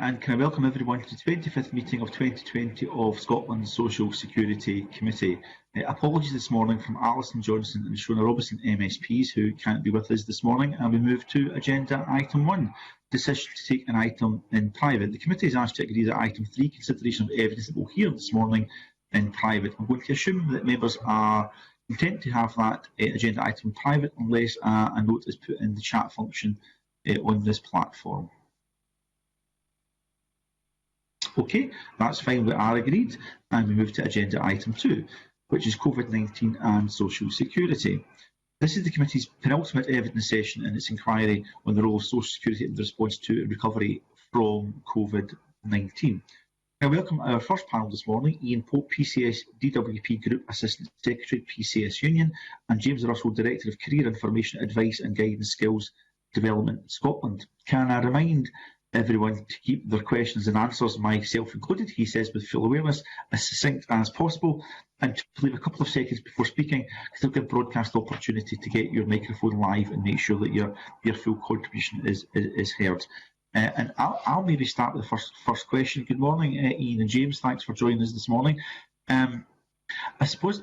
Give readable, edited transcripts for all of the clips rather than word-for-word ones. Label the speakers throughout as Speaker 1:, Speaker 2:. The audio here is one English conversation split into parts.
Speaker 1: and can I welcome everyone to the 25th meeting of 2020 of Scotland's Social Security Committee. Apologies this morning from Alison Johnson and Shona Robinson MSPs who can't be with us this morning, and we move to agenda item 1, decision to take an item in private. The committee has asked to agree that item 3, consideration of evidence, that we'll hear this morning in private. I'm going to assume that members are content to have that agenda item in private unless a note is put in the chat function on this platform. Okay, that's fine, we are agreed, and we move to agenda item 2, which is COVID-19 and social security. This is the committee's penultimate evidence session in its inquiry on the role of social security in the response to recovery from COVID-19. I welcome our first panel this morning, Ian Pope, PCS DWP Group Assistant Secretary, PCS Union, and James Russell, Director of Career Information Advice and Guidance Skills Development Scotland. Can I remind everyone to keep their questions and answers, myself included, he says with full awareness, as succinct as possible, and to leave a couple of seconds before speaking, because they'll give broadcast opportunity to get your microphone live and make sure that your full contribution is heard. And I'll maybe start with the first question. Good morning, Ian and James. Thanks for joining us this morning. I suppose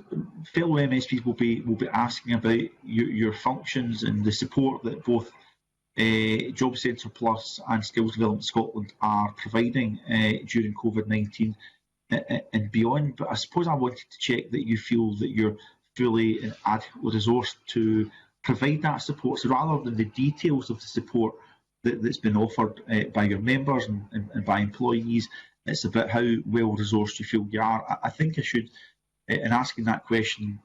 Speaker 1: fellow MSPs will be asking about your functions and the support that both Job Centre Plus and Skills Development Scotland are providing during COVID-19 and beyond. But I suppose I wanted to check that you feel that you're fully and adequately resourced to provide that support. So rather than the details of the support that's been offered by your members and by employees, it's about how well resourced you feel you are. I think I should, in asking that question,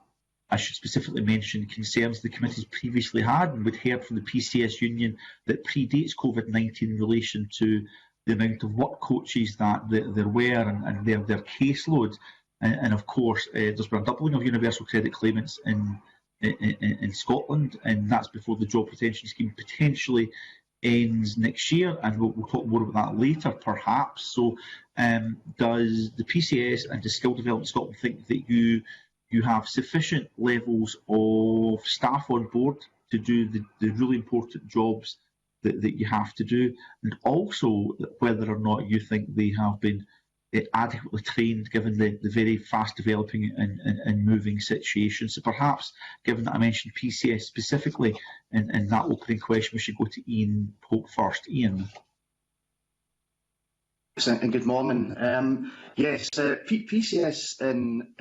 Speaker 1: I should specifically mention concerns the committee's previously had, and we'd heard from the PCS Union that predates COVID-19 in relation to the amount of work coaches that there were and their caseload. And of course, there's been a doubling of universal credit claimants in Scotland, and that's before the job retention scheme potentially ends next year, and we'll talk more about that later perhaps. So does the PCS and the Skill Development Scotland think that you have sufficient levels of staff on board to do the really important jobs that you have to do, and also whether or not you think they have been adequately trained given the very fast developing and moving situation? So perhaps, given that I mentioned PCS specifically in that opening question, we should go to Ian Pope first. Ian.
Speaker 2: And good morning. Yes, PCS in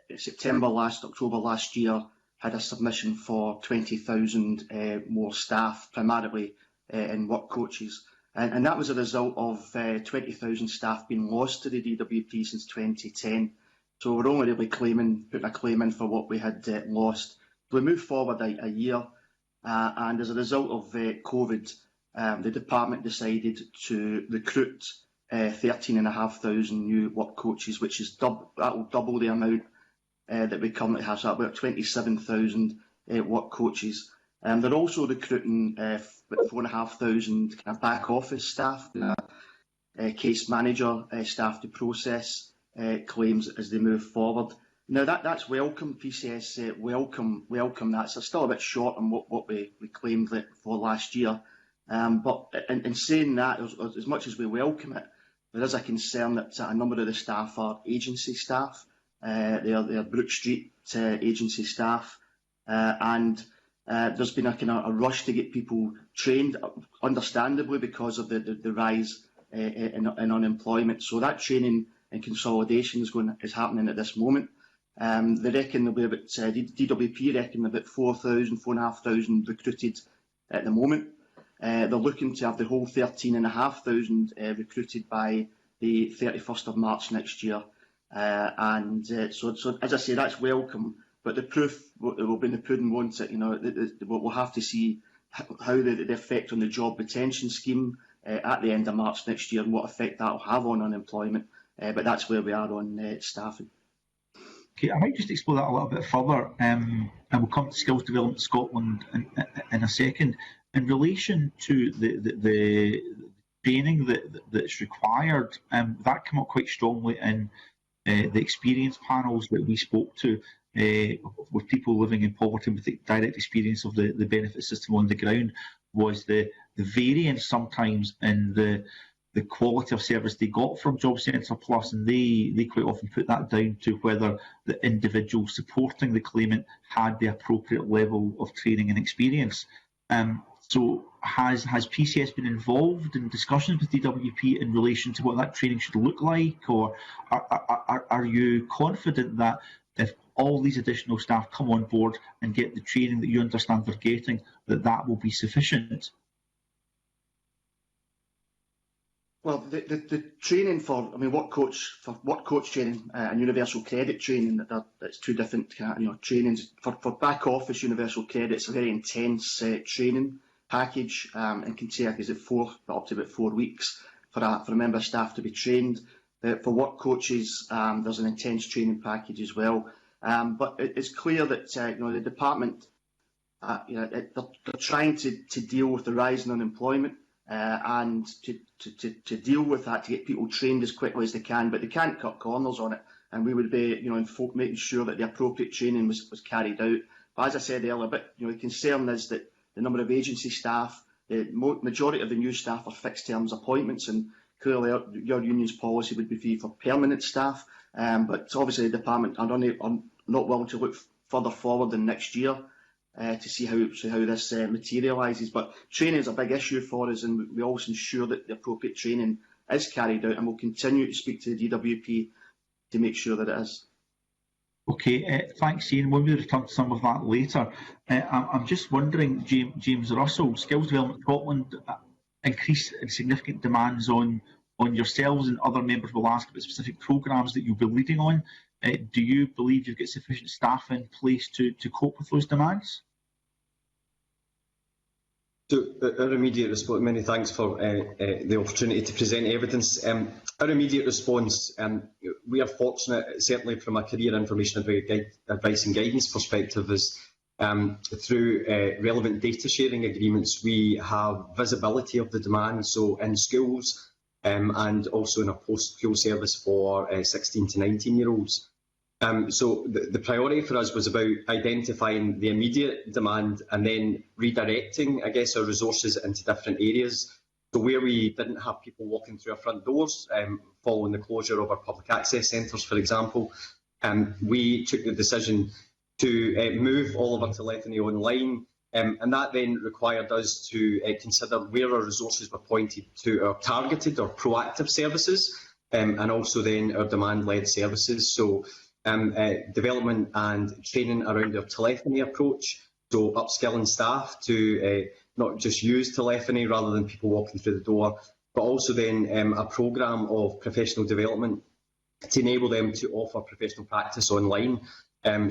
Speaker 2: October last year had a submission for 20,000 more staff, primarily in work coaches. And that was a result of 20,000 staff being lost to the DWP since 2010. So we're only really putting a claim in for what we had lost. We moved forward a year, and as a result of COVID, the department decided to recruit 13,500 new work coaches, which is that will double the amount that we currently have, so about 27,000 work coaches. They're also recruiting 4,500 kind of back office staff, case manager staff to process claims as they move forward. Now that's welcome. PCS welcome that. So still a bit short on what we claimed for last year. But in saying that, as much as we welcome it, there is a concern that a number of the staff are agency staff. They are Brook Street agency staff, and there's been a kind of a rush to get people trained, understandably because of the rise in unemployment. So that training and consolidation is happening at this moment. They reckon there'll be about DWP reckon about 4,500 recruited at the moment. They're looking to have the whole 13,500 recruited by the 31st of March next year. So as I say, that's welcome, but the proof will be in the pudding, won't it? You know, we'll have to see how the effect on the job retention scheme at the end of March next year and what effect that will have on unemployment. But that's where we are on staffing.
Speaker 1: Okay, I might just explore that a little bit further, and we'll come to Skills Development Scotland in a second. In relation to the training that's required, that came up quite strongly in the experience panels that we spoke to with people living in poverty with the direct experience of the benefit system on the ground, was the variance sometimes in the the quality of service they got from Job Centre Plus, and they quite often put that down to whether the individual supporting the claimant had the appropriate level of training and experience. So has PCS been involved in discussions with DWP in relation to what that training should look like, or are you confident that if all these additional staff come on board and get the training that you understand they're getting, that will be sufficient?
Speaker 2: Well, the training for work coach training and universal credit training, that's two different trainings. For back office universal credit, it's a very intense training package, and can take up to about 4 weeks for a member of staff to be trained. For work coaches, there's an intense training package as well. But it's clear that the department, they're trying to deal with the rise in unemployment. And to deal with that, to get people trained as quickly as they can, but they can't cut corners on it. And we would be, making sure that the appropriate training was carried out. But as I said earlier, the concern is that the number of agency staff, the majority of the new staff are fixed terms appointments, and clearly your union's policy would be for permanent staff. But obviously the department are not willing to look further forward than next year. To see how this materialises. But training is a big issue for us, and we always ensure that the appropriate training is carried out, and we'll continue to speak to the DWP to make sure that it is.
Speaker 1: Okay, thanks, Ian. We'll return to some of that later. I'm just wondering, James Russell, Skills Development Scotland increased significant demands on yourselves, and other members will ask about specific programmes that you'll be leading on. Do you believe you've got sufficient staff in place to cope with those demands?
Speaker 3: So our immediate response, many thanks for the opportunity to present evidence. Our immediate response, we are fortunate, certainly from a career information advice and guidance perspective, is through relevant data sharing agreements, we have visibility of the demand, so in schools and also in a post-school service for 16 to 19-year-olds. So the priority for us was about identifying the immediate demand and then redirecting, I guess, our resources into different areas. So where we didn't have people walking through our front doors, following the closure of our public access centres, for example, we took the decision to move all of our telephony online, and that then required us to consider where our resources were pointed to our targeted or proactive services, and also then our demand-led services. So development and training around our telephony approach, so upskilling staff to not just use telephony rather than people walking through the door, but also then a programme of professional development to enable them to offer professional practice online.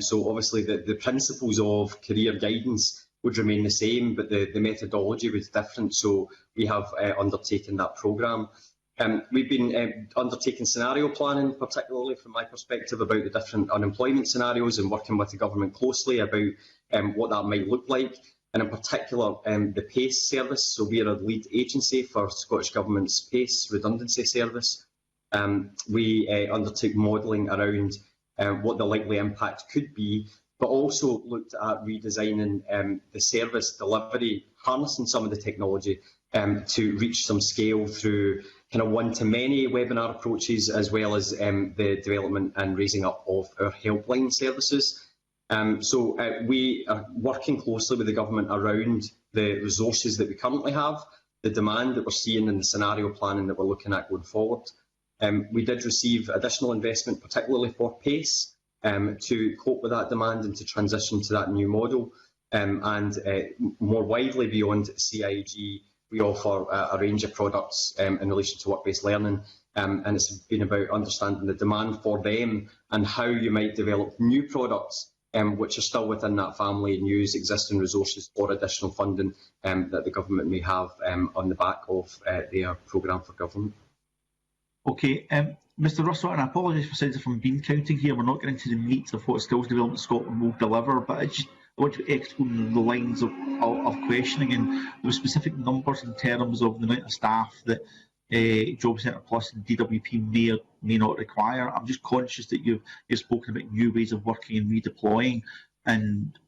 Speaker 3: So obviously the principles of career guidance would remain the same, but the methodology was different, so we have undertaken that programme. We've been undertaking scenario planning, particularly from my perspective, about the different unemployment scenarios and working with the government closely about what that might look like. And in particular, the PACE service, so we are a lead agency for Scottish Government's PACE redundancy service. We undertook modelling around what the likely impact could be, but also looked at redesigning the service delivery, harnessing some of the technology to reach some scale through kind of one-to-many webinar approaches, as well as the development and raising up of our helpline services. So we are working closely with the government around the resources that we currently have, the demand that we're seeing, and the scenario planning that we're looking at going forward. We did receive additional investment, particularly for PACE, to cope with that demand and to transition to that new model. And more widely beyond CIG, we offer a range of products in relation to work-based learning, and it's been about understanding the demand for them and how you might develop new products which are still within that family and use existing resources or additional funding that the government may have on the back of their programme for government.
Speaker 1: Okay, Mr Russell, and I apologise for saying from bean counting here, we're not getting to the meat of what Skills Development Scotland will deliver, but I want to echo the lines of questioning, and there were specific numbers in terms of the amount of staff that Job Centre Plus and DWP may or may not require. I'm just conscious that you've spoken about new ways of working and redeploying, and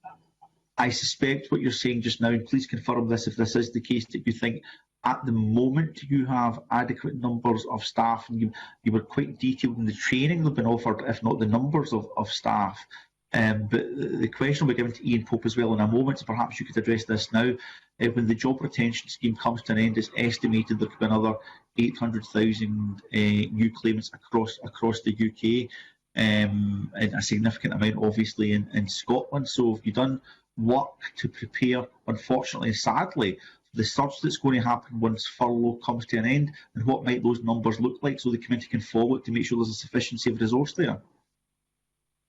Speaker 1: I suspect what you're saying just now, and please confirm this if this is the case, that you think at the moment, do you have adequate numbers of staff? And you were quite detailed in the training that have been offered, if not the numbers of staff. But the question will be given to Ian Pope as well in a moment, so perhaps you could address this now. When the job retention scheme comes to an end, it's estimated there could be another 800,000 new claimants across the UK, and a significant amount obviously in Scotland. So have you done work to prepare, unfortunately and sadly, the surge that's going to happen once furlough comes to an end, and what might those numbers look like so the committee can follow it to make sure there's a sufficiency of resource there?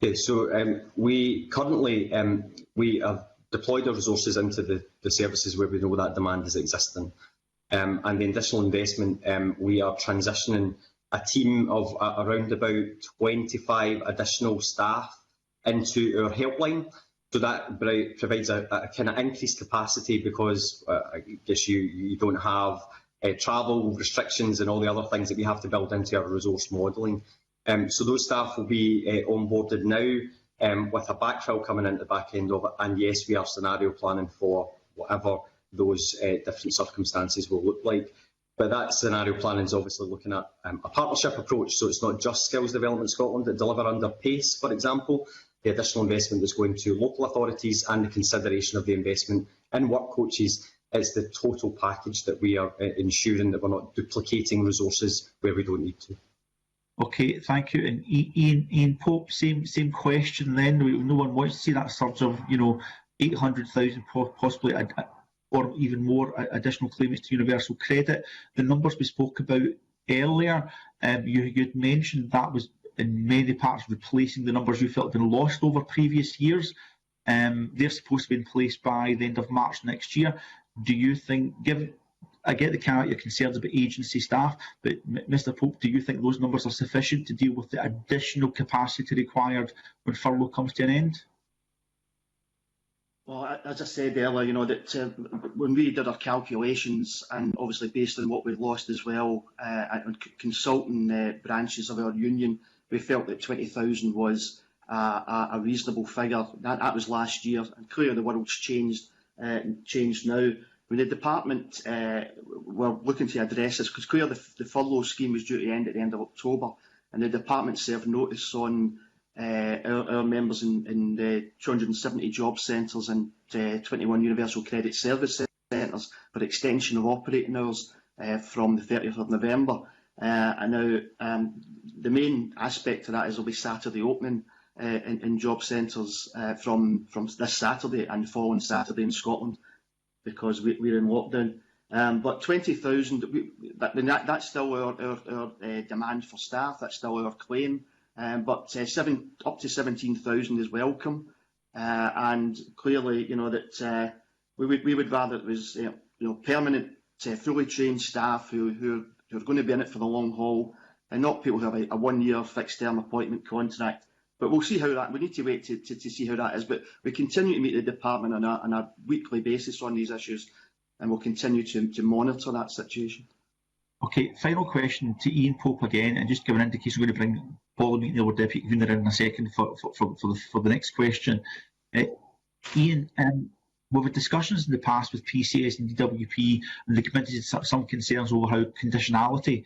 Speaker 3: Okay, so we currently we have deployed our resources into the services where we know that demand is existing, and the additional investment, we are transitioning a team of around about 25 additional staff into our helpline. So that provides a kind of increased capacity because I guess you don't have travel restrictions and all the other things that we have to build into our resource modelling. So those staff will be onboarded now with a backfill coming into the back end of it. And yes, we are scenario planning for whatever those different circumstances will look like. But that scenario planning is obviously looking at a partnership approach. So it's not just Skills Development Scotland that deliver under PACE, for example. The additional investment that's going to local authorities and the consideration of the investment in work coaches. It's the total package that we are ensuring that we're not duplicating resources where we don't need to.
Speaker 1: Okay, thank you. And Ian Pope, same question then. No one wants to see that surge of 800,000 possibly or even more additional claimants to universal credit. The numbers we spoke about earlier, you'd mentioned that was in many parts replacing the numbers you felt had been lost over previous years. They're supposed to be in place by the end of March next year. Do you think, I get the kind of your concerns about agency staff, but Mr Pope, do you think those numbers are sufficient to deal with the additional capacity required when furlough comes to an end?
Speaker 2: Well, as I said earlier, that when we did our calculations, and obviously based on what we've lost as well, and consulting branches of our union, we felt that 20,000 was a reasonable figure. That was last year, and clearly the world's changed now. When the department were looking to address this, because clearly the furlough scheme was due to end at the end of October, and the department served notice on our members in the 270 job centres and 21 universal credit service centres for extension of operating hours from the 30th of November. And now the main aspect of that is there'll be Saturday opening in job centres from this Saturday and the following Saturday in Scotland, because we're in lockdown. But 20,000, that's still our demand for staff, that's still our claim. But up to 17,000 is welcome. And clearly, that we would rather it was permanent, fully trained staff who are going to be in it for the long haul, and not people who have a 1-year fixed term appointment contract. But we'll see how that, we need to wait to see how that is. But we continue to meet the department on a weekly basis on these issues, and we'll continue to monitor that situation.
Speaker 1: Okay, final question to Ian Pope again, and just give an indication we're going to bring Paula Meakin, our Deputy Convener, in a second for the next question. Ian, we've had discussions in the past with PCS and DWP, and the committee had some concerns over how conditionality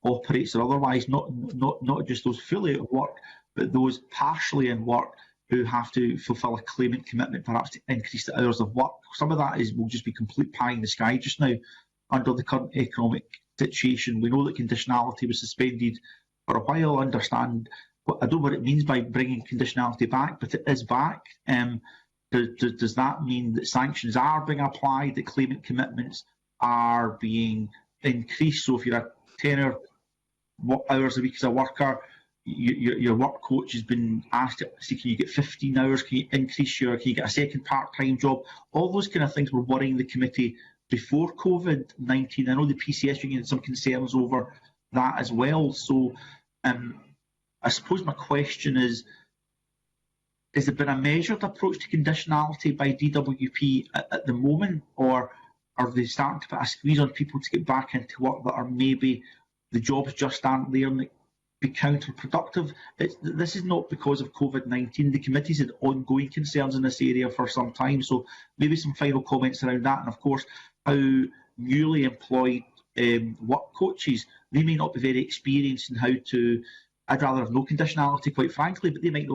Speaker 1: operates, or otherwise, not just those fully at work, but those partially in work who have to fulfil a claimant commitment, perhaps to increase the hours of work. Some of that will just be complete pie in the sky just now under the current economic situation. We know that conditionality was suspended for a while. I understand, I don't know what it means by bringing conditionality back, but it is back. Does that mean that sanctions are being applied, that claimant commitments are being increased? So if you're a 10 hours a week as a worker, your work coach has been asked to see, can you get 15 hours, can you increase can you get a second part-time job? All those kind of things were worrying the committee before COVID-19. I know the PCS union had some concerns over that as well. So I suppose my question is there been a measured approach to conditionality by DWP at the moment, or are they starting to put a squeeze on people to get back into work that are maybe the jobs just aren't there and be counterproductive? This is not because of COVID-19. The committee's had ongoing concerns in this area for some time. So maybe some final comments around that, and of course how newly employed work coaches, they may not be very experienced in how to. I'd rather have no conditionality, quite frankly, but they might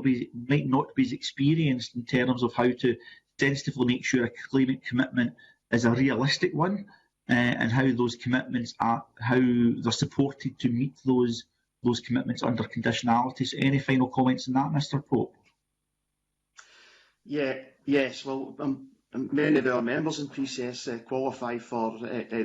Speaker 1: not be as experienced in terms of how to sensitively make sure a claimant commitment is a realistic one, and how those commitments are, how they're supported to meet those commitments under conditionality. So any final comments on that, Mr. Pope?
Speaker 2: Yes. Well, many of our members in PCS qualify for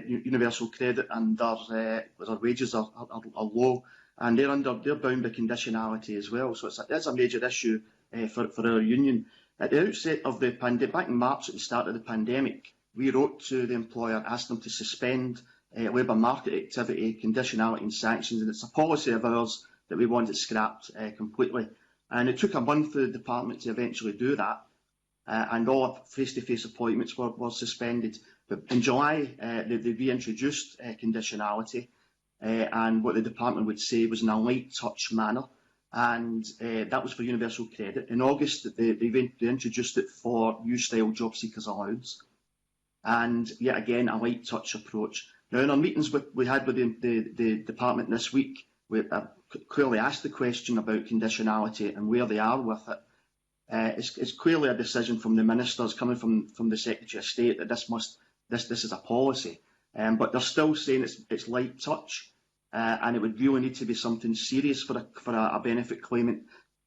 Speaker 2: universal credit, and their wages are low, and they're bound by conditionality as well. So it's a major issue for our union. At the outset of the pandemic, back in March at the start of the pandemic, we wrote to the employer, asked them to suspend labour market activity, conditionality and sanctions, and it's a policy of ours that we want it scrapped completely. And it took a month for the department to eventually do that, and all face-to-face appointments were suspended. But in July, they reintroduced conditionality, and what the department would say was in a light touch manner, and that was for universal credit. In August, they introduced it for new-style job seekers allowance, and yet again a light touch approach. Now, in our meetings we had with the department this week, we clearly asked the question about conditionality and where they are with it. It's clearly a decision from the ministers, coming from the Secretary of State, that this is a policy, but they're still saying it's light touch, and it would really need to be something serious for a benefit claimant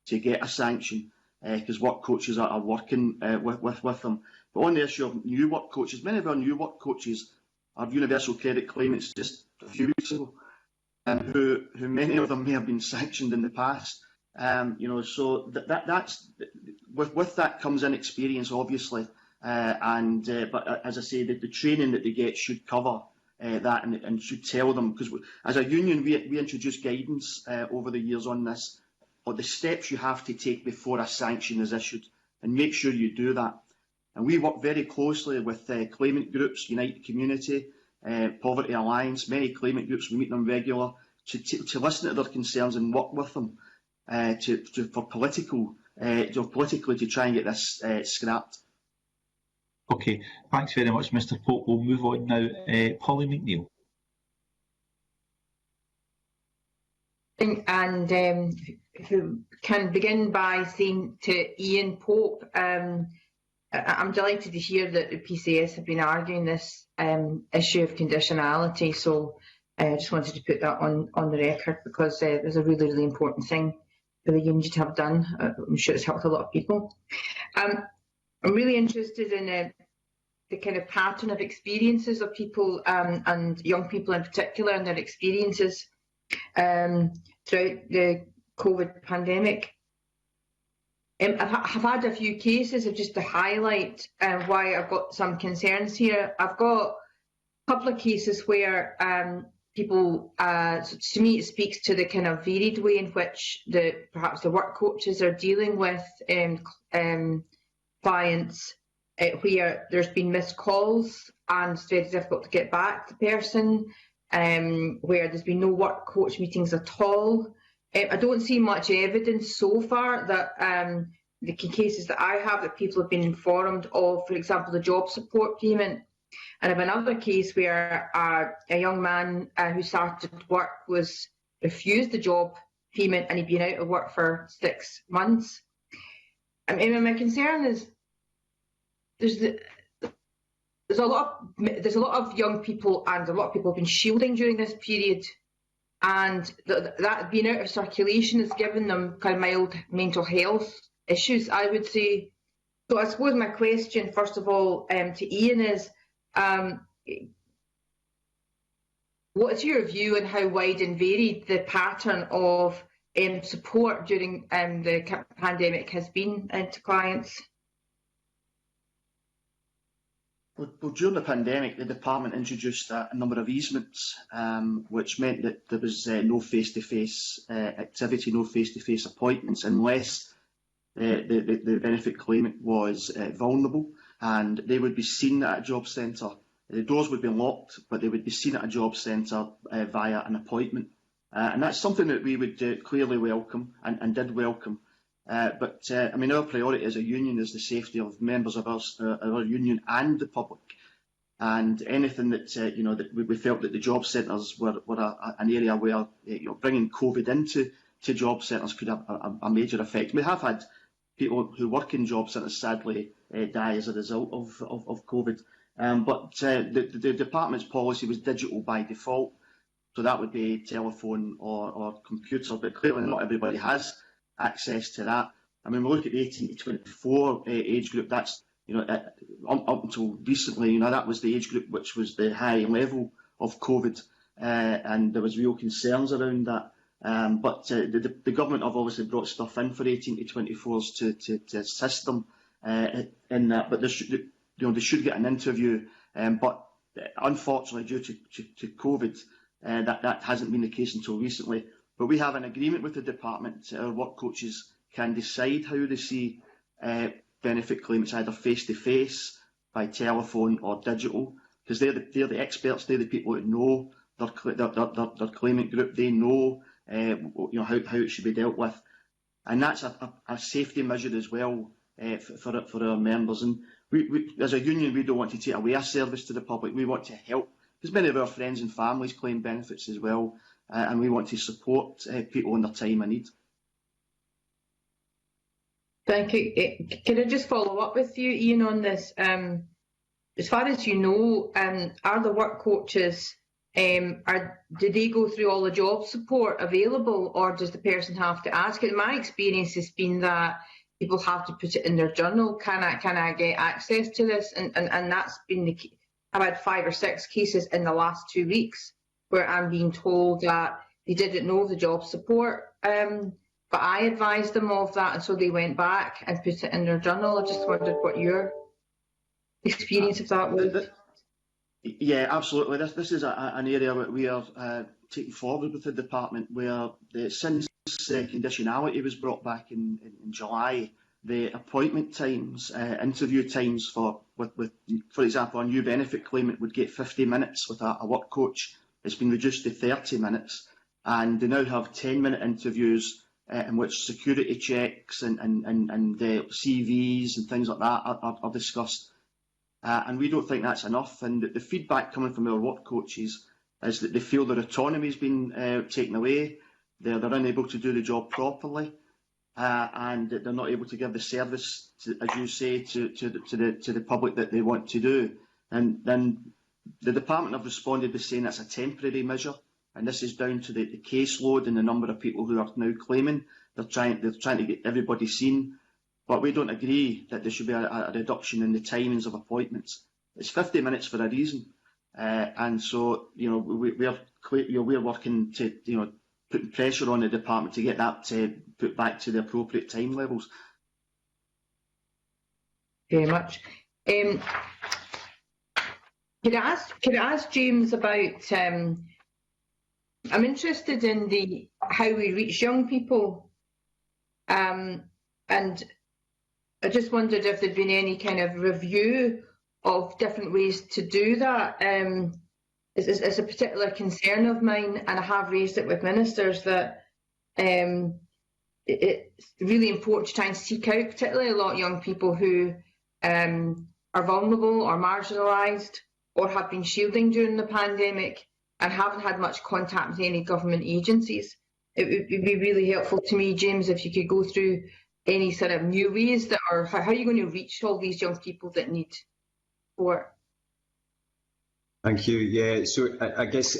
Speaker 2: to get a sanction, because work coaches are working with them. But on the issue of new work coaches, many of our new work coaches are universal credit claimants just a few weeks ago, who many of them may have been sanctioned in the past. So that's with that comes inexperience, obviously, but as I say, the training that they get should cover that, and should tell them, because as a union we introduced guidance over the years on this, or the steps you have to take before a sanction is issued, and make sure you do that. And we work very closely with claimant groups, Unite Community, Poverty Alliance, many claimant groups. We meet them regular to listen to their concerns and work with them politically to try and get this scrapped.
Speaker 1: Okay, thanks very much, Mr. Pope. We'll move on now. Polly McNeill.
Speaker 4: And who can begin by saying to Ian Pope, I'm delighted to hear that the PCS have been arguing this issue of conditionality. So I just wanted to put that on the record, because there's a really, really important thing for the union to have done. I'm sure it's helped a lot of people. I'm really interested in the kind of pattern of experiences of people, and young people in particular, and their experiences throughout the COVID pandemic. I've had a few cases, just to highlight why I've got some concerns here. I've got a couple of cases where people, to me, it speaks to the kind of varied way in which perhaps the work coaches are dealing with clients, where there's been missed calls and it's very difficult to get back to the person, where there's been no work coach meetings at all. I don't see much evidence so far that the cases that I have, that people have been informed of, for example, the job support payment. And I have another case where a young man who started work was refused the job payment, and he'd been out of work for 6 months. I mean, my concern is there's a lot of young people, and a lot of people have been shielding during this period, and that being out of circulation has given them kind of mild mental health issues, I would say. So I suppose my question, first of all, to Ian is, what is your view on how wide and varied the pattern of support during the pandemic has been to clients?
Speaker 2: Well, during the pandemic, the department introduced a number of easements, which meant that there was no face-to-face activity, no face-to-face appointments, unless the benefit claimant was vulnerable, and they would be seen at a job centre. The doors would be locked, but they would be seen at a job centre via an appointment. And that's something that we would clearly welcome, and did welcome. But I mean, our priority as a union is the safety of members of our union and the public. and anything that that we felt that the job centres were an area where bringing COVID into job centres could have a major effect. We have had people who work in job centres sadly die as a result of COVID, but the department's policy was digital by default, so that would be telephone or computer, but clearly not everybody has access to that. I mean, we look at the 18 to 24 age group, that's up until recently, that was the age group which was the high level of COVID, and there was real concerns around that. But the government have obviously brought stuff in for 18 to 24s to assist them in that. But they should get an interview. But unfortunately, due to COVID, that hasn't been the case until recently. But we have an agreement with the department. Our work coaches can decide how they see benefit claimants, either face-to-face, by telephone or digital, because they're the experts, they're the people that know their claimant group, they know how it should be dealt with, and that's a safety measure as well for our members. And we as a union, we don't want to take away a service to the public. We want to help, because many of our friends and families claim benefits as well, and we want to support people in their time of need.
Speaker 4: Thank you. Can I just follow up with you, Ian, on this? As far as you know, are the work coaches, do they go through all the job support available, or does the person have to ask it? My experience has been that people have to put it in their journal. Can I get access to this? And that's been the key. I've had 5 or 6 cases in the last 2 weeks where I'm being told that they didn't know the job support, but I advised them of that, and so they went back and put it in their journal. I just wondered what your experience of that was.
Speaker 2: Yeah, absolutely. This is an area that we are taking forward with the department, where since conditionality was brought back in July, the appointment times, interview times for example, a new benefit claimant would get 50 minutes with a work coach. It's been reduced to 30 minutes, and they now have 10-minute interviews in which security checks and CVs and things like that are discussed. And we don't think that's enough. And the feedback coming from our work coaches is that they feel their autonomy has been taken away. They're unable to do the job properly, and they're not able to give the service, as you say, to the public that they want to do. And then the department have responded by saying that's a temporary measure, and this is down to the caseload and the number of people who are now claiming. They're trying to get everybody seen. But we don't agree that there should be a reduction in the timings of appointments. It's 50 minutes for a reason, and so we're working to putting pressure on the department to get that put back to the appropriate time levels.
Speaker 4: Very much. Could I ask James about? I'm interested in how we reach young people, and I just wondered if there'd been any kind of review of different ways to do that. It's a particular concern of mine, and I have raised it with ministers, that it's really important to try and seek out particularly a lot of young people who are vulnerable or marginalised or have been shielding during the pandemic and haven't had much contact with any government agencies. It would be really helpful to me, James, if you could go through any sort of new ways that are, how are you going to reach all these young people that need support?
Speaker 3: Thank you. Yeah, so I guess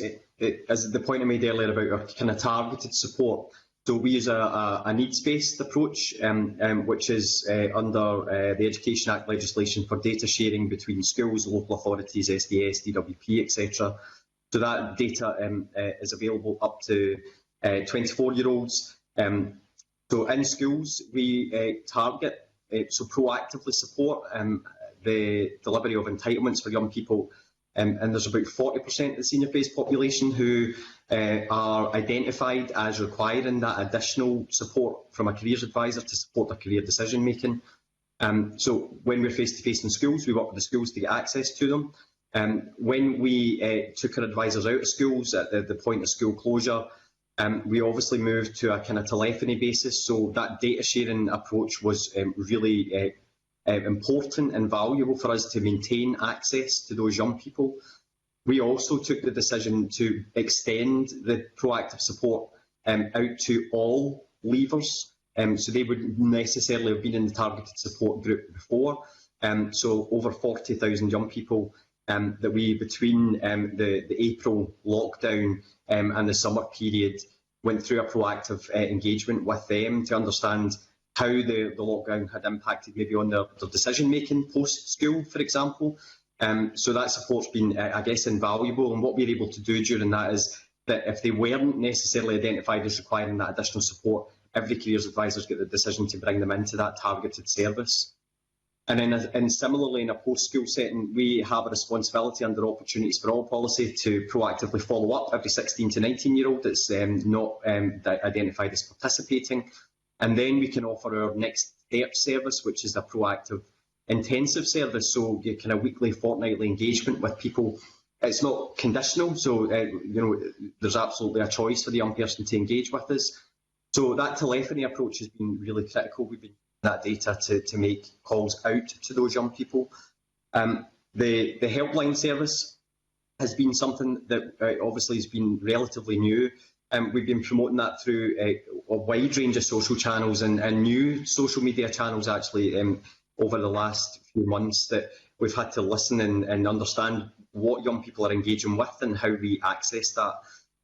Speaker 3: as the point I made earlier about our kind of targeted support, so we use a needs-based approach, which is under the Education Act legislation for data sharing between schools, local authorities, SDS, DWP, etc. So that data is available up to 24-year-olds. So in schools, we target, so proactively support the delivery of entitlements for young people. And there's about 40% of the senior-based population who are identified as requiring that additional support from a careers advisor to support their career decision making. So when we're face-to-face in schools, we work with the schools to get access to them. When we took our advisors out of schools at the point of school closure, we obviously moved to a kind of telephony basis. So that data sharing approach was really important and valuable for us to maintain access to those young people. We also took the decision to extend the proactive support out to all leavers. So they wouldn't necessarily have been in the targeted support group before. So over 40,000 young people that we, between the April lockdown and the summer period, went through a proactive engagement with them to understand how the lockdown had impacted maybe on their decision-making post-school, for example. So that support's been, I guess, invaluable. And what we're able to do during that is that if they weren't necessarily identified as requiring that additional support, every careers advisors get the decision to bring them into that targeted service. And then, similarly, in a post-school setting, we have a responsibility under Opportunities for All policy to proactively follow up every 16 to 19-year-old that's not identified as participating. And then we can offer our Next Step service, which is a proactive intensive service, so your kind of weekly, fortnightly engagement with people. It's not conditional, so there's absolutely a choice for the young person to engage with us. So that telephony approach has been really critical. We've been using that data to make calls out to those young people. The helpline service has been something that obviously has been relatively new. We've been promoting that through a wide range of social channels and new social media channels actually over the last few months, that we've had to listen and understand what young people are engaging with and how we access that.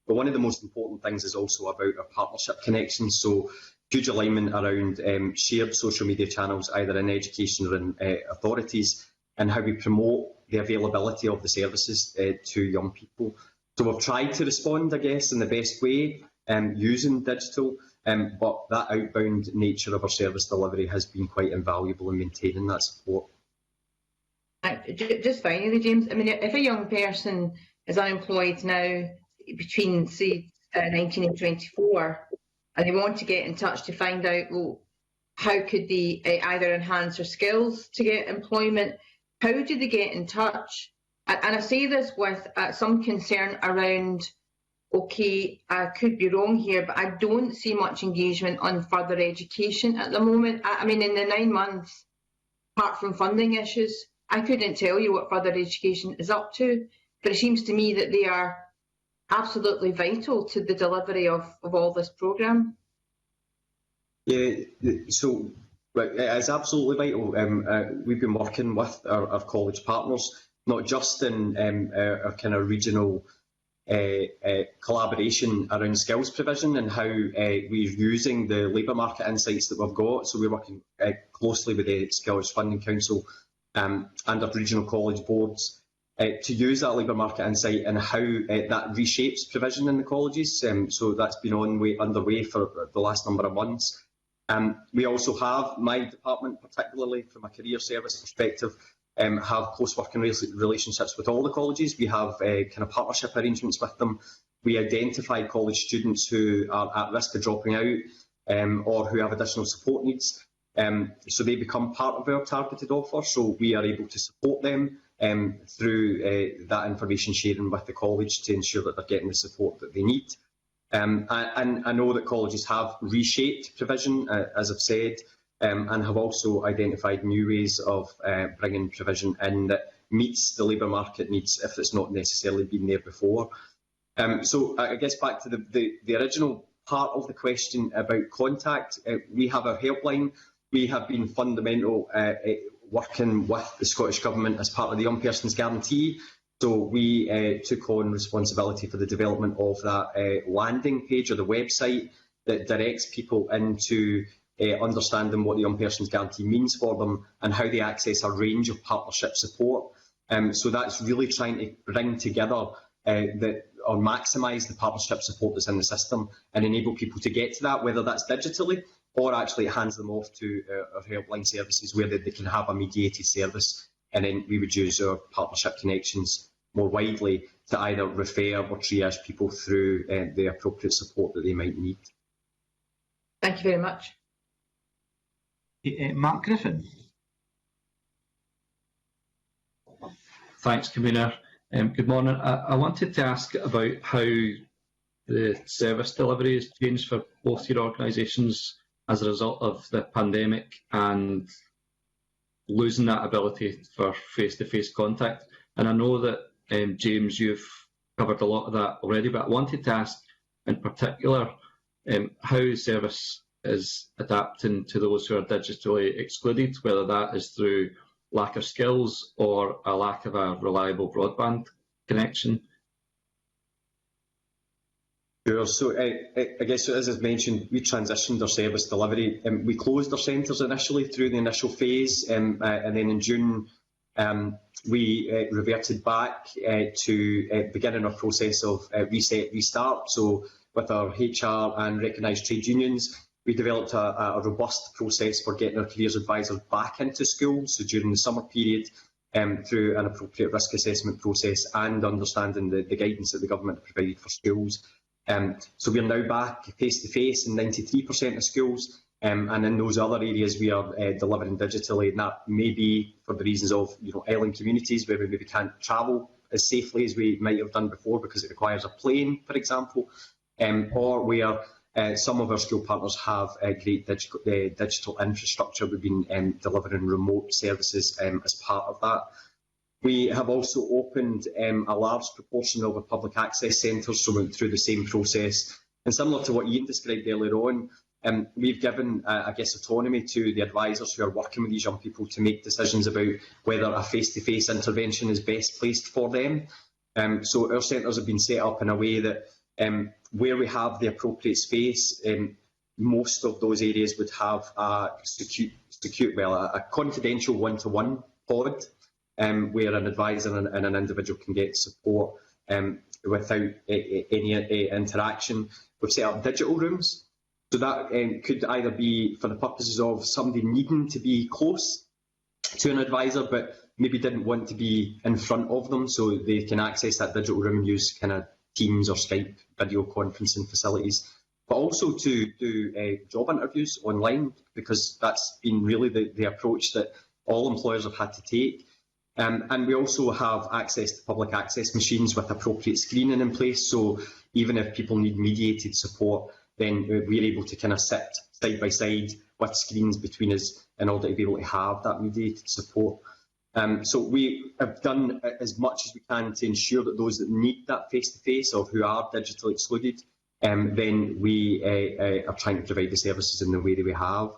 Speaker 3: But one of the most important things is also about our partnership connections. So huge alignment around shared social media channels, either in education or in authorities, and how we promote the availability of the services to young people. So we've tried to respond, I guess, in the best way using digital, but that outbound nature of our service delivery has been quite invaluable in maintaining that support.
Speaker 4: Just finally, James, I mean, if a young person is unemployed now between, say, 19 and 24, and they want to get in touch to find out, well, how could they either enhance their skills to get employment, how do they get in touch? And I say this with some concern around, okay, I could be wrong here, but I don't see much engagement on further education at the moment. I mean, in the 9 months, apart from funding issues, I couldn't tell you what further education is up to, but it seems to me that they are absolutely vital to the delivery of all this programme.
Speaker 3: Yeah, so it's absolutely vital. We've been working with our college partners, not just in our kind of regional collaboration around skills provision and how we're using the labour market insights that we've got. So we're working closely with the Scottish Funding Council and our regional college boards to use that labour market insight and how that reshapes provision in the colleges. So that's been underway for the last number of months. We also have, my department, particularly from a career service perspective, have close working relationships with all the colleges. We have kind of partnership arrangements with them. We identify college students who are at risk of dropping out or who have additional support needs. So they become part of our targeted offer. So we are able to support them through that information sharing with the college to ensure that they're getting the support that they need. And I know that colleges have reshaped provision, as I've said, and have also identified new ways of bringing provision in that meets the labour market needs if it's not necessarily been there before. So I guess back to the original part of the question about contact, we have our helpline. We have been fundamental working with the Scottish Government as part of the Young Persons Guarantee. So we took on responsibility for the development of that landing page or the website that directs people into understanding what the Young Persons Guarantee means for them and how they access a range of partnership support. So that's really trying to bring together or maximise the partnership support that's in the system and enable people to get to that, whether that's digitally or actually it hands them off to our helpline services where they can have a mediated service, and then we would use our partnership connections more widely to either refer or triage people through the appropriate support that they might need.
Speaker 4: Thank you very much.
Speaker 1: Mark Griffin.
Speaker 5: Thanks, Convener. Good morning. I wanted to ask about how the service delivery has changed for both your organisations as a result of the pandemic and losing that ability for face-to-face contact. And I know that, James, you've covered a lot of that already, but I wanted to ask in particular how the service is adapting to those who are digitally excluded, whether that is through lack of skills or a lack of a reliable broadband connection.
Speaker 3: Sure. So I guess, so as I've mentioned, we transitioned our service delivery. We closed our centres initially through the initial phase, and then in June we reverted back to beginning our process of reset, restart. So with our HR and recognised trade unions, we developed a robust process for getting our careers advisors back into school. So during the summer period, through an appropriate risk assessment process and understanding the guidance that the government provided for schools. So we are now back face-to-face in 93% of schools, and in those other areas we are delivering digitally, and that may be for the reasons of island communities where we maybe can't travel as safely as we might have done before because it requires a plane, for example, or where some of our school partners have great digital infrastructure. We've been delivering remote services as part of that. We have also opened a large proportion of our public access centres, so we went through the same process. And similar to what Ian described earlier on, we've given, I guess, autonomy to the advisors who are working with these young people to make decisions about whether a face-to-face intervention is best placed for them. So our centres have been set up in a way that where we have the appropriate space, most of those areas would have a a confidential one-to-one pod, where an advisor and an individual can get support without any interaction. We've set up digital rooms, so that could either be for the purposes of somebody needing to be close to an advisor but maybe didn't want to be in front of them, so they can access that digital room and use kind of Teams or Skype video conferencing facilities, but also to do job interviews online, because that's been really the approach that all employers have had to take. And we also have access to public access machines with appropriate screening in place, so even if people need mediated support, then we're able to kind of sit side by side with screens between us in order to be able to have that mediated support. So we have done as much as we can to ensure that those that need that face-to-face or who are digitally excluded, then we are trying to provide the services in the way that we have.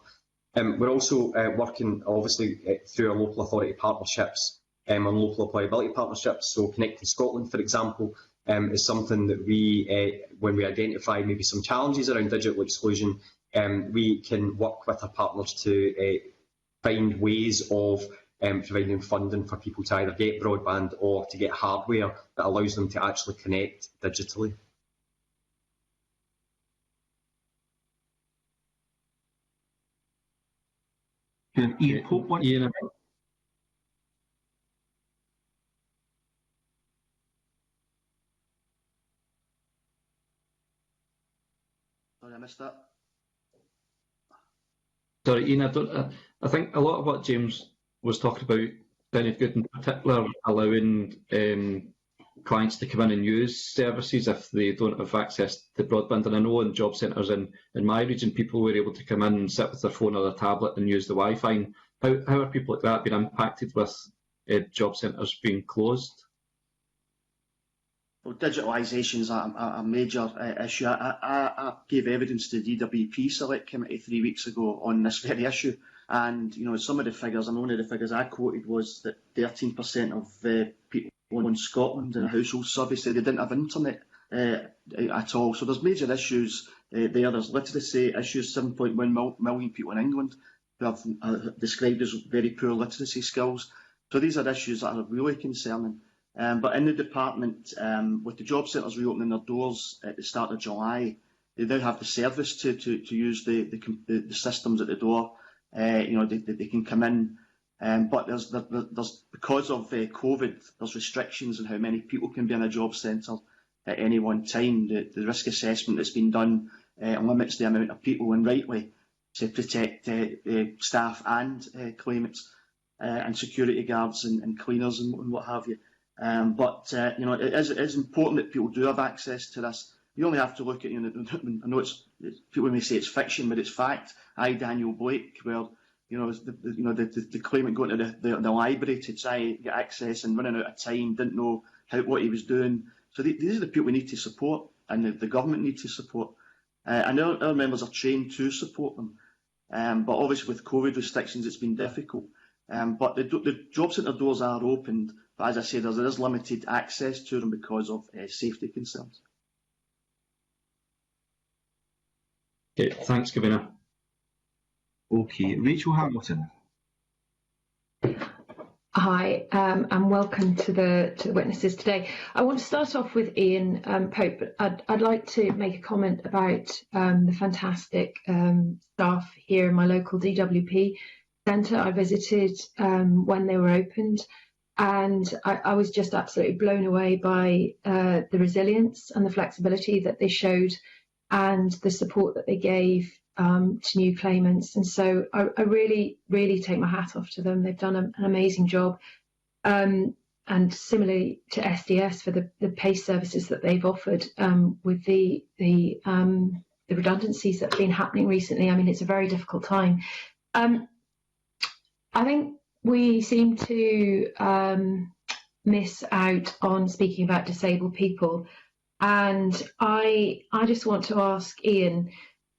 Speaker 3: We're also working, obviously, through our local authority partnerships on local employability partnerships. So Connecting Scotland, for example, is something that we, when we identify maybe some challenges around digital exclusion, we can work with our partners to find ways of providing funding for people to either get broadband or to get hardware that allows them to actually connect digitally.
Speaker 1: Ian Pope,
Speaker 5: Ian,
Speaker 2: Sorry, I missed that.
Speaker 5: Sorry, Ian, I think a lot of what James was talking about sounded good, in particular allowing clients to come in and use services if they don't have access to broadband. And I know in job centres in my region, people were able to come in and sit with their phone or their tablet and use the Wi-Fi. How are people like that being impacted with job centres being closed?
Speaker 2: Well, digitalisation is a major issue. I gave evidence to the DWP Select Committee 3 weeks ago on this very issue. And, some of the figures, and one of the figures I quoted was that 13% of people in Scotland in a household survey said they didn't have internet at all. So there's major issues there. There's literacy issues. 7.1 million people in England who have described as very poor literacy skills. So these are issues that are really concerning. But in the department, with the job centres reopening their doors at the start of July, they now have the service to use the systems at the door. They can come in, but there's because of COVID, there's restrictions on how many people can be in a job centre at any one time. The risk assessment that's been done limits the amount of people, and rightly, to protect staff and claimants and security guards and cleaners and what have you. But it is important that people do have access to this. You only have to look at, I know people may say it's fiction, but it's fact. Daniel Blake, where the claimant going to the library to try and get access and running out of time, didn't know what he was doing. So these are the people we need to support, and the government need to support. And our members are trained to support them. But obviously with COVID restrictions, it's been difficult. But the job centre doors are opened. But as I said, there is limited access to them because of safety concerns.
Speaker 5: Okay, thanks, Gavina.
Speaker 1: Okay, Rachel Hamilton.
Speaker 6: Hi, and welcome to the witnesses today. I want to start off with Ian Pope, but I'd like to make a comment about the fantastic staff here in my local DWP centre. I visited when they were opened, and I was just absolutely blown away by the resilience and the flexibility that they showed and the support that they gave to new claimants. And so I really, really take my hat off to them. They've done an amazing job. And similarly to SDS for the PACE services that they've offered with the redundancies that have been happening recently. I mean, it's a very difficult time. I think we seem to miss out on speaking about disabled people. And I just want to ask Ian,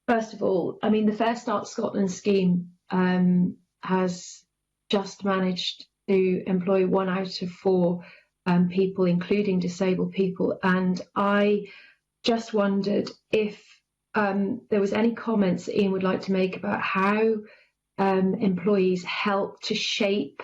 Speaker 6: first of all, I mean, the Fair Start Scotland scheme has just managed to employ 1 out of 4 people, including disabled people. And I just wondered if there was any comments that Ian would like to make about how employees help to shape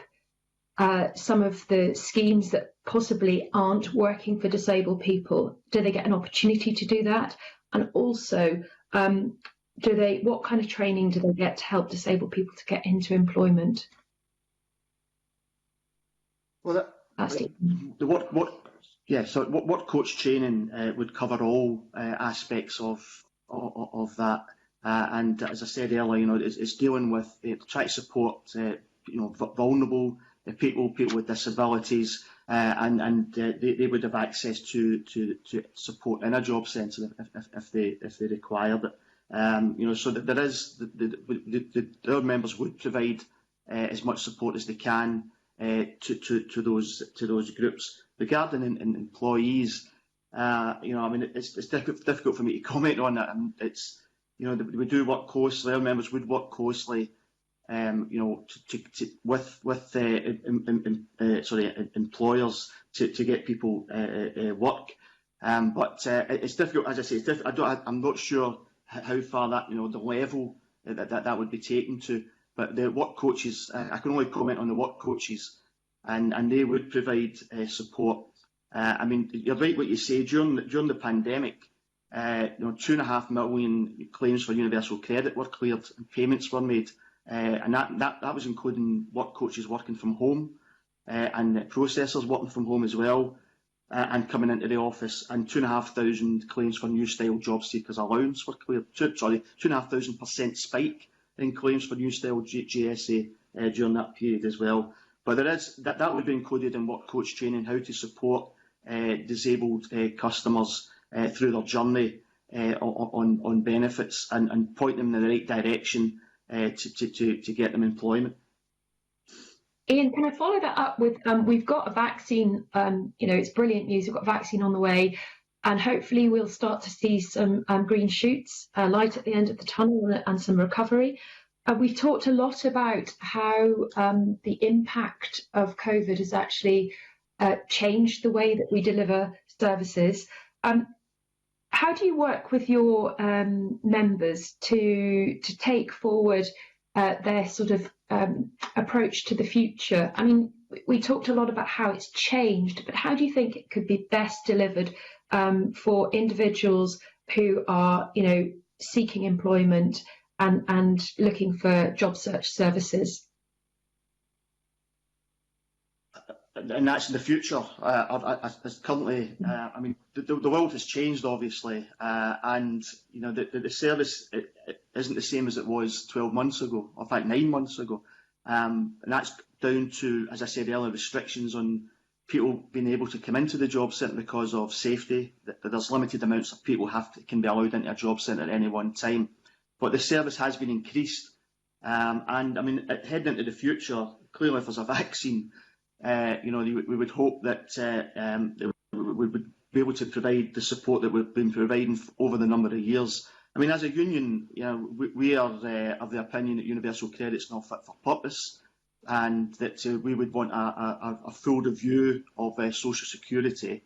Speaker 6: some of the schemes that possibly aren't working for disabled people. Do they get an opportunity to do that? And also, what kind of training do they get to help disabled people to get into employment?
Speaker 2: Well, what coach training would cover all aspects of that. And as I said earlier, it's dealing with trying to support vulnerable people with disabilities, and they would have access to support in a job centre if they required it. So that there is our members would provide as much support as they can to those groups. Regarding employees, I mean, it's difficult for me to comment on that. And it's we do work closely. Our members would work closely, with employers to get people work. But it's difficult, as I say. I'm not sure how far that the level that would be taken to. But the work coaches, I can only comment on the work coaches, and they would provide support. I mean, you're right what you say. During the pandemic, 2.5 million claims for universal credit were cleared and payments were made, and that was including work coaches working from home, and processors working from home as well, and coming into the office, and 2,500 claims for new style job seekers allowance were cleared. 2,500% spike in claims for new style GSA during that period as well. But there is that would be included in work coach training, how to support disabled customers through their journey on benefits, and point them in the right direction to get them employment.
Speaker 6: Ian, can I follow that up with we've got a vaccine, it's brilliant news, we've got a vaccine on the way, and hopefully we'll start to see some green shoots, light at the end of the tunnel, and some recovery. We've talked a lot about how the impact of COVID has actually changed the way that we deliver services. How do you work with your members to take forward their sort of approach to the future? I mean, we talked a lot about how it's changed, but how do you think it could be best delivered for individuals who are, seeking employment and looking for job search services?
Speaker 2: And that's in the future. Currently, I mean, the world has changed, obviously, and the service isn't the same as it was 12 months ago, or in fact 9 months ago, and that's down to, as I said earlier, restrictions on people being able to come into the job centre because of safety. That there's limited amounts of people can be allowed into a job centre at any one time, but the service has been increased, And I mean, heading into the future, clearly if there's a vaccine, we would hope that we would be able to provide the support that we've been providing over the number of years. I mean, as a union, we are of the opinion that universal credit's not fit for purpose, and that we would want a full review of social security,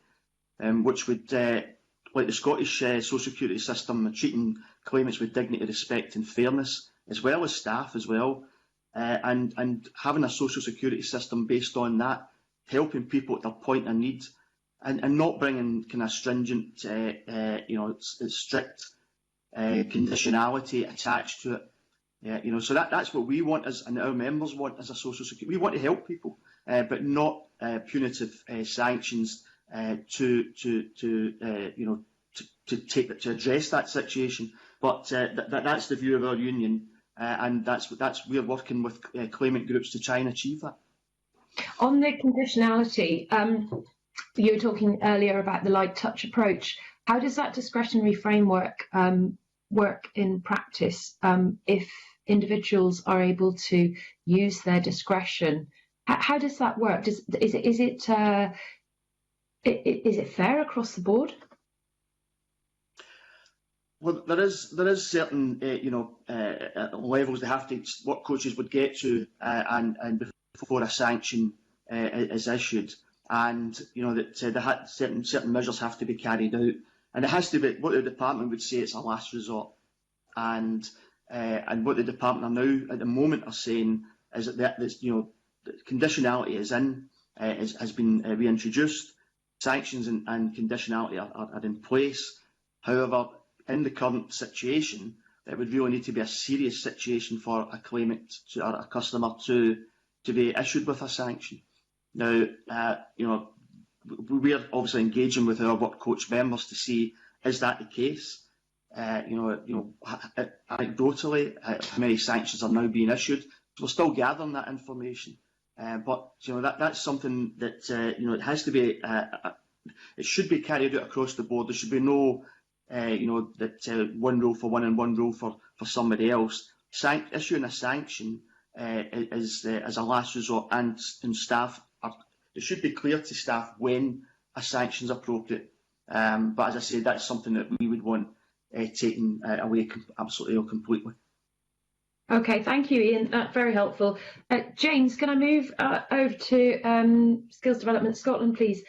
Speaker 2: which would, like the Scottish social security system, treating claimants with dignity, respect and fairness, as well as staff as well, and having a social security system based on that, helping people at their point of need, and not bringing kind of stringent, strict conditionality attached to it. So that's what we want and our members want as a social security. We want to help people, but not punitive sanctions to address that situation. But that's the view of our union, and we're working with claimant groups to try and achieve that.
Speaker 6: On the conditionality, you were talking earlier about the light touch approach. How does that discretionary framework work in practice if individuals are able to use their discretion? How does that work? Is it fair across the board?
Speaker 2: Well, there is certain levels what coaches would get to, and before a sanction is issued, and that certain measures have to be carried out, and it has to be what the department would say it's a last resort, and what the department are now at the moment are saying is that conditionality has been reintroduced, sanctions and conditionality are in place. However, in the current situation, it would really need to be a serious situation for a claimant or a customer to be issued with a sanction. Now, we're obviously engaging with our work coach members to see, is that the case? Anecdotally, how many sanctions are now being issued? So we're still gathering that information, but that's something that it has to be. It should be carried out across the board. There should be no, one rule for one and one rule for somebody else. Issuing a sanction is a last resort, and staff it should be clear to staff when a sanction is appropriate. But as I said, that's something that we would want taken away absolutely or completely.
Speaker 6: Okay, thank you, Ian. That's very helpful. James, can I move over to Skills Development Scotland, please?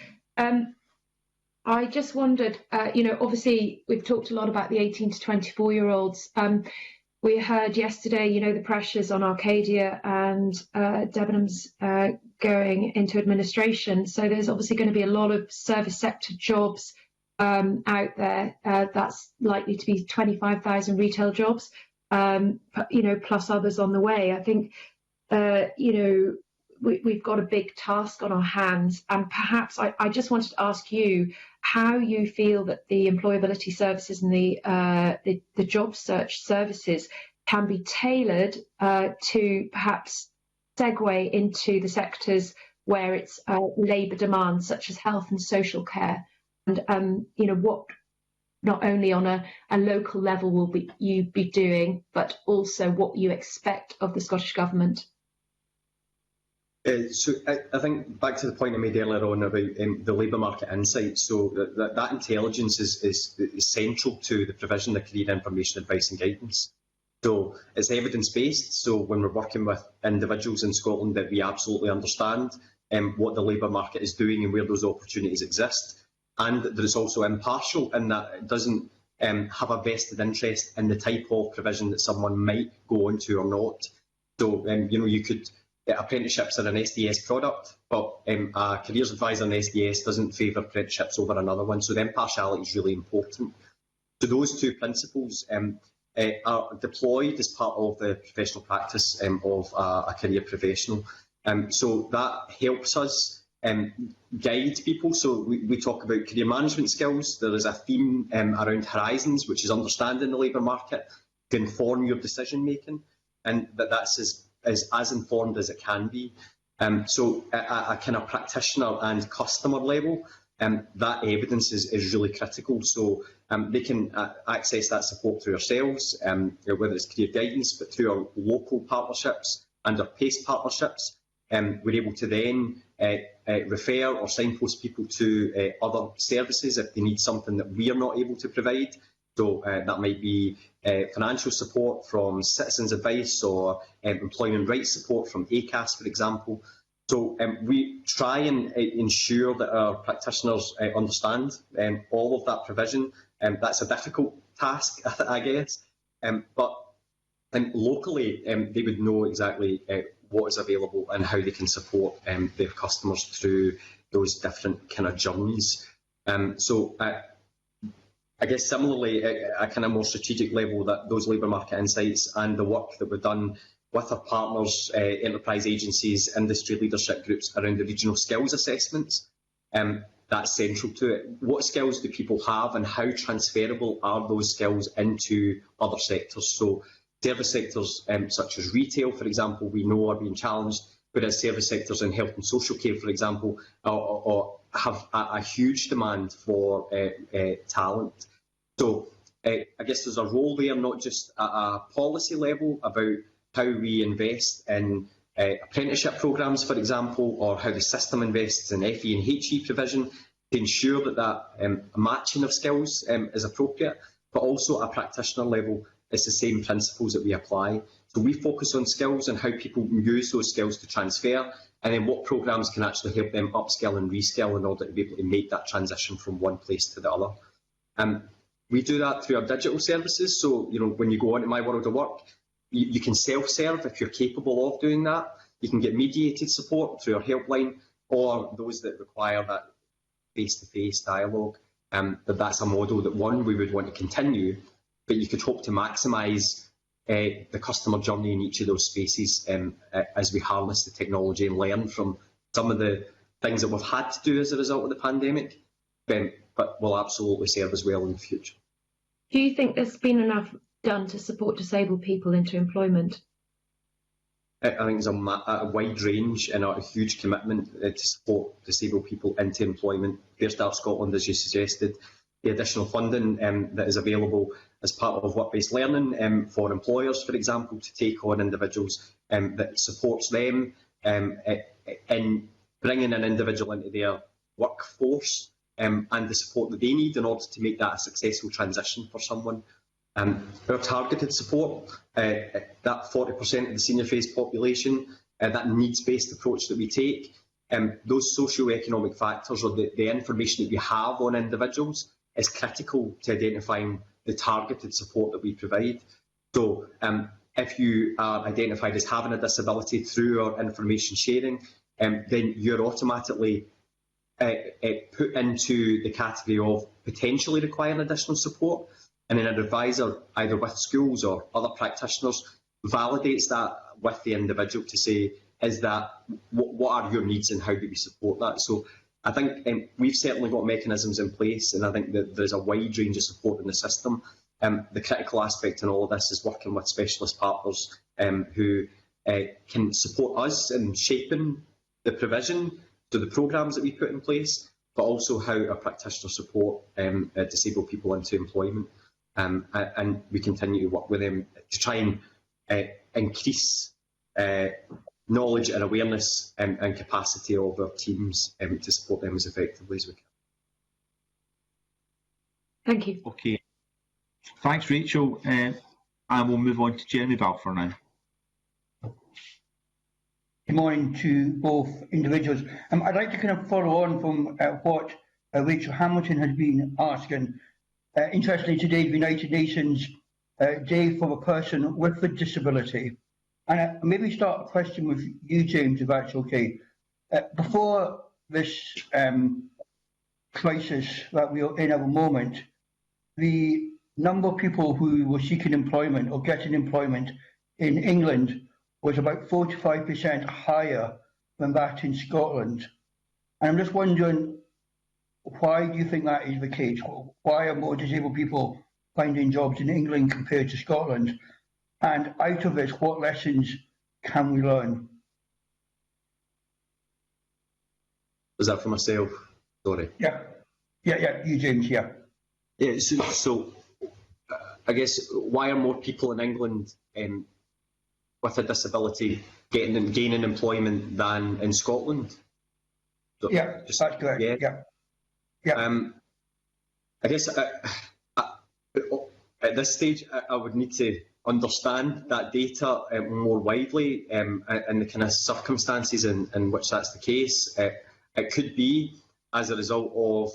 Speaker 6: I just wondered, obviously we've talked a lot about the 18 to 24-year-olds. We heard yesterday, the pressures on Arcadia and Debenhams going into administration. So there's obviously going to be a lot of service sector jobs out there. That's likely to be 25,000 retail jobs, plus others on the way. I think, we've got a big task on our hands, and perhaps I just wanted to ask you how you feel that the employability services and the job search services can be tailored to perhaps segue into the sectors where it's labour demand, such as health and social care, and what not only on a local level will you be doing, but also what you expect of the Scottish Government.
Speaker 3: So I think back to the point I made earlier on about the labour market insight. So that intelligence is central to the provision of career information, advice and guidance. So it's evidence-based. So when we're working with individuals in Scotland, that we absolutely understand what the labour market is doing and where those opportunities exist, and that it's also impartial in that it doesn't have a vested interest in the type of provision that someone might go on to or not. So you could. Apprenticeships are an SDS product, but a careers advisor in SDS doesn't favour apprenticeships over another one, so the impartiality is really important. So those two principles are deployed as part of the professional practice of a career professional. So that helps us guide people. So we talk about career management skills. There is a theme around horizons, which is understanding the labour market to inform your decision making, and that's as informed as it can be. So at a kind of practitioner and customer level, that evidence is really critical. So They can access that support through ourselves, whether it's career guidance, but through our local partnerships and our PACE partnerships. We're able to then refer or signpost people to other services if they need something that we are not able to provide. So that might be financial support from Citizens Advice or employment rights support from ACAS, for example. So we try and ensure that our practitioners understand all of that provision. That's a difficult task, I guess, but locally they would know exactly what is available and how they can support their customers through those different kind of journeys. So I guess similarly, at a kind of more strategic level, that those labour market insights and the work that we've done with our partners, enterprise agencies, industry leadership groups around the regional skills assessments, that's central to it. What skills do people have and how transferable are those skills into other sectors? So service sectors such as retail, for example, we know are being challenged, whereas service sectors in health and social care, for example, have a huge demand for talent. So I guess there's a role there, not just at a policy level about how we invest in apprenticeship programmes, for example, or how the system invests in FE and HE provision to ensure that matching of skills is appropriate, but also at a practitioner level, it's the same principles that we apply. So we focus on skills and how people use those skills to transfer, and then what programmes can actually help them upskill and reskill in order to be able to make that transition from one place to the other. We do that through our digital services. So, when you go on to My World of Work, you can self-serve if you're capable of doing that. You can get mediated support through our helpline, or those that require that face-to-face dialogue. That's a model that, one, we would want to continue, but you could hope to maximise the customer journey in each of those spaces as we harness the technology and learn from some of the things that we've had to do as a result of the pandemic, but will absolutely serve us well in the future.
Speaker 6: Do you think there's been enough done to support disabled people into employment?
Speaker 3: I think there's a wide range and a huge commitment to support disabled people into employment. Fair Start Scotland, as you suggested, the additional funding that is available as part of work-based learning for employers, for example, to take on individuals that supports them in bringing an individual into their workforce and the support that they need in order to make that a successful transition for someone. Our targeted support, that 40% of the senior phase population, that needs-based approach that we take, those socio-economic factors or the information that we have on individuals is critical to identifying the targeted support that we provide. So if you are identified as having a disability through our information sharing, then you're automatically put into the category of potentially requiring additional support, and then an advisor, either with schools or other practitioners, validates that with the individual to say, what are your needs and how do we support that? So I think we've certainly got mechanisms in place, and I think that there's a wide range of support in the system. The critical aspect in all of this is working with specialist partners who can support us in shaping the provision to the programmes that we put in place, but also how our practitioners support disabled people into employment. And we continue to work with them to try and increase knowledge and awareness and capacity of our teams to support them as effectively as we can.
Speaker 6: Thank you.
Speaker 1: Okay. Thanks, Rachel. And we'll move on to Jeremy Balfour now.
Speaker 7: Good morning to both individuals. I'd like to kind of follow on from what Rachel Hamilton has been asking. Interestingly, today, the United Nations Day for a Person with a Disability. And maybe start a question with you, James, if that's okay. Before this crisis that we are in at the moment, the number of people who were seeking employment or getting employment in England was about 45% higher than that in Scotland. And I'm just wondering, why do you think that is the case? Why are more disabled people finding jobs in England compared to Scotland? And out of this, what lessons can we learn?
Speaker 3: Was that for myself? Sorry.
Speaker 7: Yeah, you, James, yeah.
Speaker 3: Yeah, so I guess why are more people in England with a disability gaining employment than in Scotland? So
Speaker 7: Yeah,
Speaker 3: just,
Speaker 7: that's correct. Yeah.
Speaker 3: I guess at this stage, I would need to understand that data more widely and the kind of circumstances in which that's the case. It could be as a result of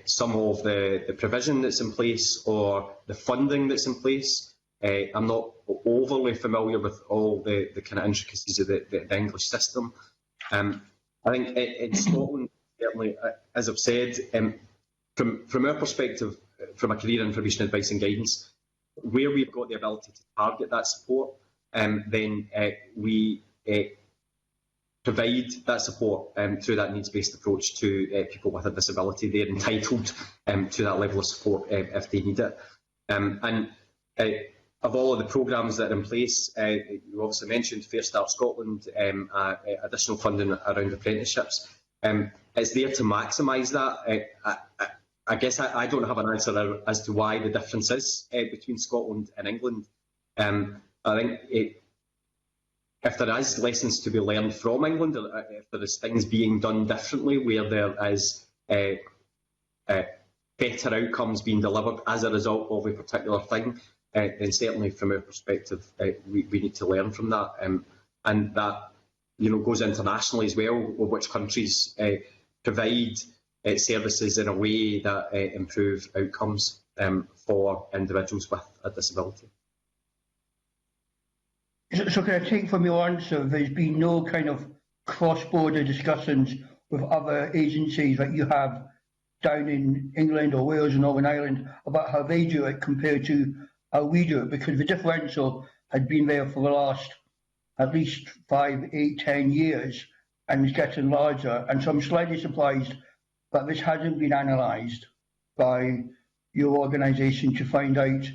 Speaker 3: some of the provision that's in place or the funding that's in place. I'm not overly familiar with all the kind of intricacies of the English system. I think in Scotland, certainly, as I've said, from our perspective, from a career information advice and guidance, where we've got the ability to target that support, then we provide that support through that needs-based approach to people with a disability. They're entitled to that level of support if they need it. And of all of the programmes that are in place, you obviously mentioned Fair Start Scotland, additional funding around apprenticeships. It's there to maximise that. I guess I don't have an answer as to why the difference is between Scotland and England. I think if there is lessons to be learned from England, or if there is things being done differently where there is better outcomes being delivered as a result of a particular thing, then certainly from our perspective, we need to learn from that. And that goes internationally as well, which countries provide services in a way that improve outcomes for individuals with a disability.
Speaker 7: So can I take from your answer there's been no kind of cross-border discussions with other agencies that you have down in England or Wales and Northern Ireland about how they do it compared to how we do it? Because the differential had been there for the last at least 5, 8, 10 years and is getting larger. And so I'm slightly surprised that this hasn't been analysed by your organisation to find out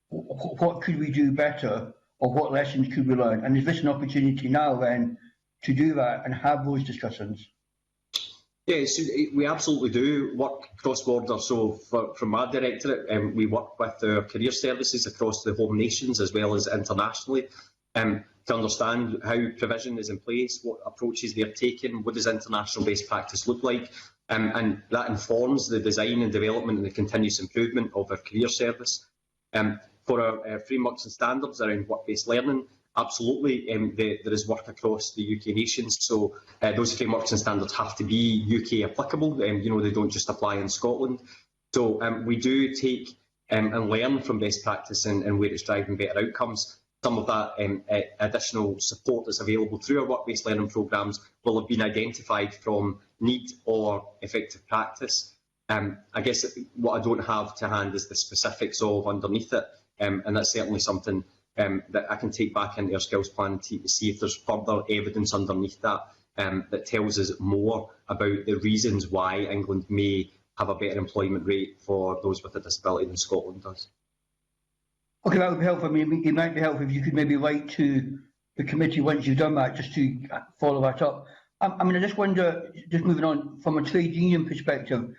Speaker 7: what could we do better or what lessons could we learn. And is this an opportunity now then to do that and have those discussions?
Speaker 3: Yes, we absolutely do work cross-border. So from our directorate, we work with our career services across the home nations as well as internationally to understand how provision is in place, what approaches they're taking, what does international best practice look like, and that informs the design and development and the continuous improvement of our career service. For our frameworks and standards around work-based learning, absolutely, there is work across the UK nations, so those frameworks and standards have to be UK applicable. They don't just apply in Scotland. So we do take and learn from best practice and where it's driving better outcomes. Some of that additional support that's available through our work-based learning programmes will have been identified from need or effective practice. I guess what I don't have to hand is the specifics of underneath it, and that's certainly something that I can take back into our skills plan to see if there's further evidence underneath that that tells us more about the reasons why England may have a better employment rate for those with a disability than Scotland does.
Speaker 7: Okay, that would be helpful. I mean, it might be helpful if you could maybe write to the committee once you've done that, just to follow that up. I mean, I just wonder, just moving on, from a trade union perspective,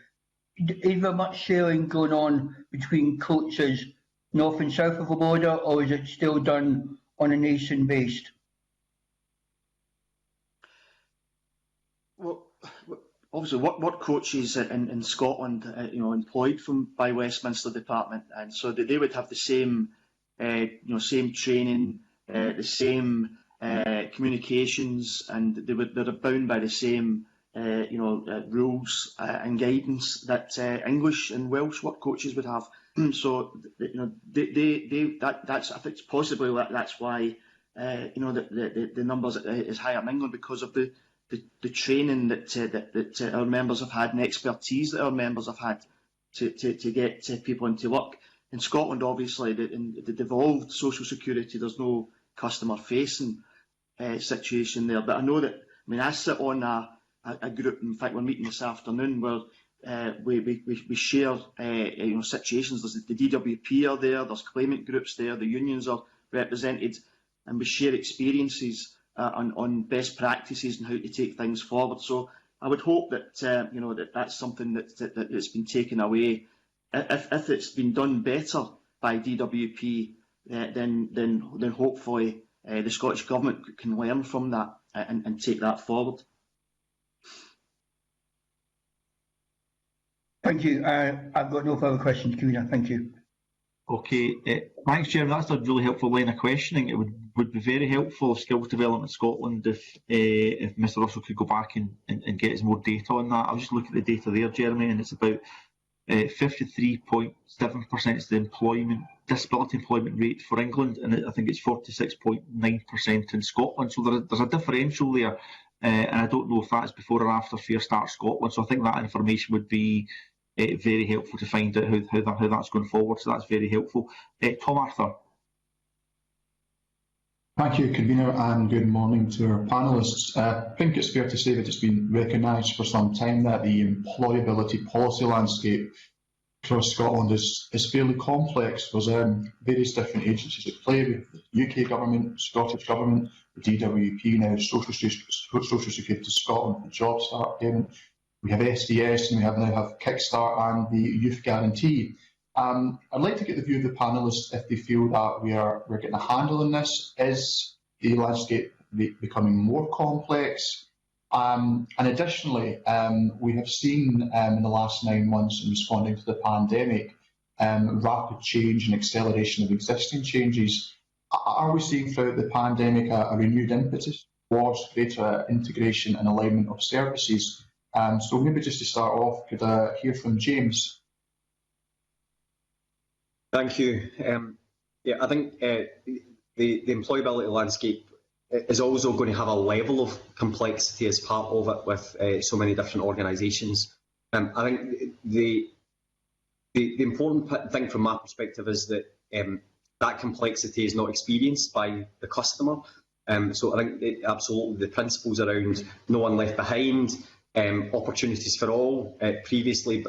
Speaker 7: is there much sharing going on between coaches north and south of the border, or is it still done on a nation-based?
Speaker 2: Well, obviously, what coaches in Scotland, employed by Westminster Department, and so they would have the same, same training, the same communications, and they're bound by the same, rules and guidance that English and Welsh work coaches would have. So, that's I think possibly that's why the numbers is higher in England, because of the training that our members have had and expertise that our members have had to get people into work. In Scotland, obviously, the devolved social security, there's no customer facing situation there. But I know that, I sit on a group, in fact we're meeting this afternoon, where we share situations. There's the DWP are there, there's claimant groups there, the unions are represented, and we share experiences on best practices and how to take things forward. So I would hope that that's something that's been taken away. If it's been done better by DWP, then hopefully the Scottish Government can learn from that and take that forward.
Speaker 7: Thank you. I've got no further questions, Convener. Thank you.
Speaker 1: Okay, thanks, Chairman. That's a really helpful line of questioning. It would be very helpful, Skills Development Scotland, if Mr Russell could go back and get us more data on that. I was just looking at the data there, Jeremy, and it's about 53.7% is the disability employment rate for England, and I think it's 46.9% in Scotland. So there's a differential there, and I don't know if that's before or after Fair Start Scotland. So I think that information would be very helpful to find out how that's going forward. So that's very helpful. Tom Arthur.
Speaker 8: Thank you, Convener, and good morning to our panellists. I think it's fair to say that it's been recognised for some time that the employability policy landscape across Scotland is fairly complex. There's various different agencies at play, with the UK Government, Scottish Government, the DWP now, Social Security Scotland, the Job Start Payment. We have SDS, and we now have Kickstart and the Youth Guarantee. I'd like to get the view of the panellists if they feel that we're getting a handle on this. Is the landscape becoming more complex? And additionally, we have seen in the last 9 months in responding to the pandemic, rapid change and acceleration of existing changes. Are we seeing throughout the pandemic a renewed impetus towards greater integration and alignment of services? So maybe just to start off, could I hear from James?
Speaker 3: Thank you. I think the employability landscape is also going to have a level of complexity as part of it with so many different organisations. I think the important thing from my perspective is that that complexity is not experienced by the customer. So I think absolutely the principles around no one left behind, opportunities for all previously,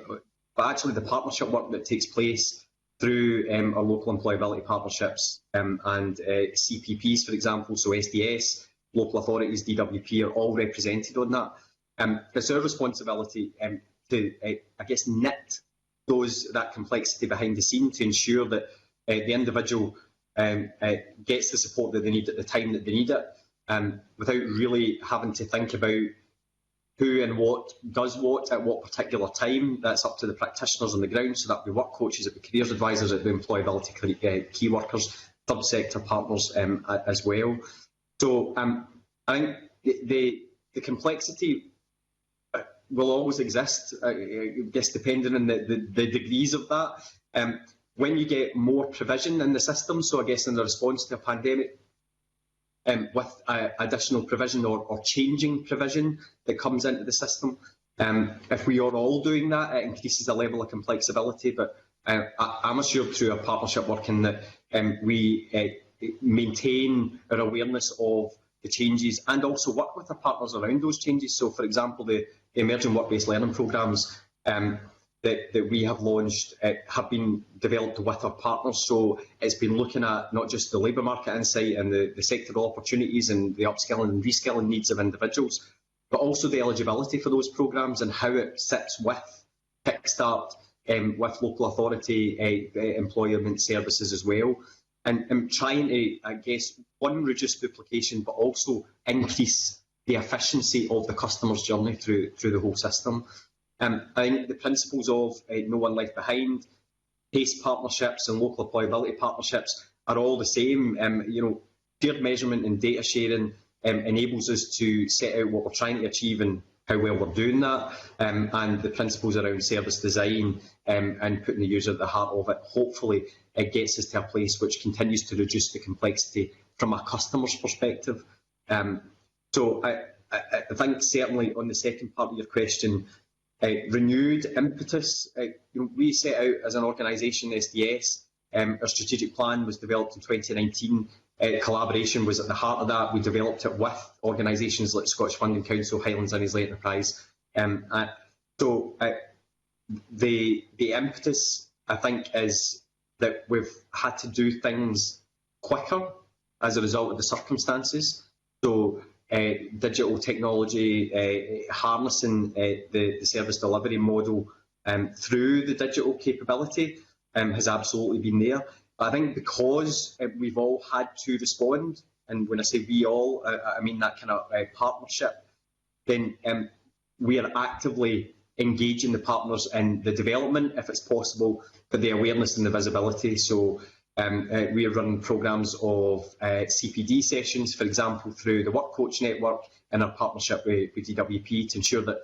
Speaker 3: but actually the partnership work that takes place through our local employability partnerships and CPPs, for example, so SDS, local authorities, DWP are all represented on that. It's our responsibility to, I guess, knit that complexity behind the scene to ensure that the individual gets the support that they need at the time that they need it, without really having to think about who and what does what at what particular time. That's up to the practitioners on the ground, so that we work coaches, at the careers advisors, at the employability key workers, third sector partners as well. So I think the complexity will always exist, I guess, depending on the degrees of that. When you get more provision in the system, so I guess in the response to a pandemic, with additional provision or changing provision that comes into the system. If we are all doing that, it increases the level of complexity, but I'm assured through our partnership working that we maintain our awareness of the changes and also work with our partners around those changes. So, for example, the emerging work-based learning programmes that we have launched have been developed with our partners. So it's been looking at not just the labour market insight and the sectoral opportunities and the upskilling and reskilling needs of individuals, but also the eligibility for those programmes and how it sits with Kickstart, with local authority employment services as well. And trying to, I guess, one, reduce duplication, but also increase the efficiency of the customer's journey through the whole system. I think the principles of no one left behind, PACE partnerships and local employability partnerships are all the same. Tiered measurement and data sharing enables us to set out what we're trying to achieve and how well we're doing that. And the principles around service design and putting the user at the heart of it, hopefully it gets us to a place which continues to reduce the complexity from a customer's perspective. So I think certainly on the second part of your question, renewed impetus. We set out as an organisation, SDS, our strategic plan was developed in 2019. Collaboration was at the heart of that. We developed it with organisations like Scottish Funding Council, Highlands and Islay Enterprise. So the impetus, I think, is that we've had to do things quicker as a result of the circumstances. So digital technology, harnessing the service delivery model through the digital capability has absolutely been there. But I think because we've all had to respond, and when I say we all, I mean that kind of partnership, then we are actively engaging the partners in the development, if it's possible, for the awareness and the visibility. So we are running programmes of CPD sessions, for example, through the Work Coach Network in our partnership with DWP to ensure that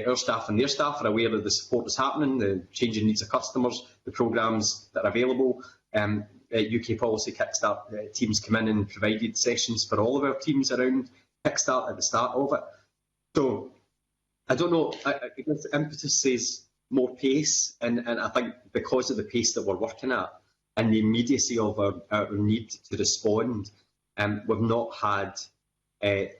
Speaker 3: our staff and their staff are aware of the support that's happening, the changing needs of customers, the programmes that are available. UK Policy Kickstart teams come in and provided sessions for all of our teams around Kickstart at the start of it. So I don't know, I guess impetus says more pace, and I think because of the pace that we're working at and the immediacy of our need to respond, we've not had, I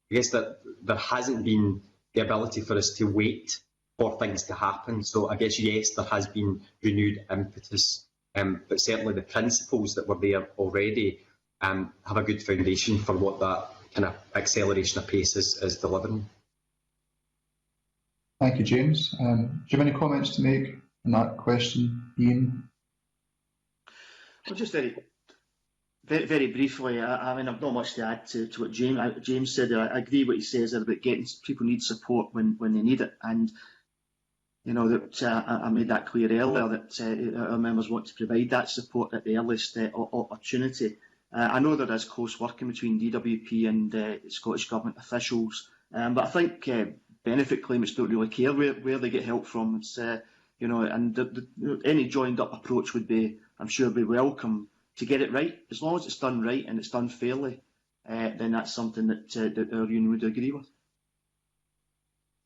Speaker 3: guess that there hasn't been the ability for us to wait for things to happen. So I guess, yes, there has been renewed impetus, but certainly the principles that were there already have a good foundation for what that kind of acceleration of pace is delivering.
Speaker 8: Thank you, James. Do you have any comments to make on that question, Ian?
Speaker 2: Well, just very briefly, I mean, I've not much to add to what James said. I agree what he says about getting people need support when they need it, and you know that I made that clear earlier that our members want to provide that support at the earliest opportunity. I know there is close working between DWP and Scottish Government officials, but I think benefit claimants don't really care where they get help from. It's, you know, and any joined up approach would be, I'm sure, be welcome to get it right. As long as it's done right and it's done fairly, then that's something that our union would agree with.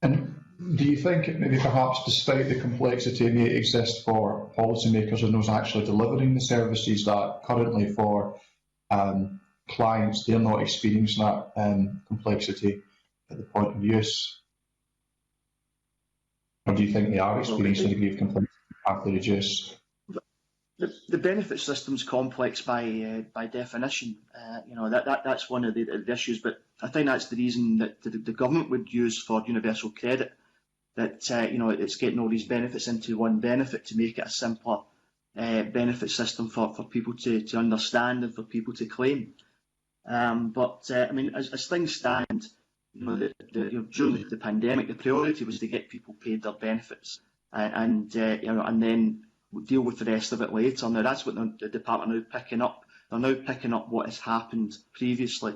Speaker 8: And do you think maybe perhaps despite the complexity may exist for policymakers and those actually delivering the services, that currently for clients they're not experiencing that complexity at the point of use? Or do you think they are experiencing a degree of complexity after reduce?
Speaker 2: The benefit system's complex by definition. You know that's one of the issues, but I think that's the reason that the government would use for universal credit. That you know it's getting all these benefits into one benefit to make it a simpler benefit system for people to understand and for people to claim. But I mean, as things stand, you know, during the pandemic, the priority was to get people paid their benefits, and you know, and then we'll deal with the rest of it later. Now that's what the department are now picking up. They're now picking up what has happened previously,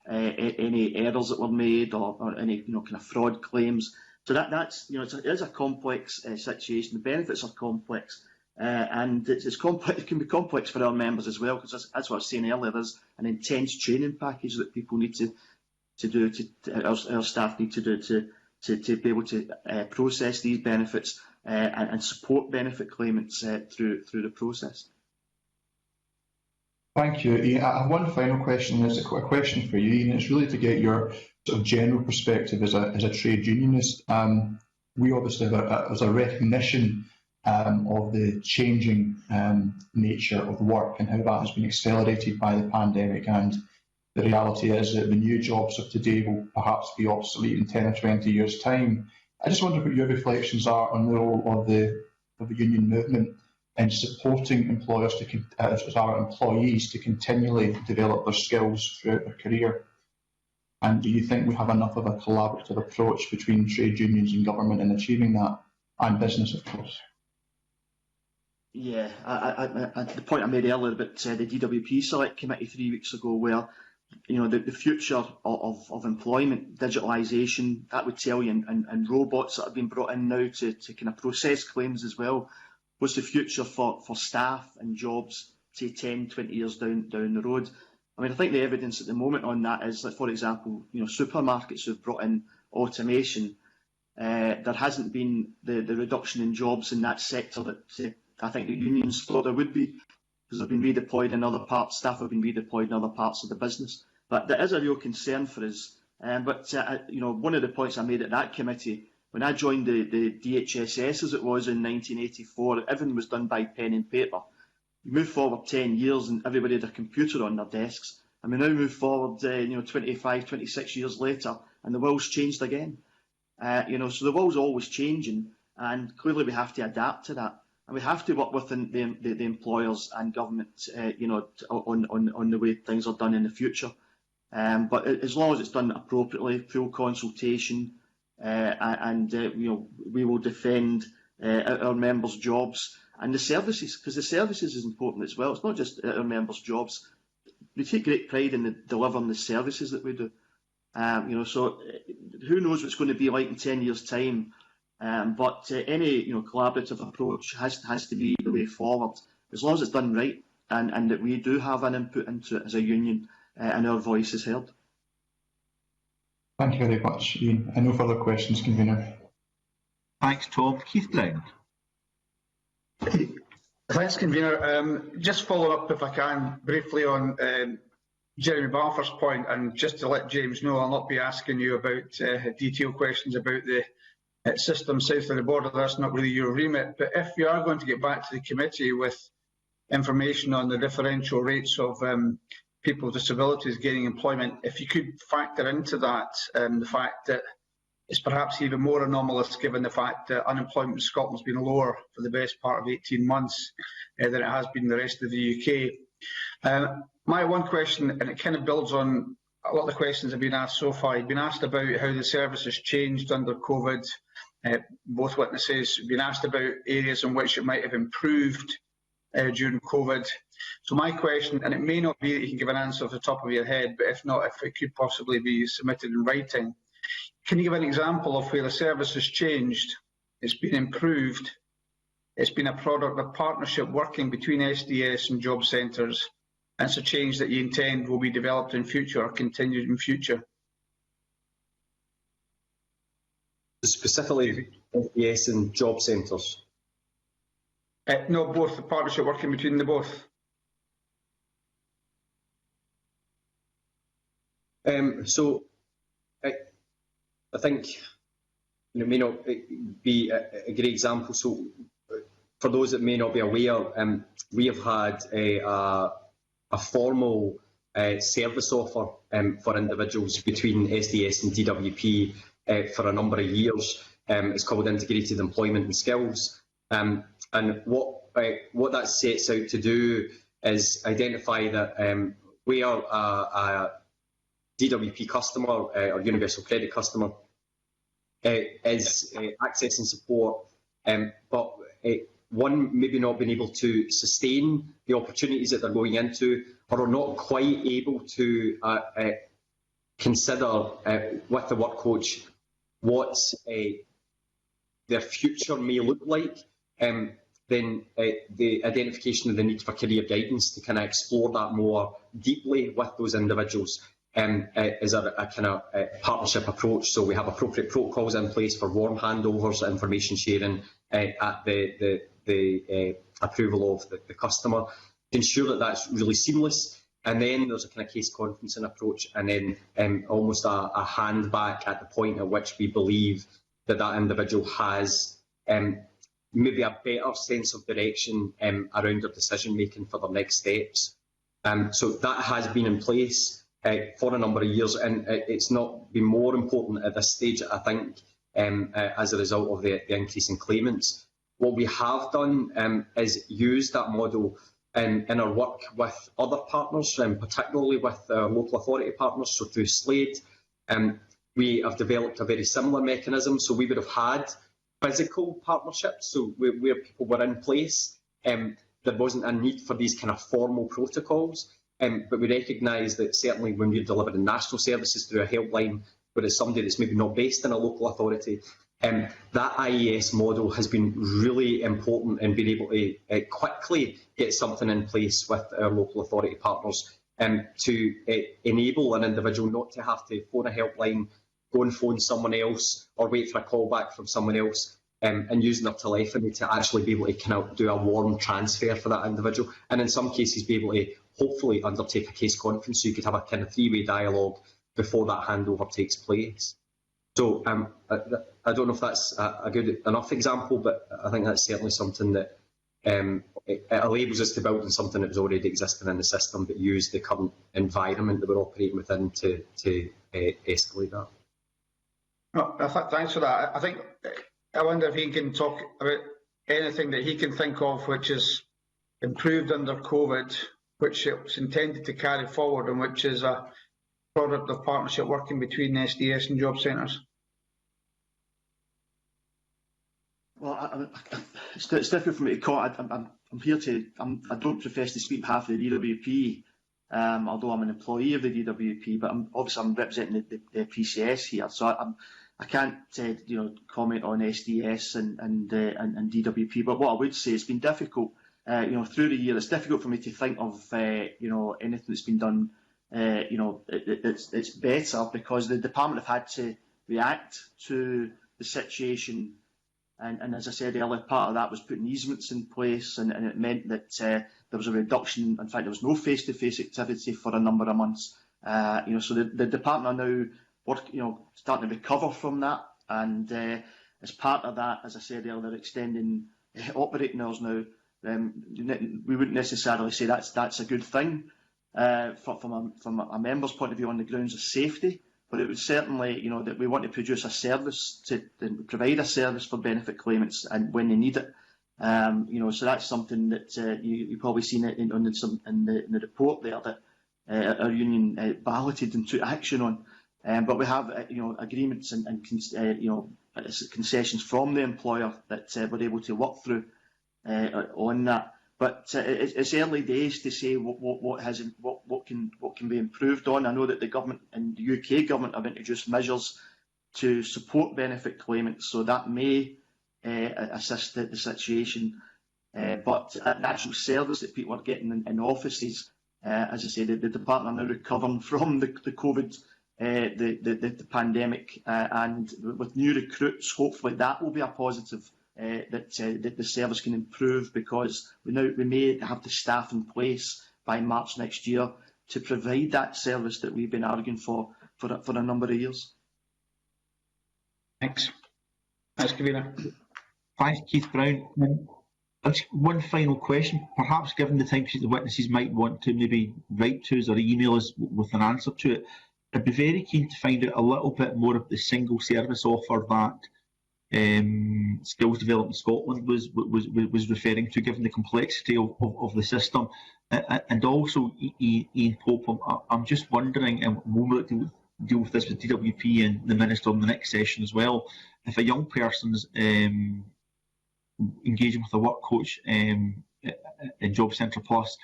Speaker 2: any errors that were made or any kind of fraud claims. So that's it is a complex situation. The benefits are complex, and it's complex. It can be complex for our members as well, because that's what I was saying earlier. There's an intense training package that people need to do. Our staff need to do to be able to process these benefits and support benefit claimants through the process.
Speaker 8: Thank you, Ian. I have one final question. It's a question for you, Ian. It's really to get your sort of general perspective as a trade unionist. We obviously have a recognition of the changing nature of work and how that has been accelerated by the pandemic, and the reality is that the new jobs of today will perhaps be obsolete in 10 or 20 years' time. I just wonder what your reflections are on the role of the union movement in supporting employers as our employees to continually develop their skills throughout their career. And do you think we have enough of a collaborative approach between trade unions and government in achieving that, and business, of course?
Speaker 2: Yeah, the point I made earlier about the DWP Select Committee 3 weeks ago, where the future of employment, digitalisation, that would tell you, and robots that have been brought in now to kind of process claims as well. What's the future for staff and jobs, say 10, 20 years down the road? I mean, I think the evidence at the moment on that is that, for example, supermarkets have brought in automation. There hasn't been the reduction in jobs in that sector that I think the unions thought there would be, because they've been redeployed in other parts, staff have been redeployed in other parts of the business. But there is a real concern for us. But one of the points I made at that committee, when I joined the DHSS as it was in 1984, everything was done by pen and paper. You move forward 10 years and everybody had a computer on their desks, And we now move forward, 25, 26 years later, and the world's changed again. So the world's always changing, and clearly we have to adapt to that. And we have to work with the employers and government, on the way things are done in the future. But as long as it's done appropriately, full consultation, we will defend our members' jobs and the services, because the services is important as well. It's not just our members' jobs. We take great pride in delivering the services that we do. So who knows what's going to be like in 10 years' time? But any collaborative approach has to be the way forward, as long as it's done right and that we do have an input into it as a union and our voice is heard.
Speaker 8: Thank you very much, Ian. And no further questions, Convener.
Speaker 1: Thanks, Tom. Keith Brown.
Speaker 9: Thanks, Convener. Just follow up, if I can, briefly on Jeremy Balfour's point, and just to let James know, I'll not be asking you about detailed questions about the system south of the border. That's not really your remit. But if you are going to get back to the committee with information on the differential rates of people with disabilities gaining employment, if you could factor into that the fact that it's perhaps even more anomalous given the fact that unemployment in Scotland has been lower for the best part of 18 months than it has been in the rest of the UK. My one question, and it kind of builds on a lot of the questions have been asked so far. You've been asked about how the service has changed under COVID. Both witnesses have been asked about areas in which it might have improved during COVID. So my question, and it may not be that you can give an answer off the top of your head, but if not, if it could possibly be submitted in writing, can you give an example of where the service has changed, it's been improved, it's been a product of partnership working between SDS and job centres, and it's a change that you intend will be developed in future or continued in future?
Speaker 3: Specifically, SDS and job centres?
Speaker 9: No, both, the partnership working between the both.
Speaker 3: So I think it may not be a great example. So for those that may not be aware, we have had a formal service offer for individuals between SDS and DWP for a number of years. It's called Integrated Employment and Skills. And what that sets out to do is identify that we are a DWP customer or Universal Credit customer is accessing support, but one, maybe not being able to sustain the opportunities that they're going into, or are not quite able to consider with the work coach what their future may look like, then the identification of the need for career guidance to kind of explore that more deeply with those individuals is a kind of partnership approach. So we have appropriate protocols in place for warm handovers, information sharing at the approval of the customer, to ensure that that's really seamless. And then there's a kind of case conferencing approach, and then almost a hand back at the point at which we believe that that individual has maybe a better sense of direction around their decision making for their next steps. So that has been in place for a number of years, and it's not been more important at this stage, I think, as a result of the increase in claimants. What we have done is use that model in our work with other partners, particularly with local authority partners, so through Slade. We have developed a very similar mechanism, so we would have had physical partnerships, so where people were in place. There wasn't a need for these kind of formal protocols. But we recognise that certainly when we're delivering national services through a helpline, where it's somebody that's maybe not based in a local authority, that IES model has been really important in being able to quickly get something in place with our local authority partners to enable an individual not to have to phone a helpline, go and phone someone else, or wait for a call back from someone else, and using their telephony to actually be able to kind of do a warm transfer for that individual, and in some cases be able to hopefully undertake a case conference, so you could have a kind of three-way dialogue before that handover takes place. So I don't know if that's a good enough example, but I think that's certainly something that it enables us to build on something that was already existing in the system, but use the current environment that we're operating within to escalate that.
Speaker 9: No, thanks for that. I wonder if he can talk about anything that he can think of which is improved under COVID, which it's intended to carry forward, and which is a product of partnership working between SDS and job centres.
Speaker 2: Well, it's difficult for me to comment. I'm here to. I don't profess to speak on behalf of the DWP, although I'm an employee of the DWP. But I'm representing the PCS here, so I can't comment on SDS and DWP. But what I would say, it's been difficult. Through the year, it's difficult for me to think of anything that's been done. It's better because the department have had to react to the situation. And as I said earlier, part of that was putting easements in place, and it meant that there was a reduction. In fact, there was no face-to-face activity for a number of months. So the department are now starting to recover from that. And as part of that, as I said earlier, they're extending operating hours now. We wouldn't necessarily say that's a good thing from a member's point of view on the grounds of safety. But it was certainly, that we want to produce a service to provide a service for benefit claimants and when they need it. So that's something that you've probably seen it in the report there that our union balloted and took action on. But we have, agreements and concessions from the employer that we're able to work through on that. But it's early days to say what can be improved on. I know that the government and the UK government have introduced measures to support benefit claimants, so that may assist the situation. But an actual service that people are getting in offices, as I say, the department are now recovering from the COVID, the pandemic, and with new recruits, hopefully that will be a positive. That the service can improve, because we may have the staff in place by March next year to provide that service that we've been arguing for a number of years.
Speaker 1: Thanks.
Speaker 9: Thanks, Kavina.
Speaker 1: Thanks, Keith Brown. One final question. Perhaps given the time the witnesses might want to maybe write to us or email us with an answer to it, I'd be very keen to find out a little bit more of the single service offer that Skills Development Scotland was referring to, given the complexity of the system, and also Ian Pope. I'm just wondering, and we'll deal with this with DWP and the Minister in the next session as well, if a young person's engaging with a work coach in Job Centre Plus,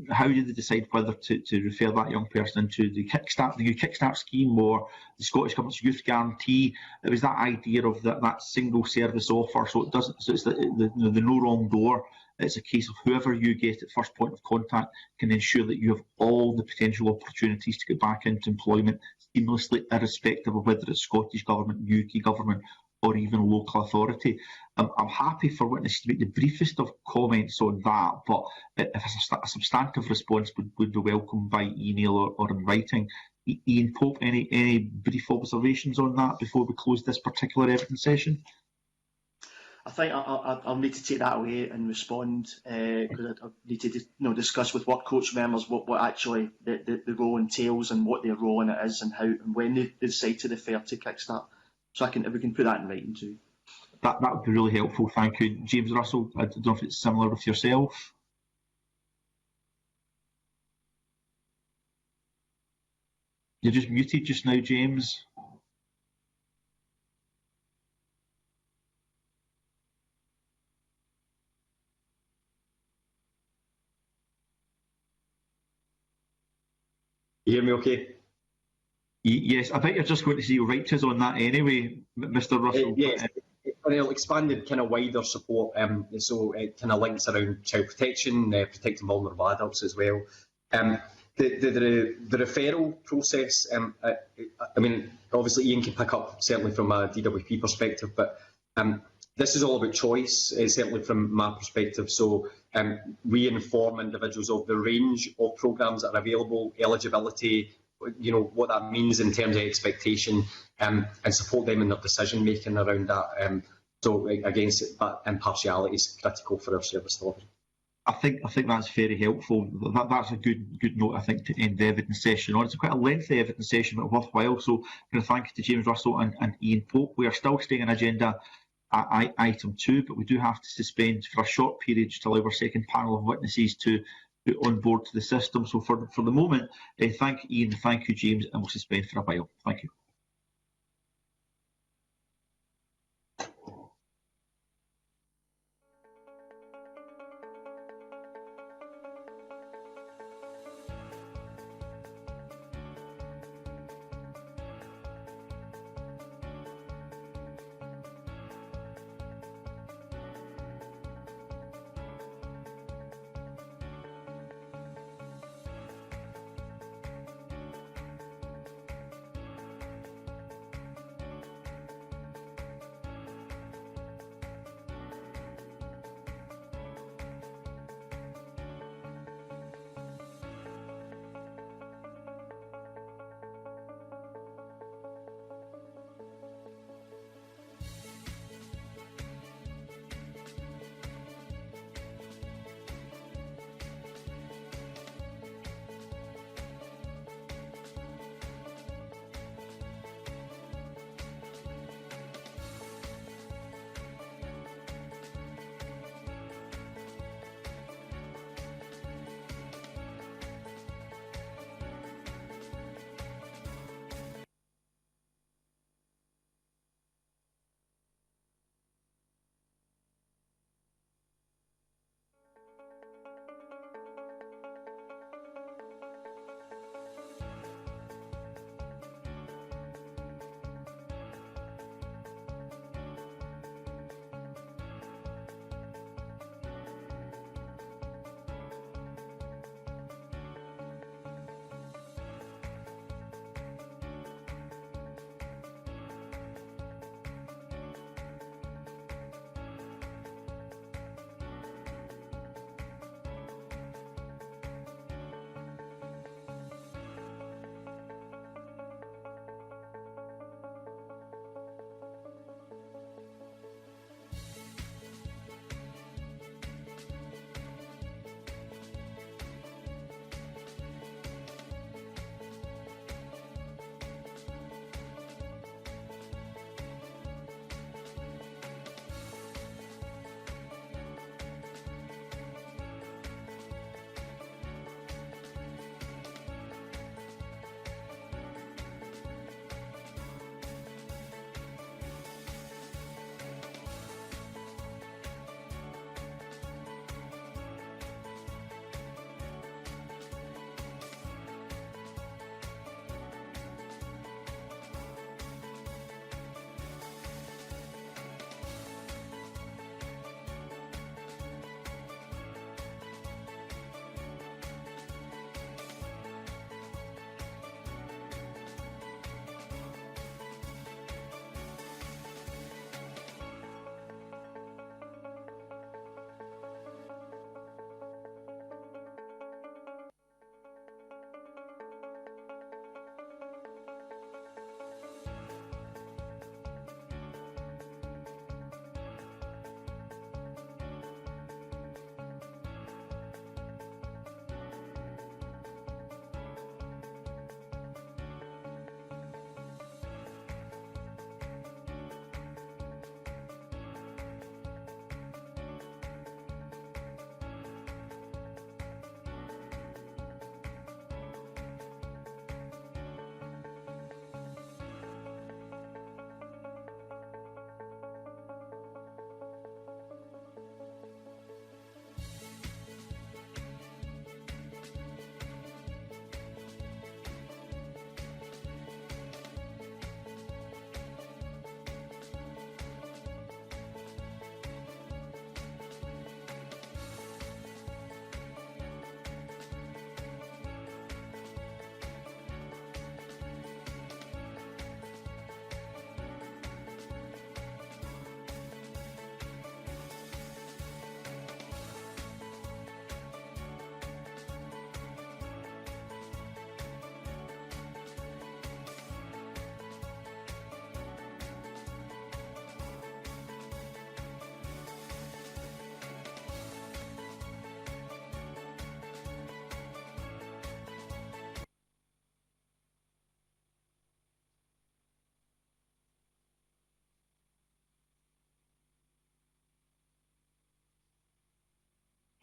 Speaker 1: how do they decide whether to refer that young person into the new Kickstart scheme or the Scottish Government's Youth Guarantee? It was that idea of that single service offer, so it's the no wrong door. It's a case of whoever you get at first point of contact can ensure that you have all the potential opportunities to get back into employment seamlessly, irrespective of whether it's Scottish Government, UK Government, or even local authority. I'm happy for witnesses to make the briefest of comments on that, but if a substantive response would be welcome by email or in writing. Ian Pope, any brief observations on that before we close this particular evidence session?
Speaker 2: I think I'll need to take that away and respond, because I need to discuss with work coach members what actually the role entails and what their role in it is, and how and when they decide to refer to Kickstart. So if we can put that in writing too.
Speaker 1: That would be really helpful, thank you. James Russell, I don't know if it's similar with yourself. You're just muted just now, James.
Speaker 3: You hear me okay?
Speaker 1: Yes, I think you're just going to see write to us on that anyway, Mr. Russell.
Speaker 3: Yes, expanded kind of wider support, so it kind of links around child protection, protecting vulnerable adults as well. The referral process, I mean, obviously Ian can pick up certainly from a DWP perspective, but this is all about choice, certainly from my perspective. So we inform individuals of the range of programmes that are available, eligibility, what that means in terms of expectation, and support them in their decision making around that. So again, that impartiality is critical for our service delivery.
Speaker 1: I think that's very helpful. That's a good note, I think, to end the evidence session on. It's quite a lengthy evidence session, but worthwhile. So thank you to James Russell and Ian Pope. We are still staying on agenda at item 2, but we do have to suspend for a short period to allow our second panel of witnesses to get on board to the system. So for the moment, thank you, Ian, thank you, James, and we'll suspend for a while. Thank you.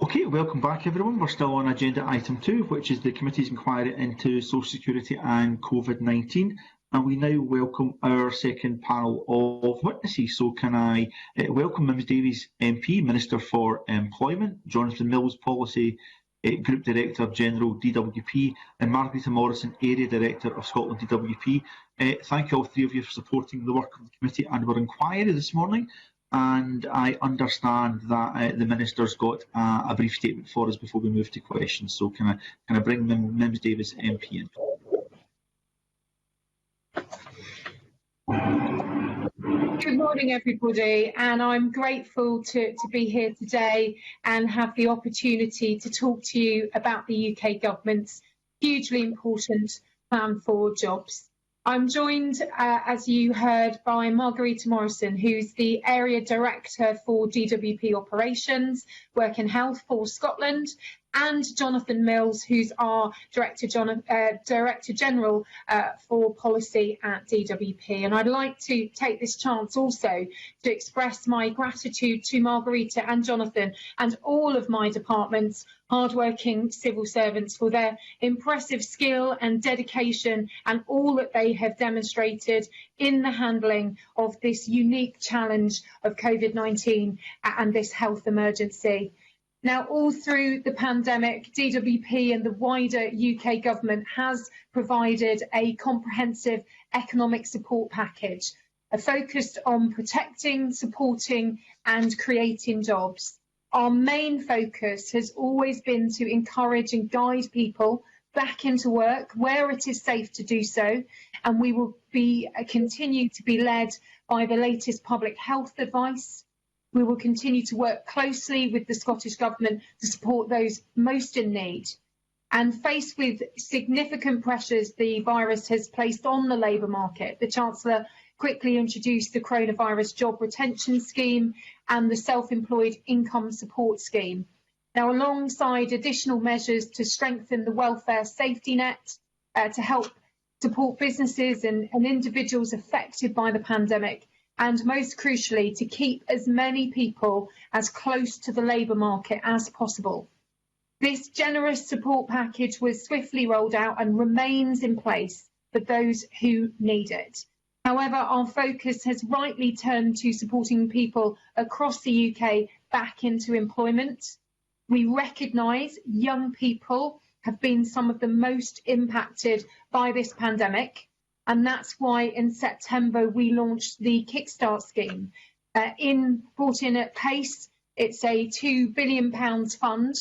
Speaker 1: Okay, welcome back everyone. We're still on agenda item 2, which is the committee's inquiry into Social Security and COVID-19. And we now welcome our second panel of witnesses. So can I welcome Mims Davies MP, Minister for Employment, Jonathan Mills, Policy Group Director General DWP, and Margarita Morrison, Area Director of Scotland DWP. Thank you all three of you for supporting the work of the committee and our inquiry this morning. And I understand that the Minister's got a brief statement for us before we move to questions. So can I bring Mims Davies MP in?
Speaker 10: Good morning, everybody, and I'm grateful to be here today and have the opportunity to talk to you about the UK government's hugely important plan for jobs. I'm joined, as you heard, by Margarita Morrison, who's the Area Director for DWP Operations, Work and Health for Scotland, and Jonathan Mills, who's our Director General for Policy at DWP. And I'd like to take this chance also to express my gratitude to Margarita and Jonathan and all of my department's hardworking civil servants for their impressive skill and dedication and all that they have demonstrated in the handling of this unique challenge of COVID-19 and this health emergency. Now, all through the pandemic, DWP and the wider UK government has provided a comprehensive economic support package, focused on protecting, supporting and creating jobs. Our main focus has always been to encourage and guide people back into work where it is safe to do so, and we will continue to be led by the latest public health advice. We will continue to work closely with the Scottish Government to support those most in need. And faced with significant pressures the virus has placed on the labour market, the Chancellor quickly introduced the Coronavirus Job Retention Scheme and the Self-Employed Income Support Scheme. Now, alongside additional measures to strengthen the welfare safety net, to help support businesses and individuals affected by the pandemic, and most crucially, to keep as many people as close to the labour market as possible. This generous support package was swiftly rolled out and remains in place for those who need it. However, our focus has rightly turned to supporting people across the UK back into employment. We recognise young people have been some of the most impacted by this pandemic. And that's why in September we launched the Kickstart scheme. Brought in at pace, it's a £2 billion fund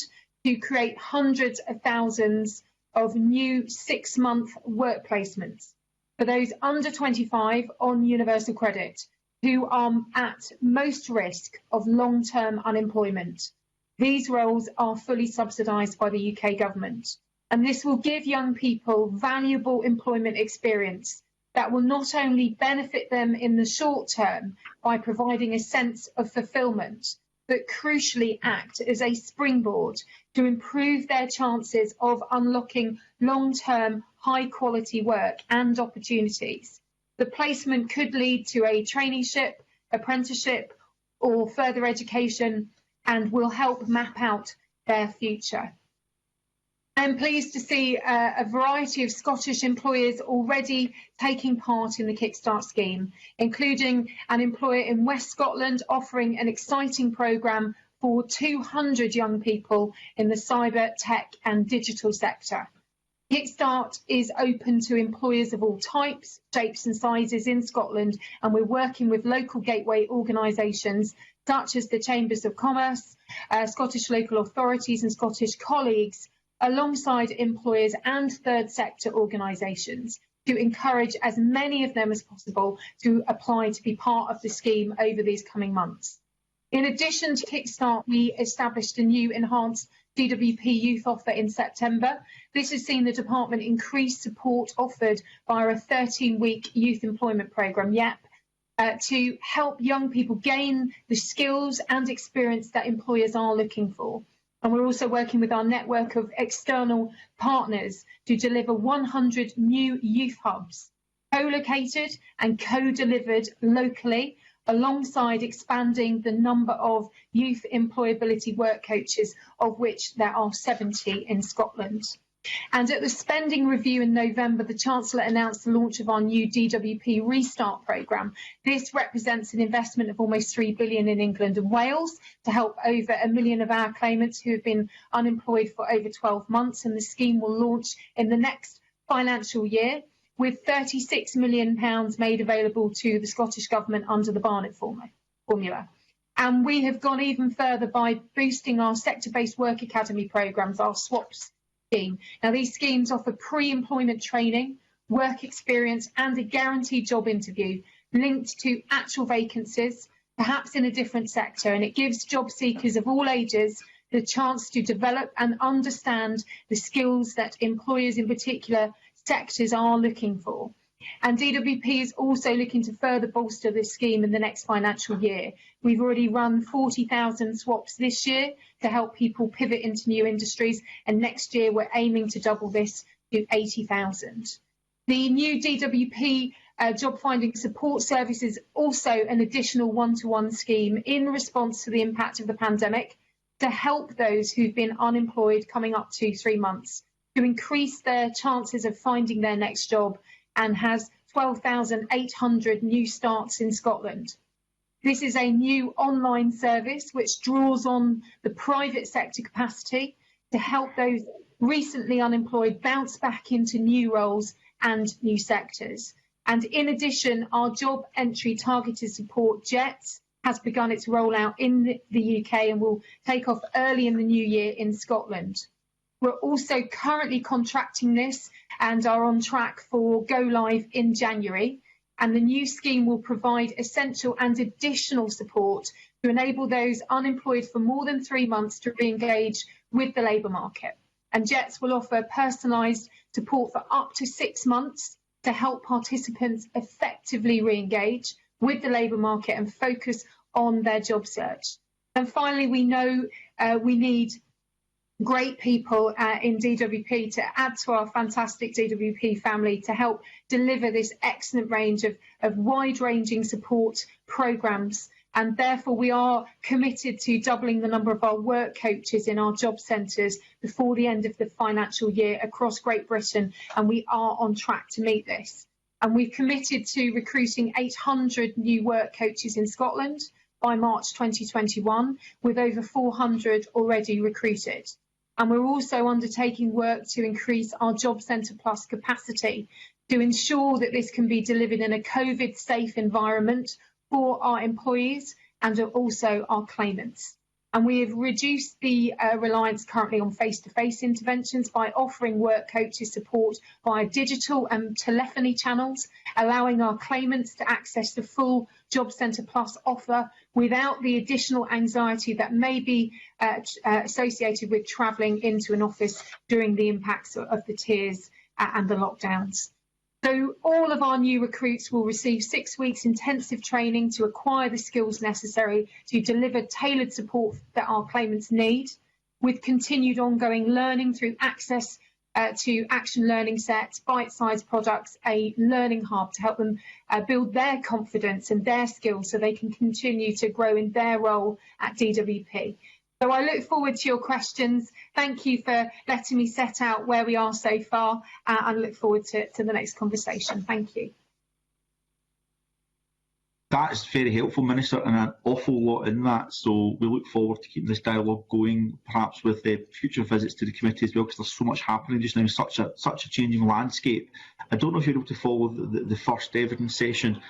Speaker 10: to create hundreds of thousands of new 6-month work placements for those under 25 on universal credit who are at most risk of long-term unemployment. These roles are fully subsidised by the UK government. And this will give young people valuable employment experience that will not only benefit them in the short term by providing a sense of fulfilment, but crucially act as a springboard to improve their chances of unlocking long-term, high-quality work and opportunities. The placement could lead to a traineeship, apprenticeship, or further education, and will help map out their future. I'm pleased to see a variety of Scottish employers already taking part in the Kickstart scheme, including an employer in West Scotland offering an exciting programme for 200 young people in the cyber, tech and digital sector. Kickstart is open to employers of all types, shapes and sizes in Scotland, and we're working with local gateway organisations such as the Chambers of Commerce, Scottish local authorities and Scottish colleagues, alongside employers and third sector organisations to encourage as many of them as possible to apply to be part of the scheme over these coming months. In addition to Kickstart, we established a new enhanced DWP youth offer in September. This has seen the department increase support offered via a 13-week youth employment programme, YEP, to help young people gain the skills and experience that employers are looking for. And we're also working with our network of external partners to deliver 100 new youth hubs, co-located and co-delivered locally alongside expanding the number of youth employability work coaches, of which there are 70 in Scotland. And at the spending review in November, the Chancellor announced the launch of our new DWP Restart programme. This represents an investment of almost £3 billion in England and Wales to help over 1 million of our claimants who have been unemployed for over 12 months. And the scheme will launch in the next financial year, with £36 million made available to the Scottish Government under the Barnett formula. And we have gone even further by boosting our sector-based work academy programmes, our SWAPs scheme. Now, these schemes offer pre-employment training, work experience and a guaranteed job interview linked to actual vacancies, perhaps in a different sector, and it gives job seekers of all ages the chance to develop and understand the skills that employers in particular sectors are looking for. And DWP is also looking to further bolster this scheme in the next financial year. We've already run 40,000 swaps this year to help people pivot into new industries, and next year we're aiming to double this to 80,000. The new DWP job finding support service is also an additional one-to-one scheme in response to the impact of the pandemic to help those who've been unemployed coming up to 3 months to increase their chances of finding their next job, and has 12,800 new starts in Scotland. This is a new online service which draws on the private sector capacity to help those recently unemployed bounce back into new roles and new sectors. And in addition, our job entry targeted support, JETS, has begun its rollout in the UK and will take off early in the new year in Scotland. We're also currently contracting this and are on track for go live in January. And the new scheme will provide essential and additional support to enable those unemployed for more than 3 months to re-engage with the labour market. And JETS will offer personalised support for up to 6 months to help participants effectively re-engage with the labour market and focus on their job search. And finally, we know we need great people in DWP to add to our fantastic DWP family to help deliver this excellent range of wide-ranging support programmes. And therefore, we are committed to doubling the number of our work coaches in our job centres before the end of the financial year across Great Britain, and we are on track to meet this. And we've committed to recruiting 800 new work coaches in Scotland by March 2021, with over 400 already recruited. And we're also undertaking work to increase our Job Centre Plus capacity to ensure that this can be delivered in a COVID-safe environment for our employees and also our claimants. And we have reduced the reliance currently on face-to-face interventions by offering work coaches support via digital and telephony channels, allowing our claimants to access the full Job Centre Plus offer without the additional anxiety that may be associated with travelling into an office during the impacts of the tiers and the lockdowns. So all of our new recruits will receive 6 weeks intensive training to acquire the skills necessary to deliver tailored support that our claimants need, with continued ongoing learning through access to action learning sets, bite-sized products, a learning hub to help them build their confidence and their skills so they can continue to grow in their role at DWP. So I look forward to your questions. Thank you for letting me set out where we are so far, and look forward to the next conversation. Thank you.
Speaker 1: That is very helpful, Minister, and an awful lot in that. So we look forward to keeping this dialogue going, perhaps with future visits to the committee as well, because there's so much happening just now, such a changing landscape. I don't know if you're able to follow the first evidence session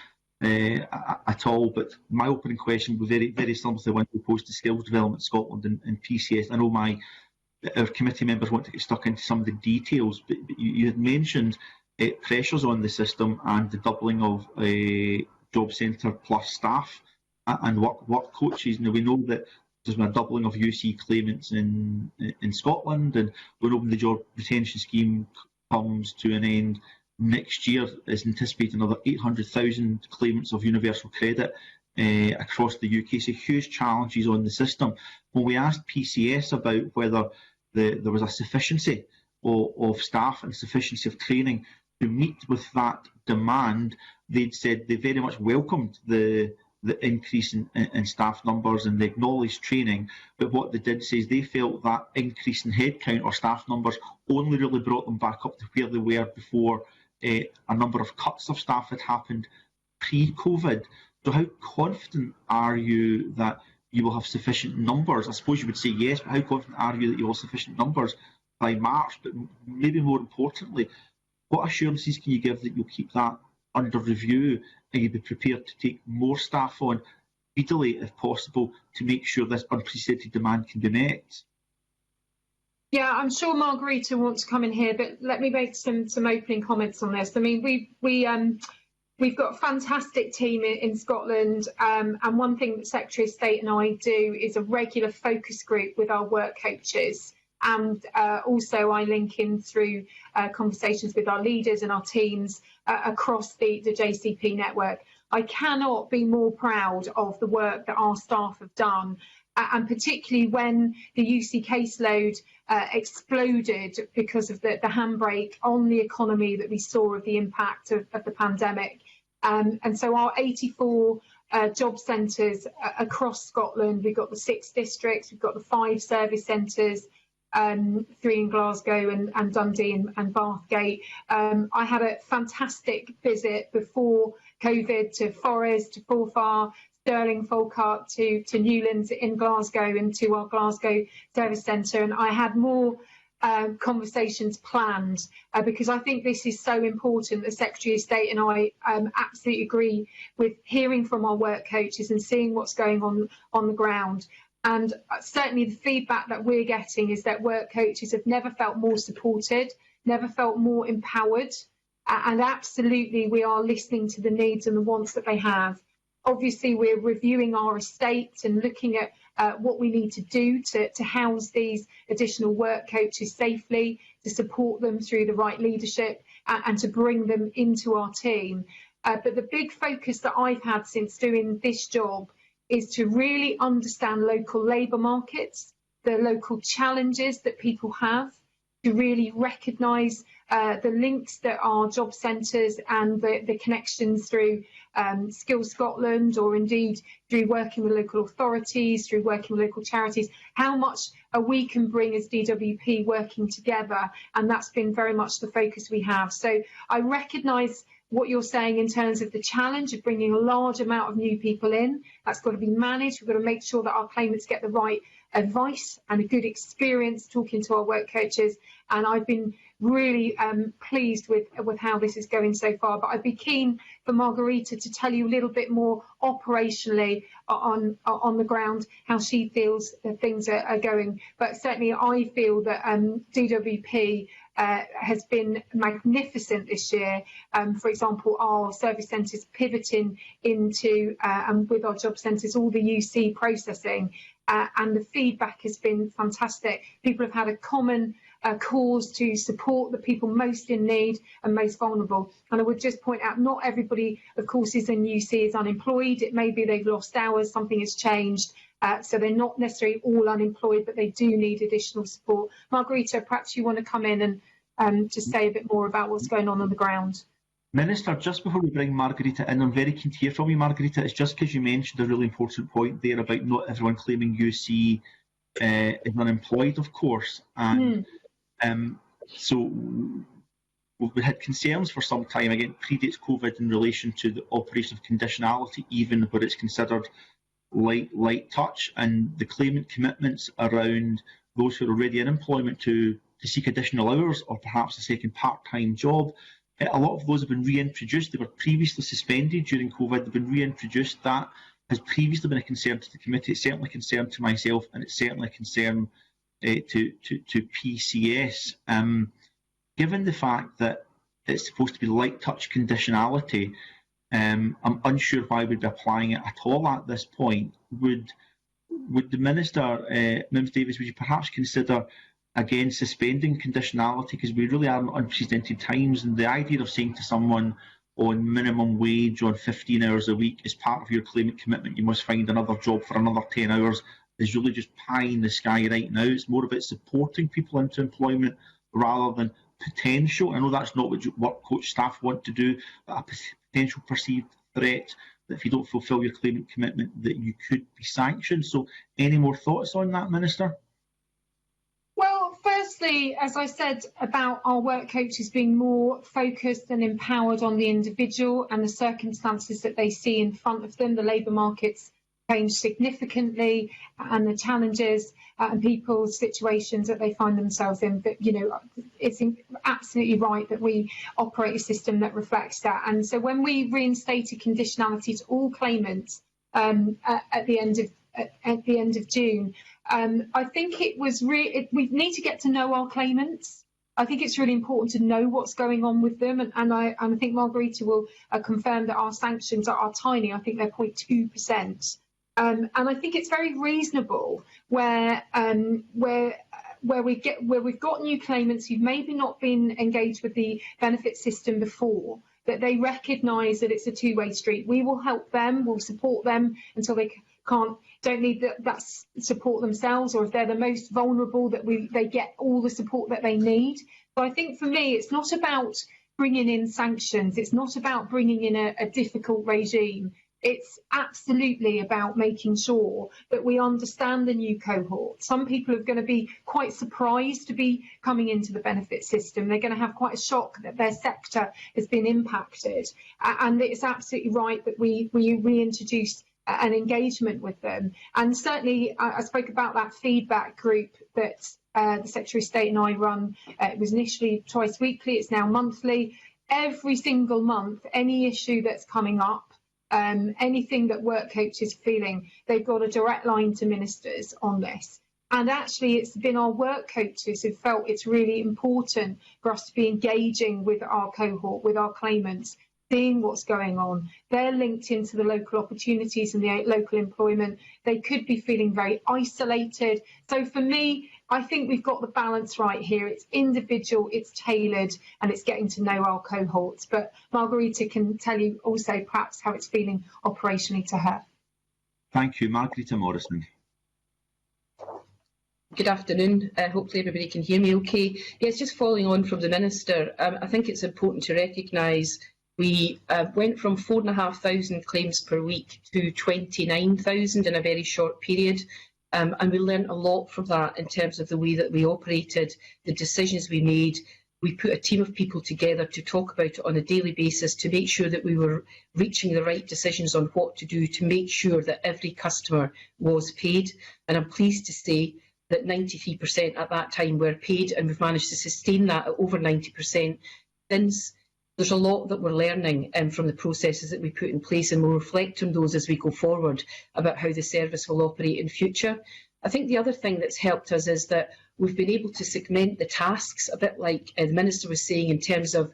Speaker 1: at all, but my opening question was very similar to the one we posed to Skills Development Scotland and PCS. I know our committee members want to get stuck into some of the details, but you had mentioned pressures on the system and the doubling of Job Centre Plus staff and work coaches. Now we know that there's been a doubling of UC claimants in Scotland, and we know when the job retention scheme comes to an end next year, is anticipated another 800,000 claimants of universal credit across the UK. So huge challenges on the system. When we asked PCS about whether there was a sufficiency of staff and sufficiency of training to meet with that demand, they'd said they very much welcomed the the increase in staff numbers, and they acknowledged training, but what they did say is they felt that increase in headcount or staff numbers only really brought them back up to where they were before a number of cuts of staff had happened pre-COVID. So how confident are you that you will have sufficient numbers? I suppose you would say yes, but how confident are you that you will have sufficient numbers by March? But maybe more importantly, what assurances can you give that you'll keep that under review and you'll be prepared to take more staff on speedily if possible to make sure this unprecedented demand can be met?
Speaker 10: Yeah, I'm sure Margarita wants to come in here, but let me make some opening comments on this. I mean, we've got a fantastic team in Scotland, and one thing that Secretary of State and I do is a regular focus group with our work coaches. And also I link in through conversations with our leaders and our teams across the JCP network. I cannot be more proud of the work that our staff have done, and particularly when the UC caseload exploded because of the handbrake on the economy that we saw of the impact of the pandemic. And so our 84 job centres across Scotland, we've got the 6 districts, we've got the 5 service centres, 3 in Glasgow and Dundee and Bathgate. I had a fantastic visit before COVID to Forres, to Forfar, Stirling, Falkirk, to Newlands in Glasgow and to our Glasgow service centre, and I had more conversations planned because I think this is so important. The Secretary of State and I absolutely agree with hearing from our work coaches and seeing what's going on the ground. And certainly the feedback that we're getting is that work coaches have never felt more supported, never felt more empowered, and absolutely we are listening to the needs and the wants that they have. Obviously, we're reviewing our estate and looking at what we need to do to house these additional work coaches safely, to support them through the right leadership and to bring them into our team. But the big focus that I've had since doing this job is to really understand local labour markets, the local challenges that people have, to really recognise the links that our job centres and the connections through Skills Scotland, or indeed through working with local authorities, through working with local charities, how much we can bring as DWP working together, and that's been very much the focus we have. So I recognise what you're saying in terms of the challenge of bringing a large amount of new people in. That's got to be managed. We've got to make sure that our claimants get the right advice and a good experience talking to our work coaches, and I've been really pleased with how this is going so far. But I'd be keen for Margarita to tell you a little bit more operationally on the ground how she feels that things are going. But certainly I feel that DWP has been magnificent this year. For example, our service centres pivoting into, and with our job centres, all the UC processing, and the feedback has been fantastic. People have had a common cause to support the people most in need and most vulnerable. And I would just point out, not everybody, of course, is in UC is unemployed. It may be they've lost hours, something has changed. So they're not necessarily all unemployed, but they do need additional support. Margarita, perhaps you want to come in and just say a bit more about what's going on the ground.
Speaker 1: Minister, just before we bring Margarita in, I'm very keen to hear from you, Margarita. It's just because you mentioned a really important point there about not everyone claiming UC is unemployed, of course. And so we've had concerns for some time, again, predates COVID, in relation to the operation of conditionality, even where it's considered light touch, and the claimant commitments around those who are already in employment to seek additional hours or perhaps a second part-time job. A lot of those have been reintroduced. They were previously suspended during COVID. They've been reintroduced. That has previously been a concern to the committee. It's certainly a concern to myself, and it's certainly a concern to PCS. Given the fact that it's supposed to be light touch conditionality, I'm unsure why we'd be applying it at all at this point. Would the Minister, Mims Davies, would you perhaps consider again suspending conditionality, because we really are in unprecedented times, and the idea of saying to someone on minimum wage on 15 hours a week, as part of your claimant commitment you must find another job for another 10 hours, is really just pie in the sky right now. It's more about supporting people into employment rather than potential. I know that's not what work coach staff want to do, but a potential perceived threat that if you don't fulfil your claimant commitment that you could be sanctioned. So any more thoughts on that, Minister?
Speaker 10: Well, firstly, as I said about our work coaches being more focused and empowered on the individual and the circumstances that they see in front of them, the labour market's changed significantly, and the challenges and people's situations that they find themselves in. But, you know, it's absolutely right that we operate a system that reflects that. And so when we reinstated conditionality to all claimants at the end of June, I think it was we need to get to know our claimants. I think it's really important to know what's going on with them, and I think Margarita will confirm that our sanctions are tiny. I think they're 0.2%, and I think it's very reasonable where we've got new claimants who've maybe not been engaged with the benefit system before, that they recognise that it's a two-way street. We will help them, we'll support them until they don't need that support themselves, or if they're the most vulnerable, that they get all the support that they need. So I think for me, it's not about bringing in sanctions, it's not about bringing in a difficult regime. It's absolutely about making sure that we understand the new cohort. Some people are going to be quite surprised to be coming into the benefit system. They're going to have quite a shock that their sector has been impacted. And it's absolutely right that we reintroduce an engagement with them. And certainly I spoke about that feedback group that the Secretary of State and I run. It was initially twice weekly, it's now monthly. Every single month, any issue that's coming up, anything that work coaches are feeling, they've got a direct line to ministers on this. And actually, it's been our work coaches who felt it's really important for us to be engaging with our cohort, with our claimants, seeing what's going on. They're linked into the local opportunities and the local employment. They could be feeling very isolated. So for me, I think we've got the balance right here. It's individual, it's tailored, and it's getting to know our cohorts. But Margarita can tell you also perhaps how it's feeling operationally to her.
Speaker 1: Thank you. Margarita Morrison.
Speaker 11: Good afternoon. Hopefully everybody can hear me okay. Yes, just following on from the Minister, I think it's important to recognise we went from 4,500 claims per week to 29,000 in a very short period. And we learned a lot from that in terms of the way that we operated, the decisions we made. We put a team of people together to talk about it on a daily basis to make sure that we were reaching the right decisions on what to do to make sure that every customer was paid. And I'm pleased to say that 93% at that time were paid, and we've managed to sustain that at over 90% since. There's a lot that we're learning from the processes that we put in place, and we'll reflect on those as we go forward about how the service will operate in future. I think the other thing that's helped us is that we've been able to segment the tasks, a bit like the Minister was saying, in terms of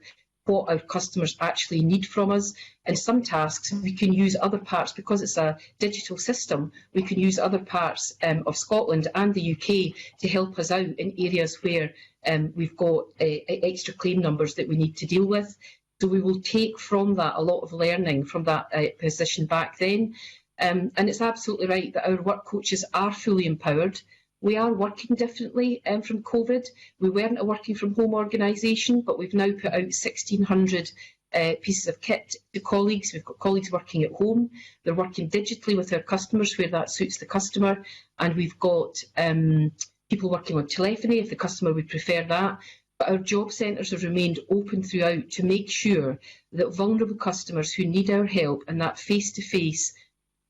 Speaker 11: what our customers actually need from us. And some tasks we can use other parts, because it's a digital system, we can use other parts of Scotland and the UK to help us out in areas where we've got extra claim numbers that we need to deal with. So we will take from that a lot of learning from that position back then. And it's absolutely right that our work coaches are fully empowered. We are working differently from COVID. We weren't a working from home organisation, but we've now put out 1,600 pieces of kit to colleagues. We've got colleagues working at home. They're working digitally with our customers where that suits the customer. And we've got people working on telephony if the customer would prefer that. But our job centres have remained open throughout to make sure that vulnerable customers who need our help and that face-to-face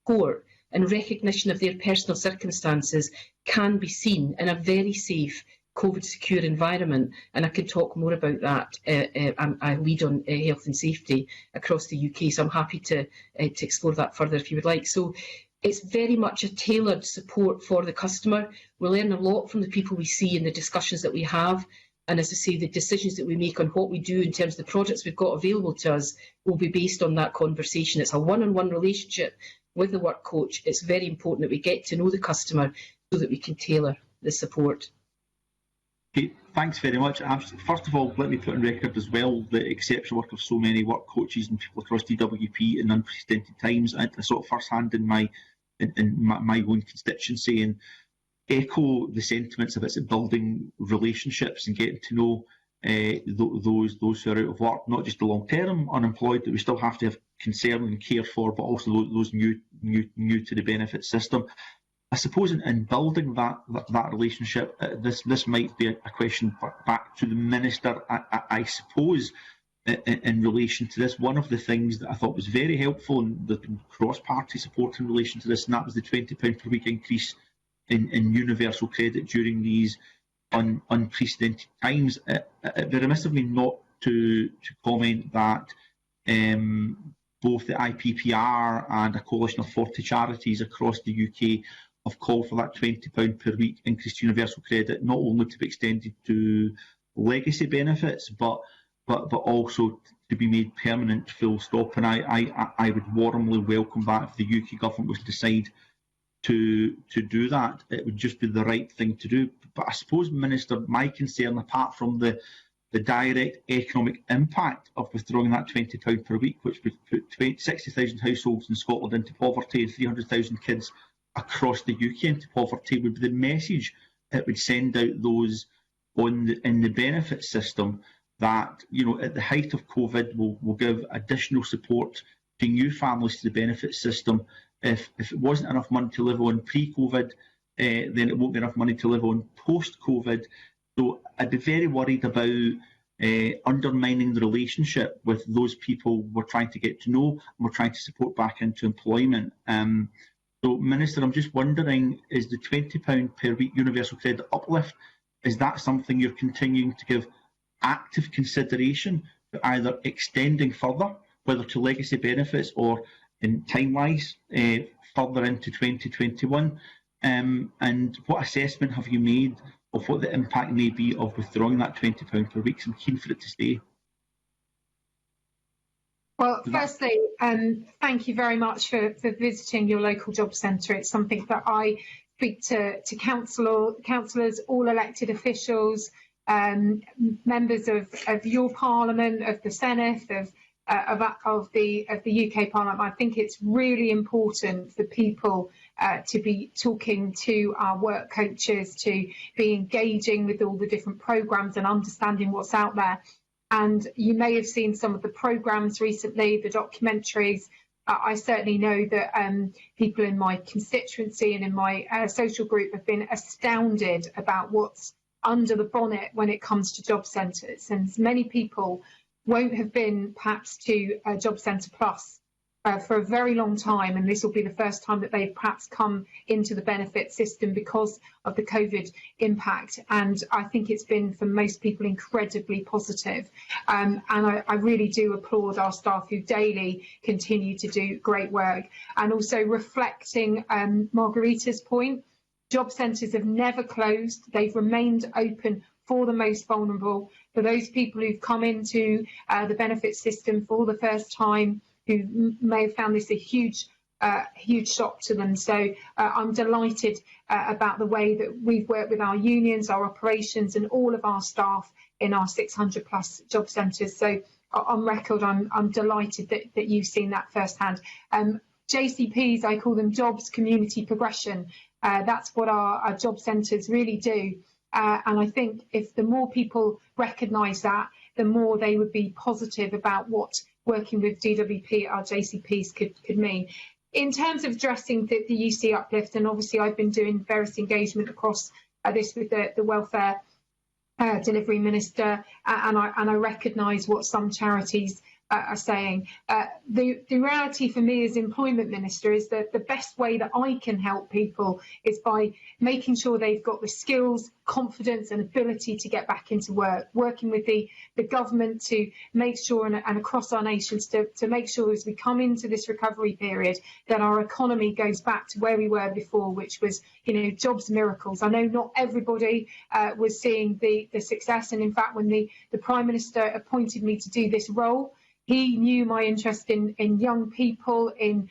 Speaker 11: support and recognition of their personal circumstances can be seen in a very safe, COVID-secure environment. And I can talk more about that. I lead on health and safety across the UK, so I'm happy to explore that further if you would like. So it's very much a tailored support for the customer. We learn a lot from the people we see in the discussions that we have. And as I say, the decisions that we make on what we do in terms of the products we've got available to us will be based on that conversation. It's a one-on-one relationship with the work coach. It's very important that we get to know the customer so that we can tailor the support.
Speaker 1: Okay, thanks very much. First of all, let me put on record as well the exceptional work of so many work coaches and people across DWP in unprecedented times. I saw it firsthand in my own constituency, and echo the sentiments of it's building relationships and getting to know those who are out of work, not just the long-term unemployed that we still have to have concern and care for, but also those new to the benefit system. I suppose in building that relationship, this might be a question back to the Minister. I suppose in relation to this, one of the things that I thought was very helpful and the cross-party support in relation to this, and that was the £20 per week increase in universal credit during these unprecedented times. It'd be remiss of me not to comment that both the IPPR and a coalition of 40 charities across the UK have called for that £20 per week increased universal credit, not only to be extended to legacy benefits, but also to be made permanent, full stop. And I would warmly welcome that if the UK government was to decide to do that. It would just be the right thing to do. But I suppose, Minister, my concern, apart from the direct economic impact of withdrawing that £20 per week, which would put 60,000 households in Scotland into poverty and 300,000 kids across the UK into poverty, would be the message it would send out those in the benefit system that, at the height of COVID, will give additional support to new families to the benefit system. If it wasn't enough money to live on pre-COVID, then it won't be enough money to live on post-COVID. So I'd be very worried about undermining the relationship with those people we're trying to get to know and we're trying to support back into employment. So, Minister, I'm just wondering, is the £20 per week universal credit uplift, is that something you're continuing to give active consideration to either extending further, whether to legacy benefits or in time-wise further into 2021? And what assessment have you made of what the impact may be of withdrawing that £20 per week? So I'm keen for it to stay.
Speaker 10: Well, firstly, thank you very much for visiting your local job centre. It's something that I speak to councillors, all elected officials, members of your Parliament, of the Senate, of the UK Parliament. I think it's really important for people to be talking to our work coaches, to be engaging with all the different programmes and understanding what's out there. And you may have seen some of the programmes recently, the documentaries. I certainly know that people in my constituency and in my social group have been astounded about what's under the bonnet when it comes to job centres. And many people won't have been perhaps to Job Centre Plus for a very long time, and this will be the first time that they've perhaps come into the benefit system because of the COVID impact. And I think it's been, for most people, incredibly positive. And I really do applaud our staff who daily continue to do great work. And also reflecting Margarita's point, job centres have never closed. They've remained open for the most vulnerable, for those people who've come into the benefit system for the first time, who may have found this a huge shock to them. So I'm delighted about the way that we've worked with our unions, our operations, and all of our staff in our 600 plus job centres. So on record, I'm delighted that you've seen that firsthand. JCPs, I call them jobs community progression. That's what our job centres really do. And I think if the more people recognise that, the more they would be positive about what working with DWP, our JCPs, could mean. In terms of addressing the UC uplift, and obviously I've been doing various engagement across this with the welfare delivery minister, and I recognise what some charities are saying. The reality for me as employment minister is that the best way that I can help people is by making sure they've got the skills, confidence and ability to get back into work, working with the government to make sure, and across our nations, to make sure as we come into this recovery period that our economy goes back to where we were before, which was, jobs miracles. I know not everybody was seeing the success, and in fact when the Prime Minister appointed me to do this role, he knew my interest in young people, in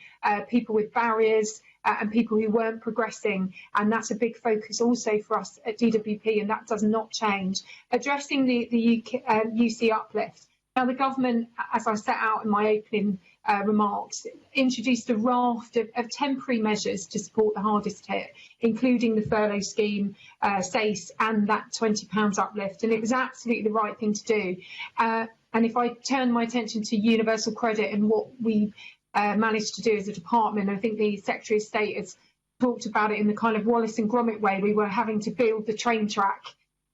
Speaker 10: people with barriers and people who weren't progressing. And that's a big focus also for us at DWP, and that does not change. Addressing the UC uplift. Now, the government, as I set out in my opening remarks, introduced a raft of temporary measures to support the hardest hit, including the furlough scheme, SACE, and that £20 uplift. And it was absolutely the right thing to do. And if I turn my attention to universal credit and what we managed to do as a department, I think the Secretary of State has talked about it in the kind of Wallace and Gromit way. We were having to build the train track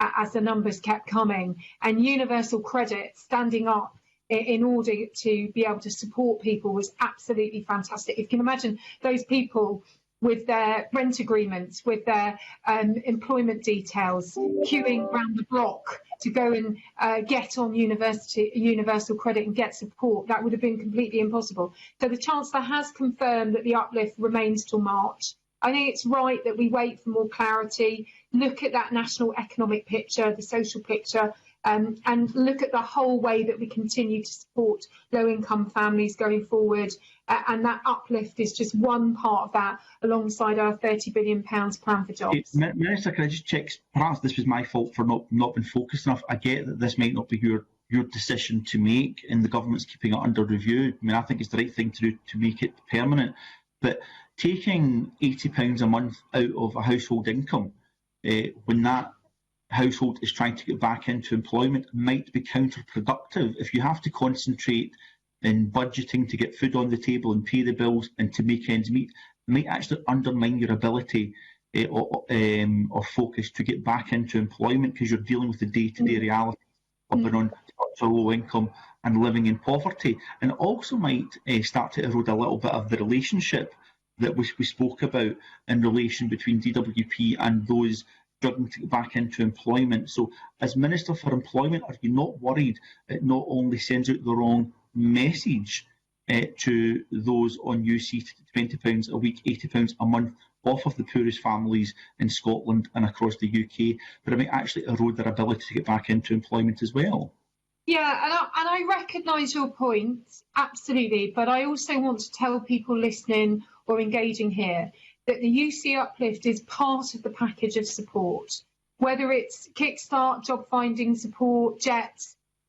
Speaker 10: as the numbers kept coming, and universal credit standing up in order to be able to support people was absolutely fantastic. If you can imagine those people with their rent agreements, with their employment details, queuing around the block to go and get on universal credit and get support, that would have been completely impossible. So the Chancellor has confirmed that the uplift remains till March. I think it's right that we wait for more clarity, look at that national economic picture, the social picture, and look at the whole way that we continue to support low-income families going forward. And that uplift is just one part of that, alongside our £30 billion plan for jobs.
Speaker 1: Minister, can I just check? Perhaps this was my fault for not being focused enough. I get that this might not be your decision to make, and the government's keeping it under review. I mean, I think it's the right thing to do to make it permanent. But taking £80 a month out of a household income when that household is trying to get back into employment might be counterproductive. If you have to concentrate in budgeting to get food on the table and pay the bills and to make ends meet, it might actually undermine your ability or focus to get back into employment, because you're dealing with the day-to-day reality of being on such a low income and living in poverty. And it also might start to erode a little bit of the relationship that we spoke about in relation between DWP and those struggling to get back into employment. So as Minister for Employment, are you not worried it not only sends out the wrong message to those on UC to £20 a week, £80 a month off of the poorest families in Scotland and across the UK, but it might actually erode their ability to get back into employment as well?
Speaker 10: Yeah, and I recognise your point, absolutely, but I also want to tell people listening or engaging here that the UC uplift is part of the package of support, whether it's Kickstart, job finding support, JET,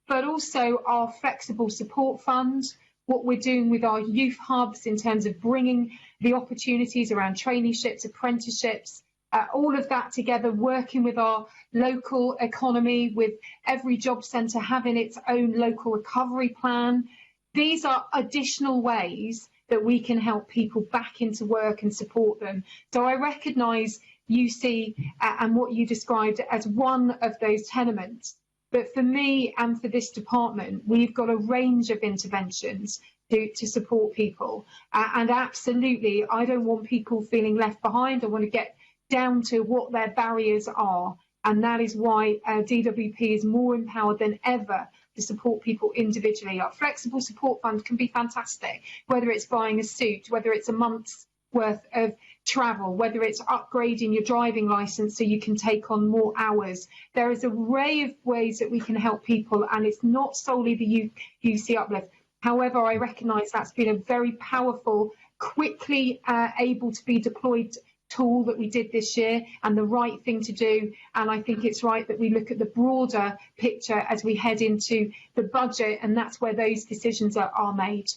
Speaker 10: but also our flexible support fund, what we're doing with our youth hubs in terms of bringing the opportunities around traineeships, apprenticeships, all of that together, working with our local economy, with every job centre having its own local recovery plan. These are additional ways that we can help people back into work and support them. So I recognise UC and what you described as one of those tenements. But for me and for this department, we've got a range of interventions to support people. And absolutely, I don't want people feeling left behind. I want to get down to what their barriers are. And that is why DWP is more empowered than ever to support people individually. Our flexible support fund can be fantastic, whether it's buying a suit, whether it's a month's worth of travel, whether it's upgrading your driving licence so you can take on more hours. There is an array of ways that we can help people, and it's not solely the UC uplift. However, I recognise that's been a very powerful, quickly able to be deployed tool that we did this year, and the right thing to do. And I think it's right that we look at the broader picture as we head into the budget, and that's where those decisions are made.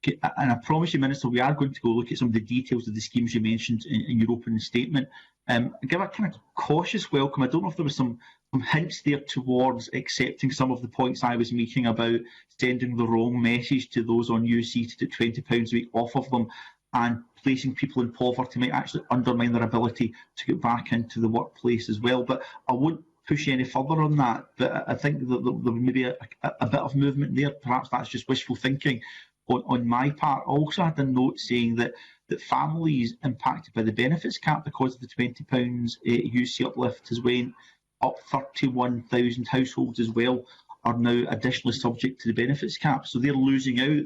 Speaker 1: Okay, and I promise you, Minister, we are going to go look at some of the details of the schemes you mentioned in your opening statement. Give a kind of cautious welcome. I don't know if there was some hints there towards accepting some of the points I was making about sending the wrong message to those on UC to take £20 a week off of them, and placing people in poverty might actually undermine their ability to get back into the workplace as well. But I won't push you any further on that. But I think that there may be a bit of movement there. Perhaps that's just wishful thinking on my part. I also had a note saying that families impacted by the benefits cap because of the £20 UC uplift has went up. 31,000 households as well are now additionally subject to the benefits cap. So they're losing out.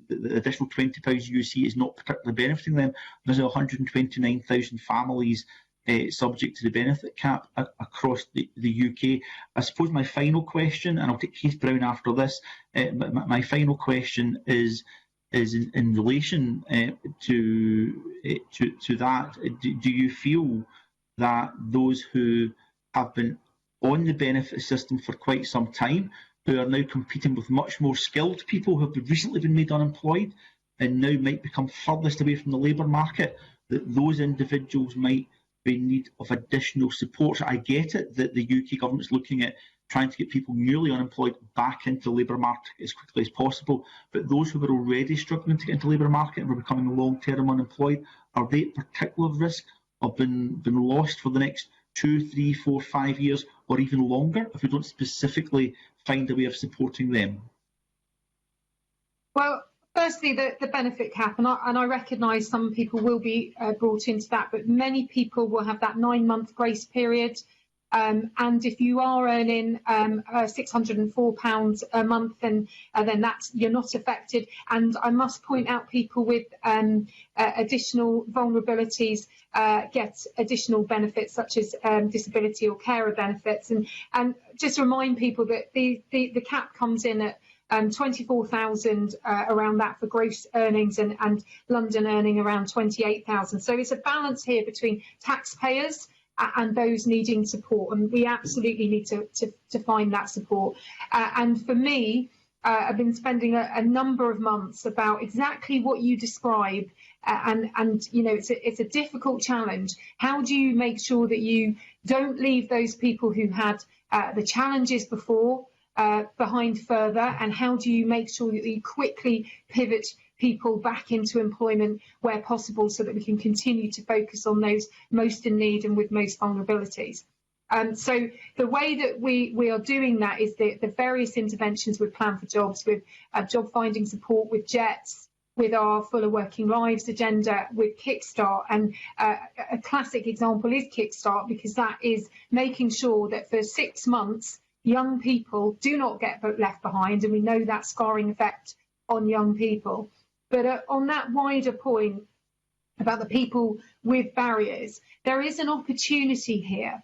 Speaker 1: The additional £20 UC is not particularly benefiting them. There's 129,000 families subject to the benefit cap across the UK. I suppose my final question, and I'll take Keith Brown after this, my final question is in relation to that. Do you feel that those who have been on the benefit system for quite some time who are now competing with much more skilled people who have recently been made unemployed and now might become furthest away from the labour market, that those individuals might be in need of additional support. So I get it that the UK government is looking at trying to get people newly unemployed back into the labour market as quickly as possible, but those who were already struggling to get into the labour market and were becoming long-term unemployed, are they at particular risk of being lost for the next 2, 3, 4, 5 years or even longer if we don't specifically find a way of supporting them?
Speaker 10: Well, firstly, the benefit cap, and I recognise some people will be brought into that, but many people will have that 9-month grace period. And if you are earning £604 a month, then you're not affected. And I must point out, people with additional vulnerabilities get additional benefits such as disability or carer benefits. And just remind people that the cap comes in at 24,000 around that for gross earnings, and London earning around 28,000. So it's a balance here between taxpayers and those needing support, and we absolutely need to find that support. And for me, I've been spending a number of months about exactly what you describe, and you know, it's a difficult challenge. How do you make sure that you don't leave those people who had the challenges before behind further, and how do you make sure that you quickly pivot people back into employment where possible, so that we can continue to focus on those most in need and with most vulnerabilities. So the way that we are doing that is the various interventions with Plan for Jobs, with job finding support, with JETS, with our Fuller Working Lives agenda, with Kickstart. And a classic example is Kickstart, because that is making sure that for 6 months young people do not get left behind, and we know that scarring effect on young people. But on that wider point about the people with barriers, there is an opportunity here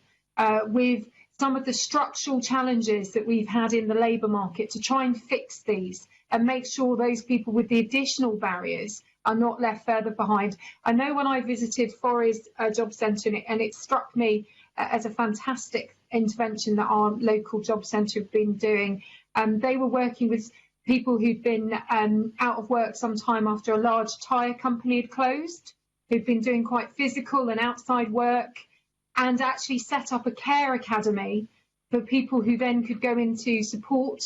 Speaker 10: with some of the structural challenges that we've had in the labour market to try and fix these and make sure those people with the additional barriers are not left further behind. I know when I visited Forres Job Centre, and it struck me as a fantastic intervention that our local job centre have been doing. They were working with people who'd been out of work some time after a large tyre company had closed, who'd been doing quite physical and outside work, and actually set up a care academy for people who then could go into support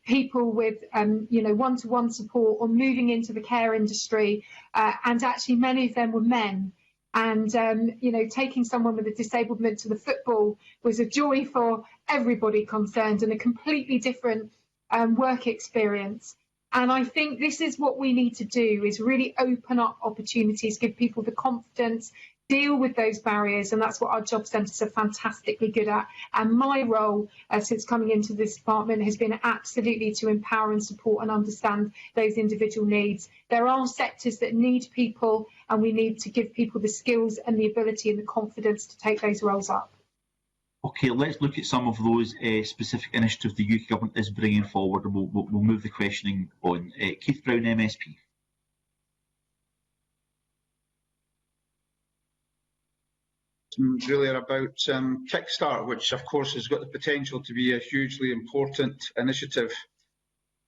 Speaker 10: people with one-to-one support or moving into the care industry, and actually many of them were men. And taking someone with a disablement to the football was a joy for everybody concerned, and a completely different work experience. And I think this is what we need to do, is really open up opportunities, give people the confidence, deal with those barriers, and that's what our job centres are fantastically good at. And my role since coming into this department has been absolutely to empower and support and understand those individual needs. There are sectors that need people, and we need to give people the skills and the ability and the confidence to take those roles up.
Speaker 1: Okay, let's look at some of those specific initiatives the UK government is bringing forward, and we'll move the questioning on. Keith Brown, MSP.
Speaker 9: Really are about Kickstart, which of course has got the potential to be a hugely important initiative.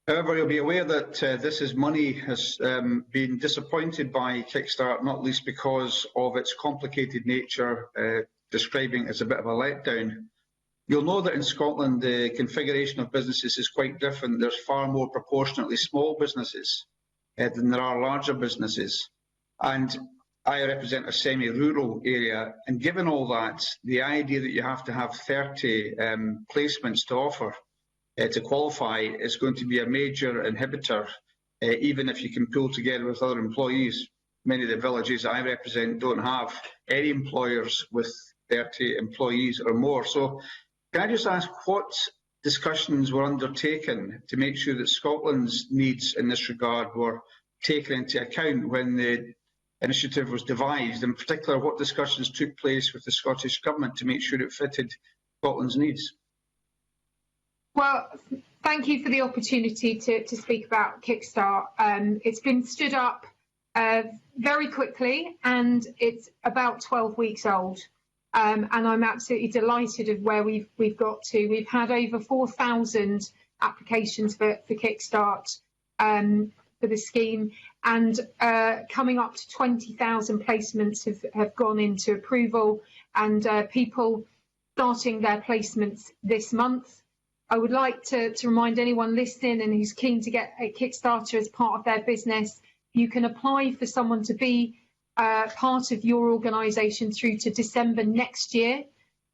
Speaker 9: However, you'll be aware that this money has been disappointed by Kickstart, not least because of its complicated nature, describing it as a bit of a letdown. You'll know that in Scotland the configuration of businesses is quite different. There's far more proportionately small businesses than there are larger businesses. And I represent a semi-rural area, and given all that, the idea that you have to have 30 placements to offer to qualify is going to be a major inhibitor, even if you can pull together with other employees. Many of the villages I represent don't have any employers with 30 employees or more. So can I just ask what discussions were undertaken to make sure that Scotland's needs in this regard were taken into account when the initiative was devised? In particular, what discussions took place with the Scottish Government to make sure it fitted Scotland's needs?
Speaker 10: Well, thank you for the opportunity to speak about Kickstart. It's been stood up very quickly, and it's about 12 weeks old. and I'm absolutely delighted of where we've got to. We've had over 4,000 applications for Kickstart for the scheme, and coming up to 20,000 placements have gone into approval, and people starting their placements this month. I would like to remind anyone listening and who's keen to get a Kickstarter as part of their business, you can apply for someone to be part of your organisation through to December next year.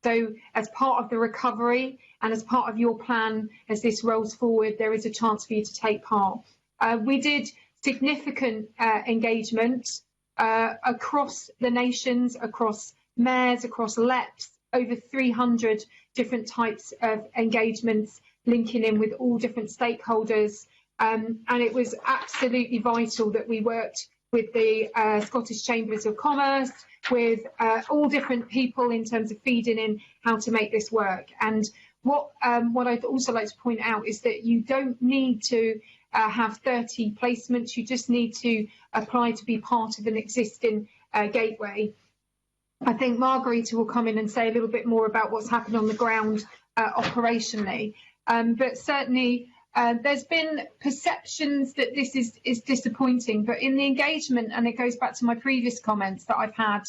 Speaker 10: So as part of the recovery and as part of your plan as this rolls forward, there is a chance for you to take part. We did significant engagement across the nations, across mayors, across LEPs, over 300 different types of engagements linking in with all different stakeholders. And it was absolutely vital that we worked with the Scottish Chambers of Commerce, with all different people in terms of feeding in how to make this work. And what I'd also like to point out is that you don't need to have 30 placements, you just need to apply to be part of an existing gateway. I think Margarita will come in and say a little bit more about what's happened on the ground operationally. But certainly there's been perceptions that this is disappointing, but in the engagement, and it goes back to my previous comments that I've had,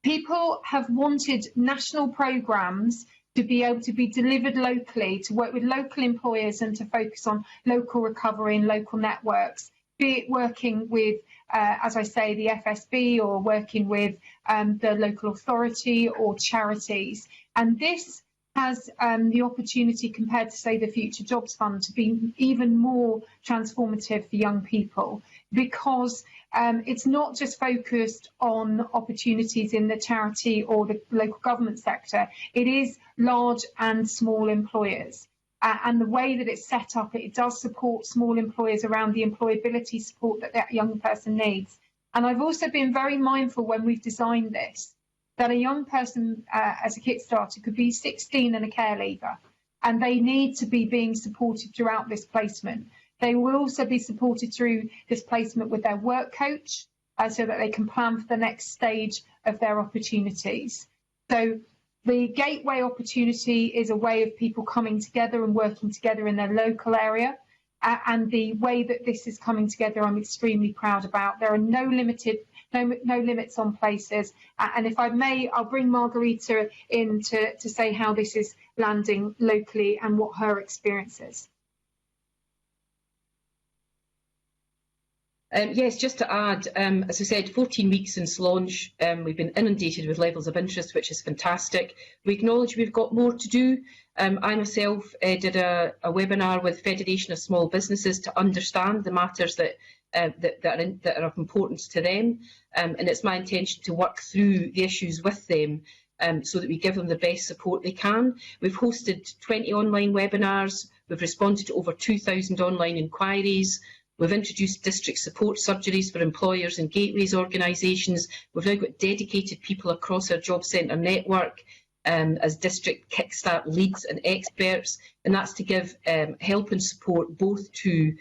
Speaker 10: people have wanted national programmes to be able to be delivered locally, to work with local employers and to focus on local recovery and local networks, be it working with, as I say, the FSB, or working with the local authority or charities. And this has the opportunity, compared to, say, the Future Jobs Fund, to be even more transformative for young people, because it's not just focused on opportunities in the charity or the local government sector. It is large and small employers. And the way that it's set up, it does support small employers around the employability support that that young person needs. And I've also been very mindful when we've designed this, that a young person as a Kickstarter could be 16 and a care leaver, and they need to be being supported throughout this placement. They will also be supported through this placement with their work coach, so that they can plan for the next stage of their opportunities. So the gateway opportunity is a way of people coming together and working together in their local area. And the way that this is coming together, I'm extremely proud about. There are no limits on places. And if I may, I'll bring Margarita in to say how this is landing locally and what her experience is.
Speaker 11: Yes, just to add, as I said, 14 weeks since launch, we've been inundated with levels of interest, which is fantastic. We acknowledge we've got more to do. I myself did a webinar with Federation of Small Businesses to understand the matters that are of importance to them, and it's my intention to work through the issues with them so that we give them the best support they can. We've hosted 20 online webinars, we've responded to over 2,000 online inquiries. We've introduced district support surgeries for employers and gateways organisations. We've now got dedicated people across our job centre network as district Kickstart leads and experts, and that's to give help and support both to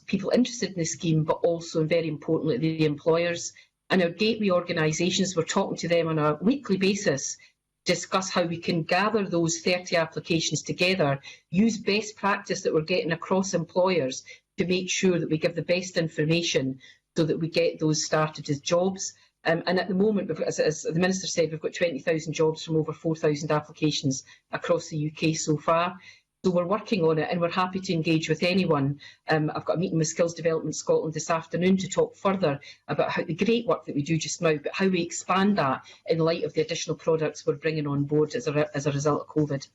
Speaker 11: people interested in the scheme, but also, and very importantly, the employers. And our gateway organisations, we're talking to them on a weekly basis, discuss how we can gather those 30 applications together, use best practice that we're getting across employers to make sure that we give the best information so that we get those started as jobs. And at the moment, as the Minister said, we've got 20,000 jobs from over 4,000 applications across the UK so far. So we're working on it, and we're happy to engage with anyone. I've got a meeting with Skills Development Scotland this afternoon to talk further about how the great work that we do just now, but how we expand that in light of the additional products we're bringing on board as a result of COVID.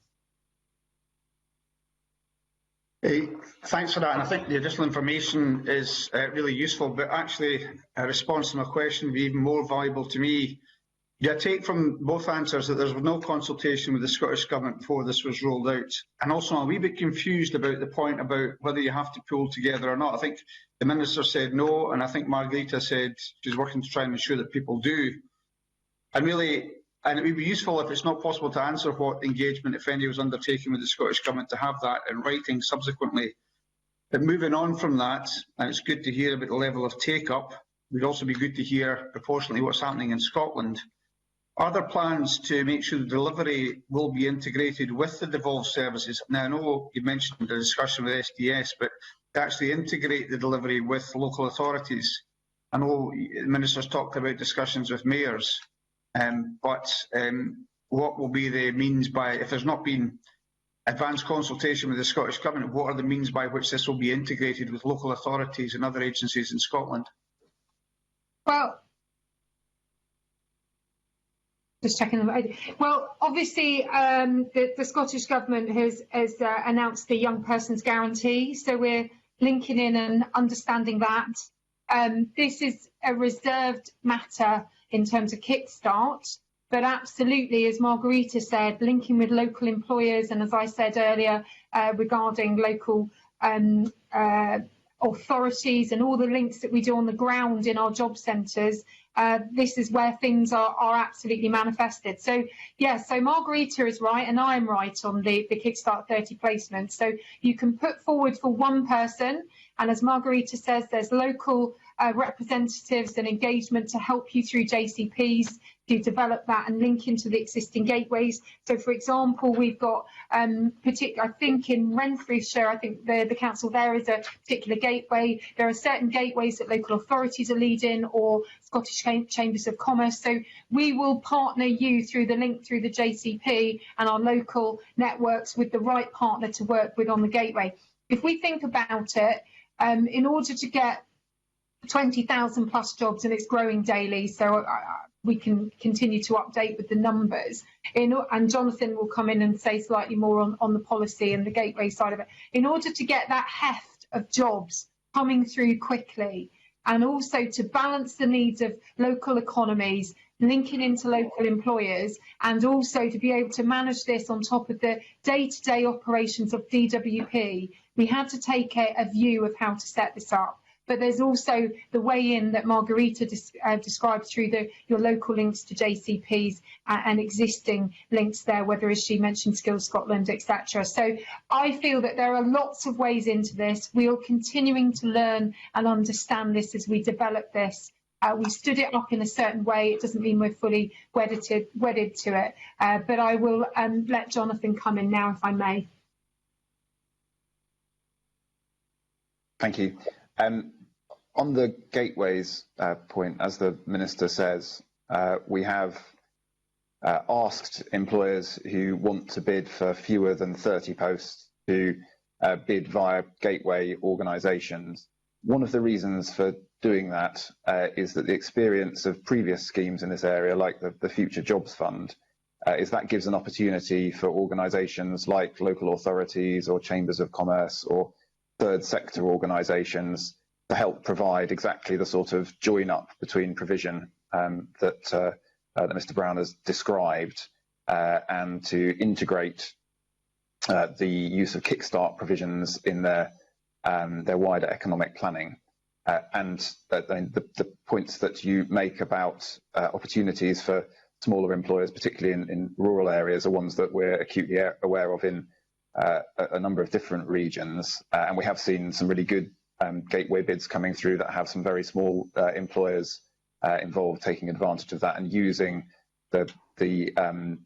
Speaker 9: Thanks for that, and I think the additional information is really useful, but actually a response to my question would be even more valuable to me. I take from both answers that there was no consultation with the Scottish Government before this was rolled out, and also I'm a wee bit confused about the point about whether you have to pool together or not. I think the Minister said no, and I think Margarita said she's working to try and ensure that people do. And it would be useful, if it's not possible to answer what engagement, if any, was undertaken with the Scottish Government, to have that in writing subsequently. But moving on from that, and it's good to hear about the level of take-up, it would also be good to hear proportionately what's happening in Scotland. Are there plans to make sure the delivery will be integrated with the devolved services? Now, I know you mentioned the discussion with SDS, but to actually integrate the delivery with local authorities. I know the Minister's talked about discussions with mayors, but what will be the means by, if there's not been advanced consultation with the Scottish Government, what are the means by which this will be integrated with local authorities and other agencies in Scotland?
Speaker 10: Well, just checking. Well, obviously, the Scottish Government has announced the Young Person's Guarantee, so we're linking in and understanding that. This is a reserved matter in terms of Kickstart, but absolutely, as Margarita said, linking with local employers, and as I said earlier, regarding local authorities and all the links that we do on the ground in our job centres, this is where things are absolutely manifested. So, yes, so Margarita is right and I am right on the Kickstart 30 placements. So you can put forward for one person, and as Margarita says, there's local representatives and engagement to help you through JCPs to develop that and link into the existing gateways. So, for example, we've got, I think in Renfrewshire, I think the council there is a particular gateway. There are certain gateways that local authorities are leading, or Scottish Chambers of Commerce. So we will partner you through the link through the JCP and our local networks with the right partner to work with on the gateway. If we think about it, in order to get 20,000 plus jobs, and it's growing daily, so we can continue to update with the numbers. And Jonathan will come in and say slightly more on the policy and the gateway side of it. In order to get that heft of jobs coming through quickly, and also to balance the needs of local economies, linking into local employers, and also to be able to manage this on top of the day-to-day operations of DWP, we had to take a view of how to set this up. But there's also the way in that Margarita described through your local links to JCPs and existing links there, whether, as she mentioned, Skills Scotland, etc. So I feel that there are lots of ways into this. We are continuing to learn and understand this as we develop this. We stood it up in a certain way. It doesn't mean we're fully wedded to it. But I will let Jonathan come in now, if I may.
Speaker 12: Thank you. On the gateways point, as the Minister says, we have asked employers who want to bid for fewer than 30 posts to bid via gateway organisations. One of the reasons for doing that is that the experience of previous schemes in this area, like the Future Jobs Fund, is that gives an opportunity for organisations like local authorities or chambers of commerce or third sector organisations to help provide exactly the sort of join up between provision that Mr. Brown has described, and to integrate the use of Kickstart provisions in their wider economic planning. And the points that you make about opportunities for smaller employers, particularly in rural areas, are ones that we're acutely aware of in a number of different regions, and we have seen some really good gateway bids coming through that have some very small employers involved, taking advantage of that and using the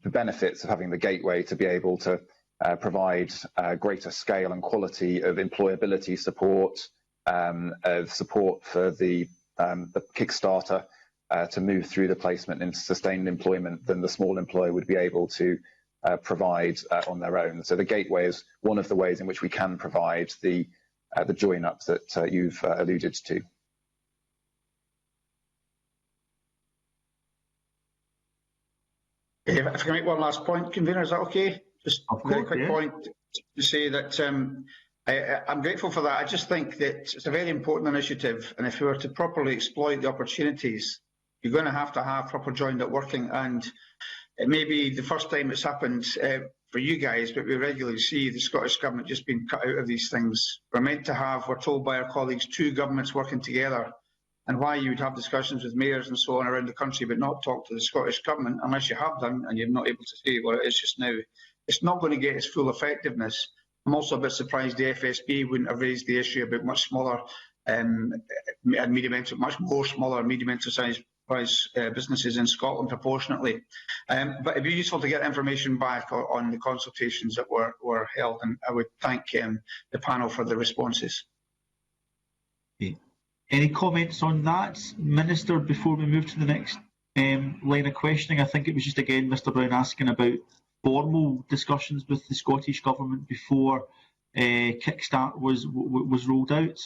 Speaker 12: benefits of having the gateway to be able to provide greater scale and quality of employability support, of support for the Kickstarter to move through the placement into sustained employment than the small employer would be able to provide on their own. So the gateway is one of the ways in which we can provide the join-up that you've alluded to.
Speaker 9: If I can make one last point, Convener, is that okay? Just a very quick point to say that I'm grateful for that. I just think that it's a very important initiative, and if we were to properly exploit the opportunities, you're going to have proper joined-up working, and it may be the first time it's happened for you guys, but we regularly see the Scottish Government just being cut out of these things. We're told by our colleagues, two governments working together, and why you would have discussions with mayors and so on around the country but not talk to the Scottish Government, unless you have done and you're not able to say what it is just now. It's not going to get its full effectiveness. I'm also a bit surprised the FSB wouldn't have raised the issue about much smaller and medium, much more smaller and medium sized businesses in Scotland proportionately. But it'd be useful to get information back on the consultations that were held, and I would thank the panel for the responses.
Speaker 1: Okay. Any comments on that, Minister, before we move to the next line of questioning? I think it was just again Mr Brown asking about formal discussions with the Scottish Government before Kickstart was rolled out.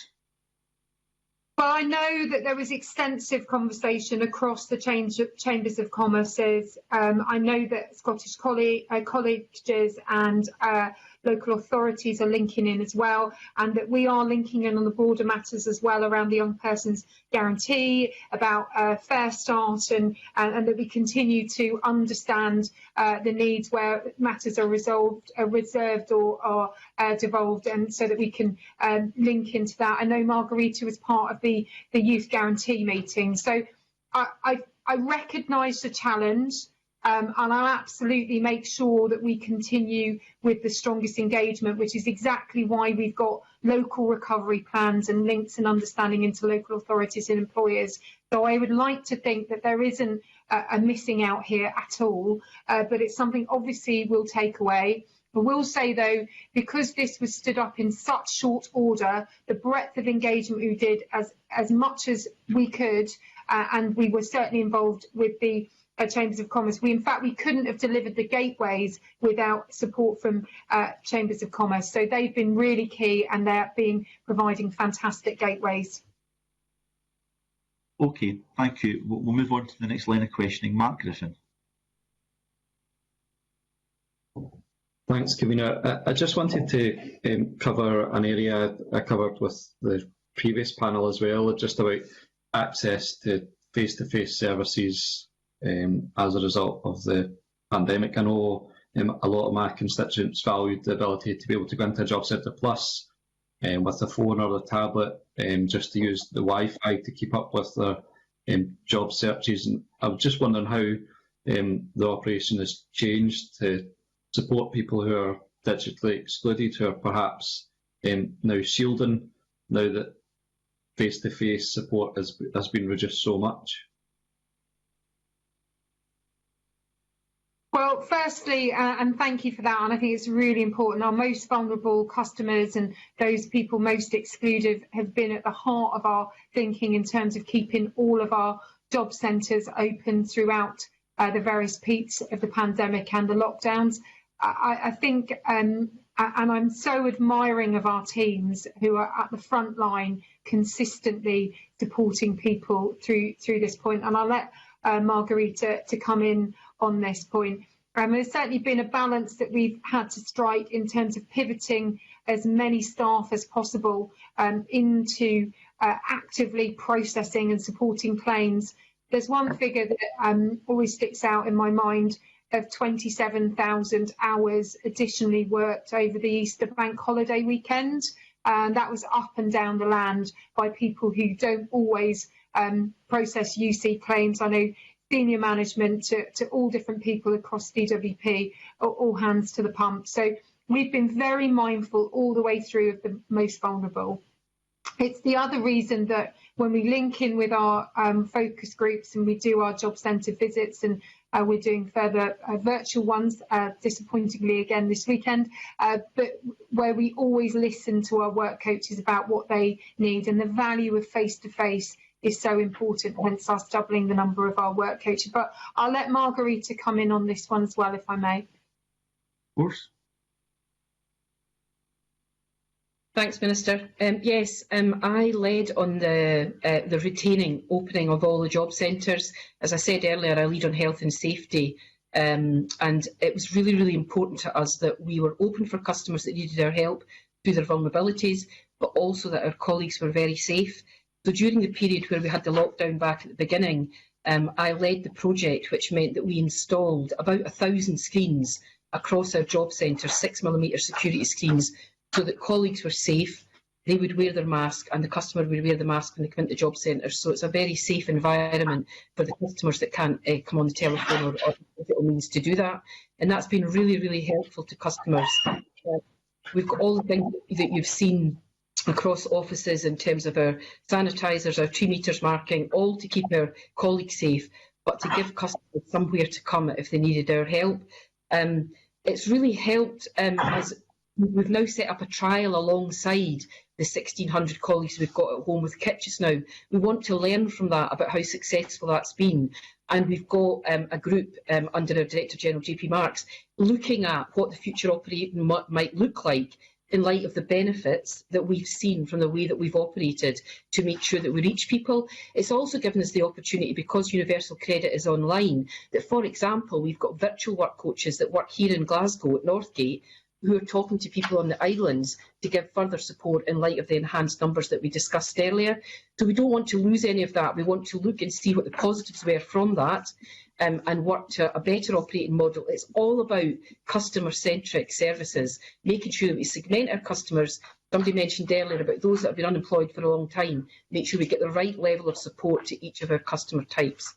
Speaker 10: Well, I know that there was extensive conversation across the Chambers of Commerce's. I know that Scottish colleges and local authorities are linking in as well, and that we are linking in on the broader matters as well around the Young Person's Guarantee, about Fair Start, and that we continue to understand the needs where matters are reserved or devolved, and so that we can link into that. I know Margarita was part of the Youth Guarantee meeting, so I recognise the challenge. And I'll absolutely make sure that we continue with the strongest engagement, which is exactly why we've got local recovery plans and links and understanding into local authorities and employers. So I would like to think that there isn't a missing out here at all, but it's something obviously we'll take away. I will say, though, because this was stood up in such short order, the breadth of engagement we did as much as we could, and we were certainly involved with the Chambers of Commerce. We couldn't have delivered the gateways without support from Chambers of Commerce. So they've been really key, and they're providing fantastic gateways.
Speaker 1: Okay, thank you. We'll move on to the next line of questioning. Mark Griffin.
Speaker 5: Thanks, Convener. I just wanted to cover an area I covered with the previous panel as well, just about access to face-to-face services as a result of the pandemic. I know a lot of my constituents valued the ability to be able to go into a Job Centre Plus with the phone or the tablet, just to use the Wi-Fi to keep up with their job searches. And I was just wondering how the operation has changed to support people who are digitally excluded, who are perhaps now shielding, now that face-to-face support has been reduced so much.
Speaker 10: Well, firstly, and thank you for that, and I think it's really important, our most vulnerable customers and those people most excluded have been at the heart of our thinking in terms of keeping all of our job centres open throughout the various peaks of the pandemic and the lockdowns. I think, and I'm so admiring of our teams who are at the front line consistently supporting people through this point, and I'll let Margarita to come in on this point. There's certainly been a balance that we've had to strike in terms of pivoting as many staff as possible into actively processing and supporting claims. There's one figure that always sticks out in my mind of 27,000 hours additionally worked over the Easter bank holiday weekend. And that was up and down the land by people who don't always process UC claims. I know senior management to all different people across DWP, all hands to the pump. So we've been very mindful all the way through of the most vulnerable. It's the other reason that when we link in with our focus groups and we do our job centre visits, and we're doing further virtual ones, disappointingly again this weekend, but where we always listen to our work coaches about what they need, and the value of face-to-face is so important, hence us doubling the number of our work coaches. But I'll let Margarita come in on this one as well, if I may.
Speaker 1: Of course.
Speaker 11: Thanks, Minister. Yes, I led on the retaining opening of all the job centres. As I said earlier, I lead on health and safety, and it was really, really important to us that we were open for customers that needed our help through their vulnerabilities, but also that our colleagues were very safe. So during the period where we had the lockdown back at the beginning, I led the project, which meant that we installed about 1,000 screens across our job centres, 6mm security screens, so that colleagues were safe, they would wear their mask, and the customer would wear the mask when they come into job centres. So it's a very safe environment for the customers that can't come on the telephone or digital means to do that. And that's been really, really helpful to customers. We've got all the things that you've seen across offices in terms of our sanitisers, our 2 metres marking, all to keep our colleagues safe, but to give customers somewhere to come if they needed our help. It's really helped as we've now set up a trial alongside the 1,600 colleagues we've got at home with Kitchens now. We want to learn from that about how successful that's been. And we've got a group under our Director General JP Marks looking at what the future operating might look like in light of the benefits that we've seen from the way that we've operated to make sure that we reach people. It's also given us the opportunity, because Universal Credit is online, that, for example, we've got virtual work coaches that work here in Glasgow at Northgate who are talking to people on the islands to give further support in light of the enhanced numbers that we discussed earlier. So we don't want to lose any of that. We want to look and see what the positives were from that and work to a better operating model. It's all about customer-centric services, making sure that we segment our customers. Somebody mentioned earlier about those that have been unemployed for a long time, make sure we get the right level of support to each of our customer types.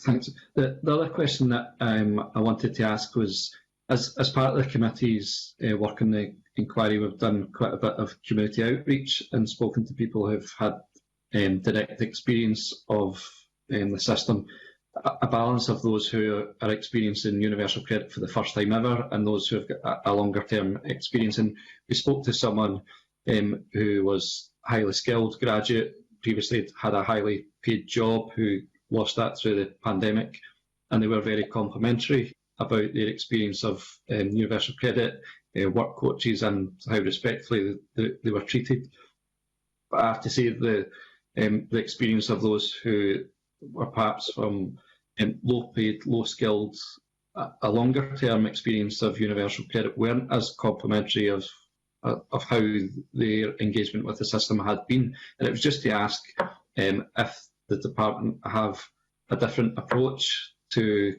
Speaker 5: Thanks. The other question that I wanted to ask was, as part of the committee's work in the inquiry, we've done quite a bit of community outreach and spoken to people who've had direct experience of the system, a balance of those who are experiencing universal credit for the first time ever and those who have got a longer term experience. And we spoke to someone who was highly skilled graduate, previously had a highly paid job, who lost that through the pandemic, and they were very complimentary about their experience of universal credit, work coaches, and how respectfully they were treated. But I have to say the experience of those who were perhaps from low paid, low skilled, a longer term experience of universal credit weren't as complimentary of how their engagement with the system had been. And it was just to ask if the department have a different approach to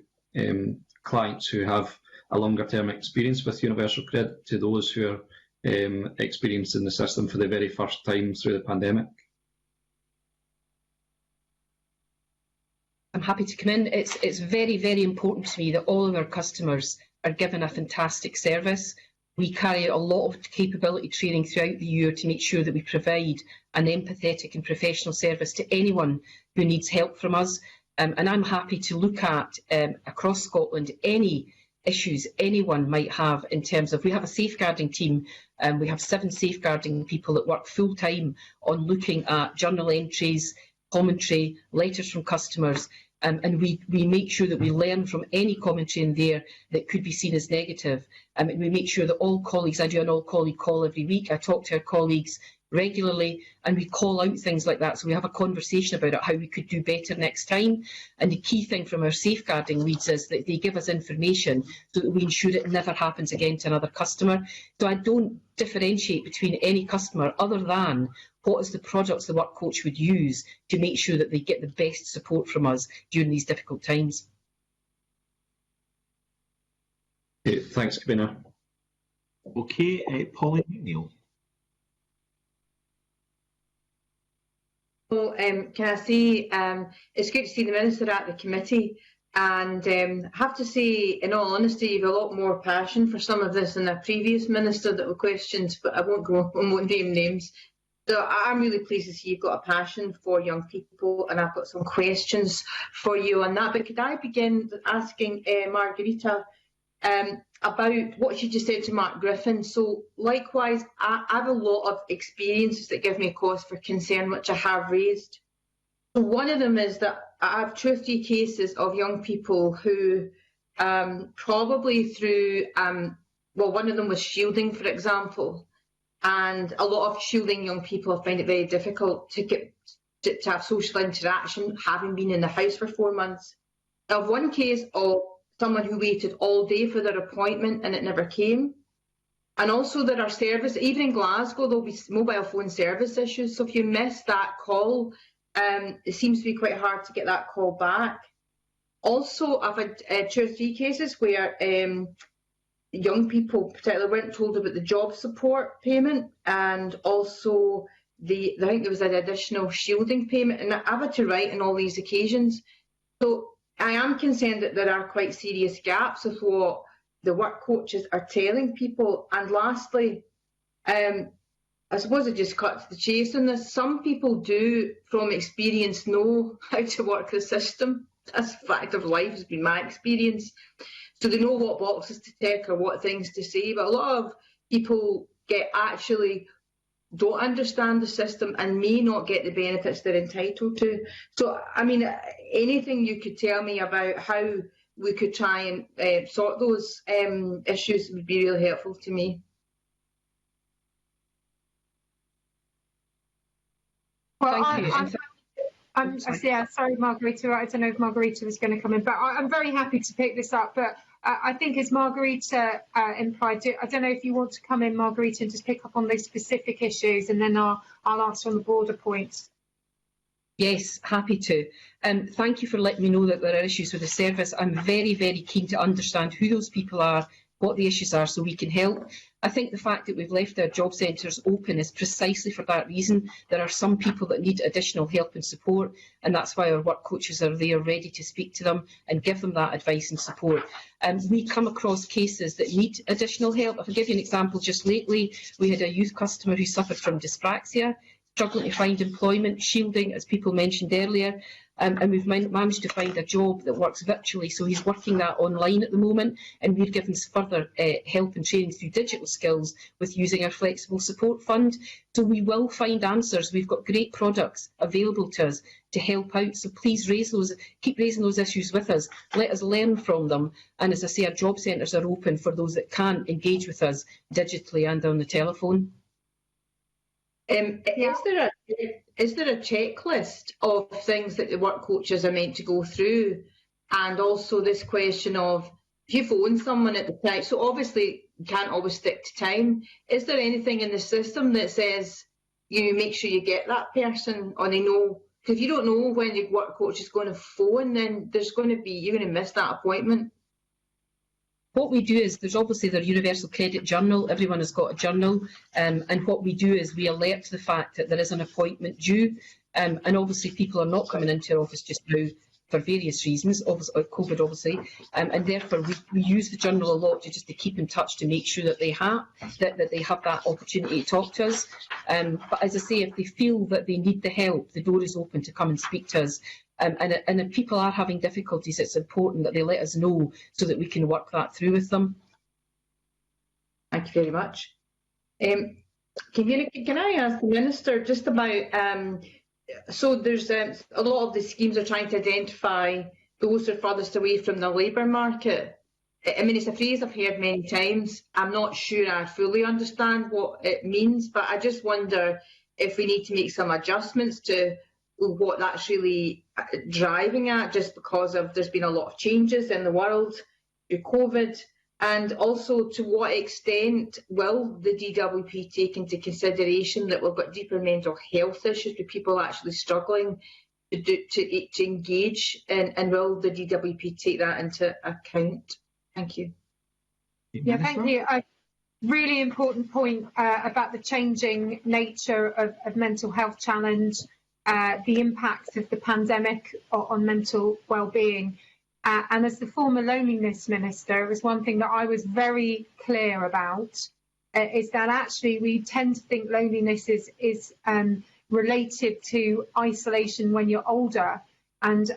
Speaker 5: clients who have a longer term experience with universal credit to those who are experiencing the system for the very first time through the pandemic.
Speaker 11: I'm happy to come in. It's very, very important to me that all of our customers are given a fantastic service. We carry a lot of capability training throughout the year to make sure that we provide an empathetic and professional service to anyone who needs help from us. And I'm happy to look at, across Scotland, any issues anyone might have in terms of, we have a safeguarding team, we have 7 safeguarding people that work full time on looking at journal entries, commentary, letters from customers, and we make sure that we learn from any commentary in there that could be seen as negative. And we make sure that all colleagues, I do an all-colleague call every week, I talk to our colleagues regularly, and we call out things like that, so we have a conversation about it, how we could do better next time. And the key thing from our safeguarding leads is that they give us information so that we ensure it never happens again to another customer. So I don't differentiate between any customer other than what is the products the work coach would use to make sure that they get the best support from us during these difficult times.
Speaker 5: Okay, thanks, Convener.
Speaker 1: Okay, Pauline McNeill.
Speaker 4: Well, can I say it's good to see the Minister at the committee, and I have to say, in all honesty, you have a lot more passion for some of this than a previous Minister that were questioned, but I won't name names. So I'm really pleased to see you've got a passion for young people, and I've got some questions for you on that. But could I begin asking Margarita about what she just said to Mark Griffin? So likewise, I have a lot of experiences that give me cause for concern, which I have raised. So one of them is that I have 2 or 3 cases of young people who probably through, well, one of them was shielding, for example, and a lot of shielding young people find it very difficult to have social interaction, having been in the house for 4 months. I have one case of someone who waited all day for their appointment and it never came. And also there are service, even in Glasgow, there'll be mobile phone service issues. So if you miss that call, it seems to be quite hard to get that call back. Also, I've had 2 or 3 cases where young people particularly weren't told about the job support payment, and also I think there was an additional shielding payment, and I've had to write on all these occasions. So I am concerned that there are quite serious gaps of what the work coaches are telling people. And lastly, I suppose it just cuts the chase on this. Some people do, from experience, know how to work the system. That's a fact of life, has been my experience. So they know what boxes to tick or what things to say. But a lot of people actually don't understand the system and may not get the benefits they're entitled to. So, I mean, anything you could tell me about how we could try and sort those issues would be really helpful to me.
Speaker 10: Well,
Speaker 11: Thank you.
Speaker 10: Sorry, Margarita. I don't know if Margarita was going to come in, but I'm very happy to pick this up. But I think, as Margarita implied, I don't know if you want to come in, Margarita, and just pick up on those specific issues, and then I'll answer on the broader points.
Speaker 11: Yes, happy to. Thank you for letting me know that there are issues with the service. I'm very, very keen to understand who those people are, what the issues are, so we can help. I think the fact that we've left our job centres open is precisely for that reason. There are some people that need additional help and support, and that's why our work coaches are there ready to speak to them and give them that advice and support. We come across cases that need additional help. If I give you an example, just lately we had a youth customer who suffered from dyspraxia, struggling to find employment, shielding, as people mentioned earlier, and we've managed to find a job that works virtually, so he's working that online at the moment, and we've given further help and training through digital skills with using our flexible support fund. So we will find answers. We've got great products available to us to help out, so please keep raising those issues with us. Let us learn from them, and as I say, our job centres are open for those that can engage with us digitally and on the telephone.
Speaker 4: Is there a checklist of things that the work coaches are meant to go through? And also this question of, if you phone someone at the time, so obviously you can't always stick to time, is there anything in the system that says you make sure you get that person, or they know? Because if you don't know when the work coach is going to phone, then you're going to miss that appointment.
Speaker 11: What we do is, there's obviously the Universal Credit Journal, everyone has got a journal, and what we do is we alert the fact that there is an appointment due, and obviously people are not coming into our office just now for various reasons, COVID obviously, and therefore we use the journal a lot just to keep in touch to make sure that they have that opportunity to talk to us. But as I say, if they feel that they need the help, the door is open to come and speak to us. And if people are having difficulties, it's important that they let us know so that we can work that through with them.
Speaker 4: Thank you very much. Can I ask the Minister just about, so there's a lot of the schemes are trying to identify those who are furthest away from the labour market. I mean, it's a phrase I've heard many times. I'm not sure I fully understand what it means, but I just wonder if we need to make some adjustments to what that's really driving at, just because of there's been a lot of changes in the world through COVID, and also to what extent will the DWP take into consideration that we've got deeper mental health issues with people actually struggling to engage, and will the DWP take that into account? Thank you.
Speaker 10: Yeah, thank you. A really important point about the changing nature of mental health challenge. The impact of the pandemic on mental well-being. And as the former loneliness minister, it was one thing that I was very clear about, is that actually we tend to think loneliness is related to isolation when you're older. And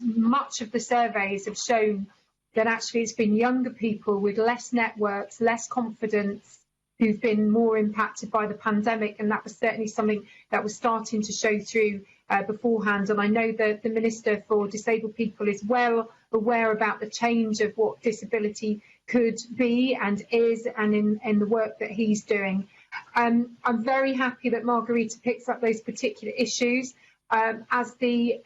Speaker 10: much of the surveys have shown that actually it's been younger people with less networks, less confidence, who've been more impacted by the pandemic, and that was certainly something that was starting to show through beforehand. And I know that the Minister for Disabled People is well aware about the change of what disability could be and is, and in the work that he's doing. I'm very happy that Margarita picks up those particular issues. As the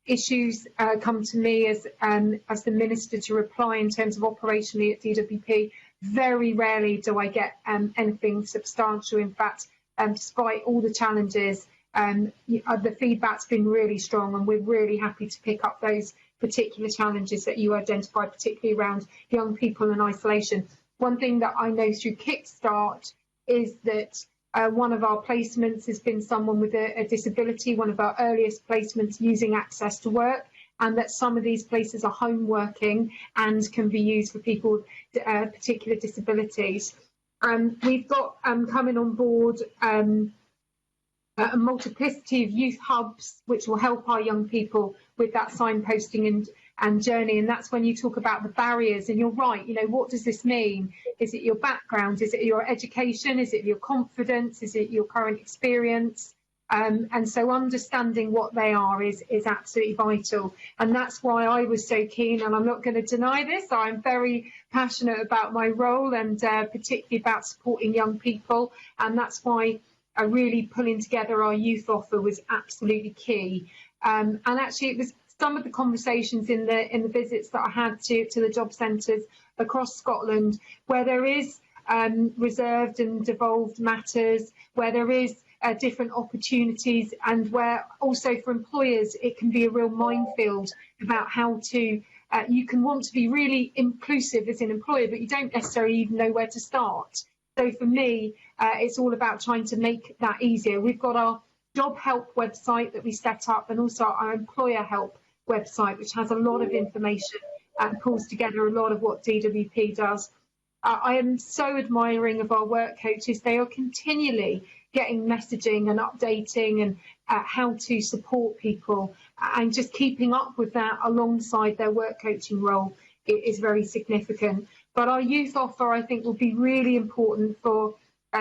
Speaker 10: issues come to me as the Minister to reply in terms of operationally at DWP, very rarely do I get anything substantial. In fact, despite all the challenges, the feedback's been really strong, and we're really happy to pick up those particular challenges that you identified, particularly around young people and isolation. One thing that I know through Kickstart is that one of our placements has been someone with a disability, one of our earliest placements using Access to Work, and that some of these places are home working and can be used for people with particular disabilities. We've got coming on board a multiplicity of youth hubs which will help our young people with that signposting and journey, and that's when you talk about the barriers. And you're right, you know, what does this mean? Is it your background? Is it your education? Is it your confidence? Is it your current experience? And so understanding what they are is absolutely vital, and that's why I was so keen, and I'm not going to deny this, I'm very passionate about my role, and particularly about supporting young people, and that's why really pulling together our youth offer was absolutely key. And actually it was some of the conversations in the visits that I had to the job centres across Scotland, where there is reserved and devolved matters, where there is different opportunities, and where also for employers it can be a real minefield about how to, you can want to be really inclusive as an employer, but you don't necessarily even know where to start. So for me, it's all about trying to make that easier. We've got our job help website that we set up, and also our employer help website, which has a lot of information and pulls together a lot of what DWP does. I am so admiring of our work coaches. They are continually getting messaging and updating and how to support people, and just keeping up with that alongside their work coaching role is very significant. But our youth offer, I think, will be really important for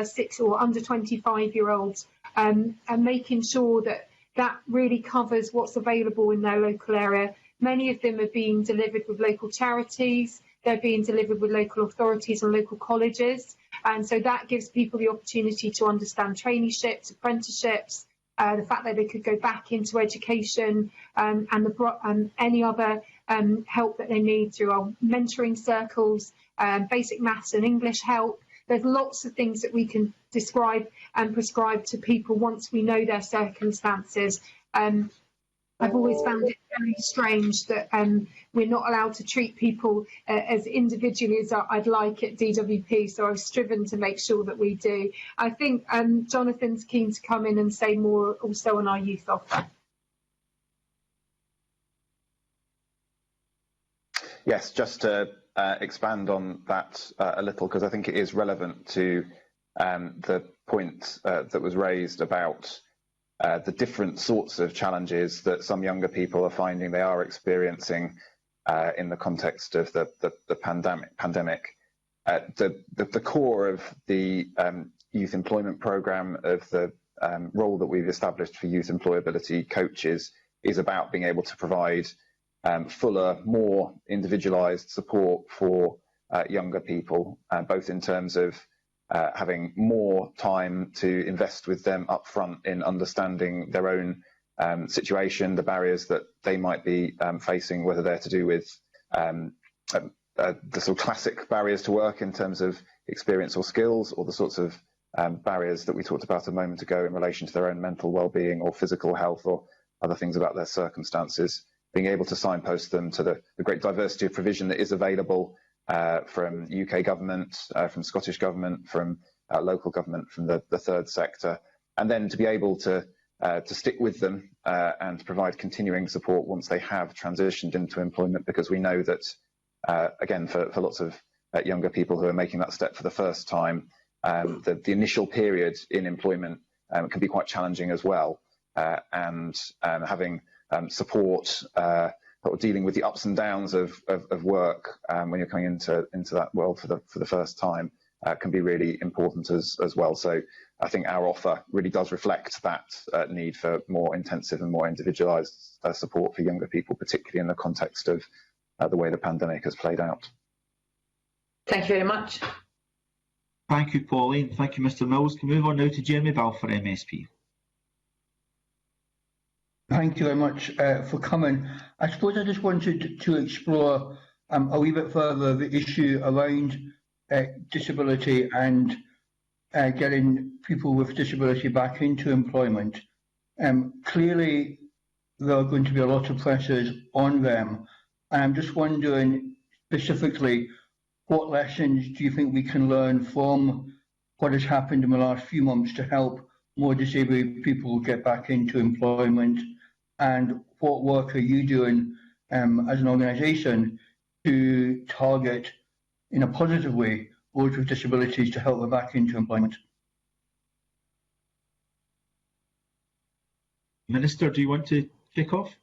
Speaker 10: 6 or under 25-year-olds, and making sure that that really covers what's available in their local area. Many of them are being delivered with local charities, they're being delivered with local authorities and local colleges, and so that gives people the opportunity to understand traineeships, apprenticeships, the fact that they could go back into education, and any other help that they need through our mentoring circles, basic maths and English help. There's lots of things that we can describe and prescribe to people once we know their circumstances. I've always found it very strange that we're not allowed to treat people as individually as I'd like at DWP, so I've striven to make sure that we do. I think Jonathan's keen to come in and say more also on our youth offer.
Speaker 12: Yes, just to expand on that a little, because I think it is relevant to the point that was raised about the different sorts of challenges that some younger people are finding they are experiencing in the context of the pandemic. The core of the youth employment programme, of the role that we've established for youth employability coaches, is about being able to provide fuller, more individualised support for younger people, both in terms of having more time to invest with them up front in understanding their own situation, the barriers that they might be facing, whether they're to do with the sort of classic barriers to work in terms of experience or skills, or the sorts of barriers that we talked about a moment ago in relation to their own mental well-being or physical health or other things about their circumstances. Being able to signpost them to the great diversity of provision that is available from UK government, from Scottish government, from local government, from the third sector, and then to be able to stick with them and provide continuing support once they have transitioned into employment, because we know that, again, for lots of younger people who are making that step for the first time, the initial period in employment can be quite challenging as well, and having support or dealing with the ups and downs of work when you're coming into that world for the first time can be really important as well. So I think our offer really does reflect that need for more intensive and more individualised support for younger people, particularly in the context of the way the pandemic has played out.
Speaker 4: Thank you very much.
Speaker 1: Thank you, Pauline. Thank you, Mr. Mills. Can we move on now to Jeremy Balfour, MSP?
Speaker 7: Thank you very much for coming. I suppose I just wanted to explore a wee bit further the issue around disability and getting people with disability back into employment. Clearly, there are going to be a lot of pressures on them. And I'm just wondering specifically, what lessons do you think we can learn from what has happened in the last few months to help more disabled people get back into employment? And what work are you doing as an organisation to target in a positive way those with disabilities to help them back into employment.
Speaker 1: Minister, do you want to kick off?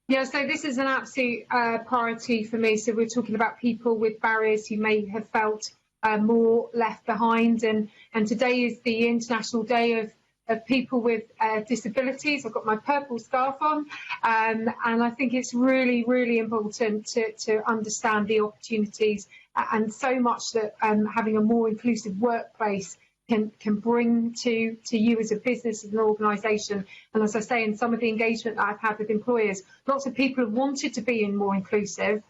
Speaker 10: Yeah, so this is an absolute priority for me. So we're talking about people with barriers who may have felt more left behind, and today is the International Day of people with disabilities. I've got my purple scarf on, and I think it's really, really important to understand the opportunities and so much that having a more inclusive workplace can bring to you as a business, as an organisation. And as I say, in some of the engagement that I've had with employers, lots of people have wanted to be more inclusive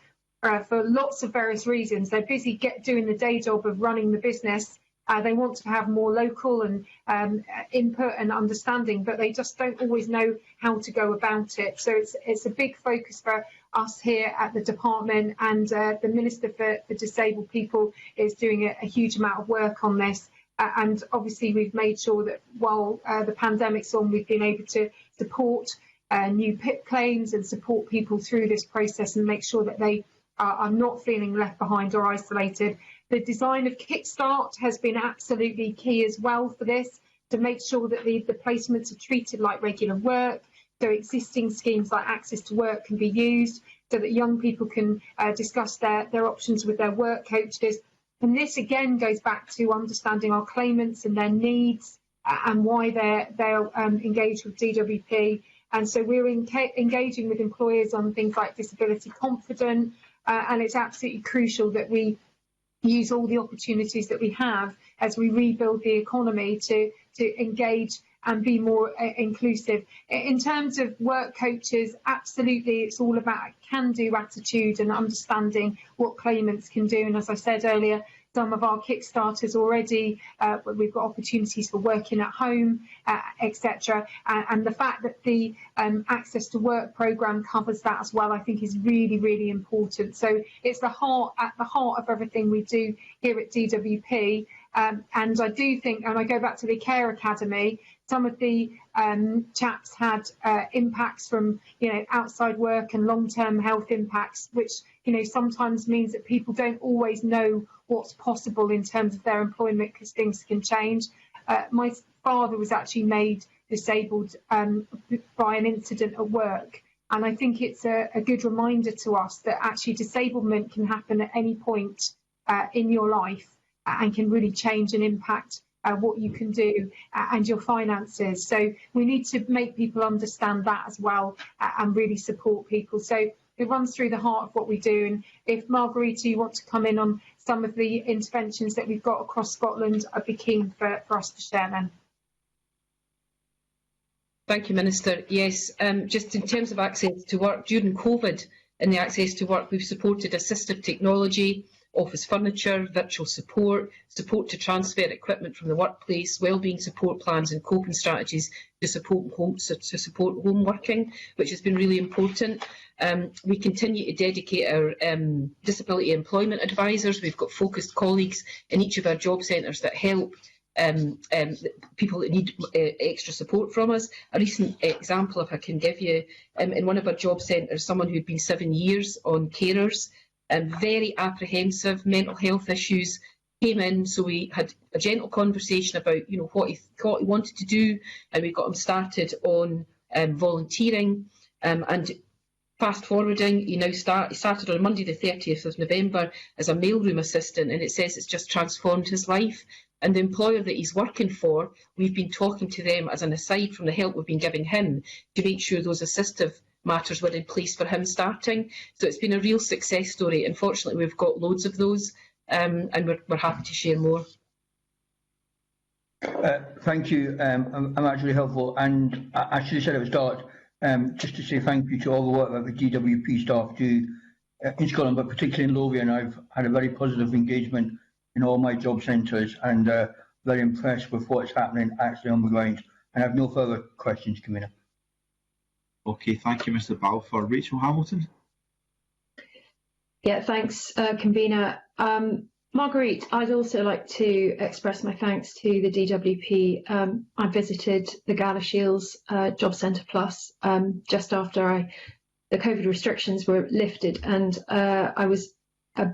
Speaker 10: for lots of various reasons. They're busy doing the day job of running the business. They want to have more local and input and understanding, but they just don't always know how to go about it. So it's a big focus for us here at the department, and the Minister for Disabled People is doing a huge amount of work on this. And obviously we've made sure that while the pandemic's on, we've been able to support new PIP claims and support people through this process and make sure that they are not feeling left behind or isolated. The design of Kickstart has been absolutely key as well for this, to make sure that the placements are treated like regular work, so existing schemes like Access to Work can be used, so that young people can discuss their options with their work coaches. And this again goes back to understanding our claimants and their needs and why they're engaged with DWP. And so we're engaging with employers on things like disability confident, and it's absolutely crucial that we use all the opportunities that we have as we rebuild the economy to engage and be more inclusive. In terms of work coaches, absolutely, it's all about a can-do attitude and understanding what claimants can do. And as I said earlier, some of our Kickstarters already, we've got opportunities for working at home, etc. And the fact that the Access to Work programme covers that as well, I think is really, really important. So it's at the heart of everything we do here at DWP. And I do think, and I go back to the Care Academy, some of the chaps had impacts from, outside work and long-term health impacts, which, sometimes means that people don't always know what's possible in terms of their employment because things can change. My father was actually made disabled by an incident at work. And I think it's a good reminder to us that actually disablement can happen at any point in your life and can really change and impact what you can do and your finances. So we need to make people understand that as well and really support people. So it runs through the heart of what we do. And if Margarita, you want to come in on some of the interventions that we've got across Scotland, I'd be keen for us to share them.
Speaker 11: Thank you, Minister. Yes, just in terms of access to work, during COVID in the access to work, we've supported assistive technology, office furniture, virtual support, support to transfer equipment from the workplace, wellbeing support plans and coping strategies to support home working, which has been really important. We continue to dedicate our disability employment advisors. We've got focused colleagues in each of our job centres that help people that need extra support from us. A recent example, if I can give you, in one of our job centres, someone who'd been 7 years on carers, very apprehensive mental health issues, came in, so we had a gentle conversation about what he thought he wanted to do, and we got him started on volunteering, and fast forwarding, he started on Monday the 30th of November as a mailroom assistant, and it says it's just transformed his life. And the employer that he's working for, we've been talking to them as an aside from the help we've been giving him to make sure those assistive matters were in place for him starting. So it's been a real success story. Unfortunately, we've got loads of those, and we're happy to share more.
Speaker 7: Thank you. I'm actually helpful, and I should have said at the start, just to say thank you to all the work that the DWP staff do in Scotland, but particularly in Lothian. I've had a very positive engagement in all my job centres, and very impressed with what's happening actually on the ground. And I have no further questions, Convener.
Speaker 1: Okay, thank you, Mr. Balfour. Rachel Hamilton.
Speaker 6: Yeah, thanks, Convener. Marguerite, I'd also like to express my thanks to the DWP. I visited the Galashiels Job Centre Plus just after I the COVID restrictions were lifted, and I was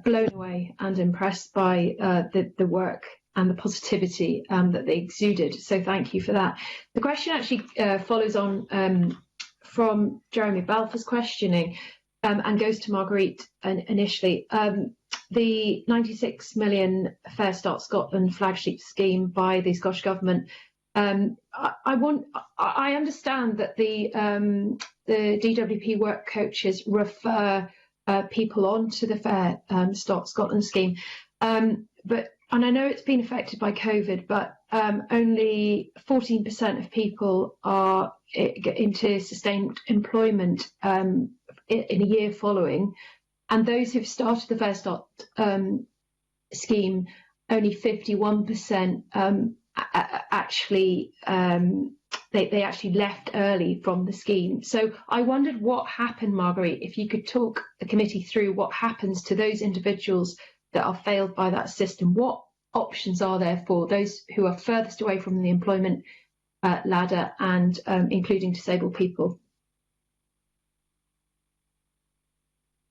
Speaker 6: blown away and impressed by the work and the positivity that they exuded. So thank you for that. The question actually follows on from Jeremy Balfour's questioning and goes to Marguerite initially. The 96 million Fair Start Scotland flagship scheme by the Scottish Government. I understand that the DWP work coaches refer people on to the Fair Start Scotland scheme, and I know it's been affected by COVID, but only 14% of people are into sustained employment in a year following, and those who've started the Fair Start scheme, only 51% actually they actually left early from the scheme. So I wondered what happened, Marguerite, if you could talk the committee through what happens to those individuals that are failed by that system. What options are there for those who are furthest away from the employment ladder, and including disabled people?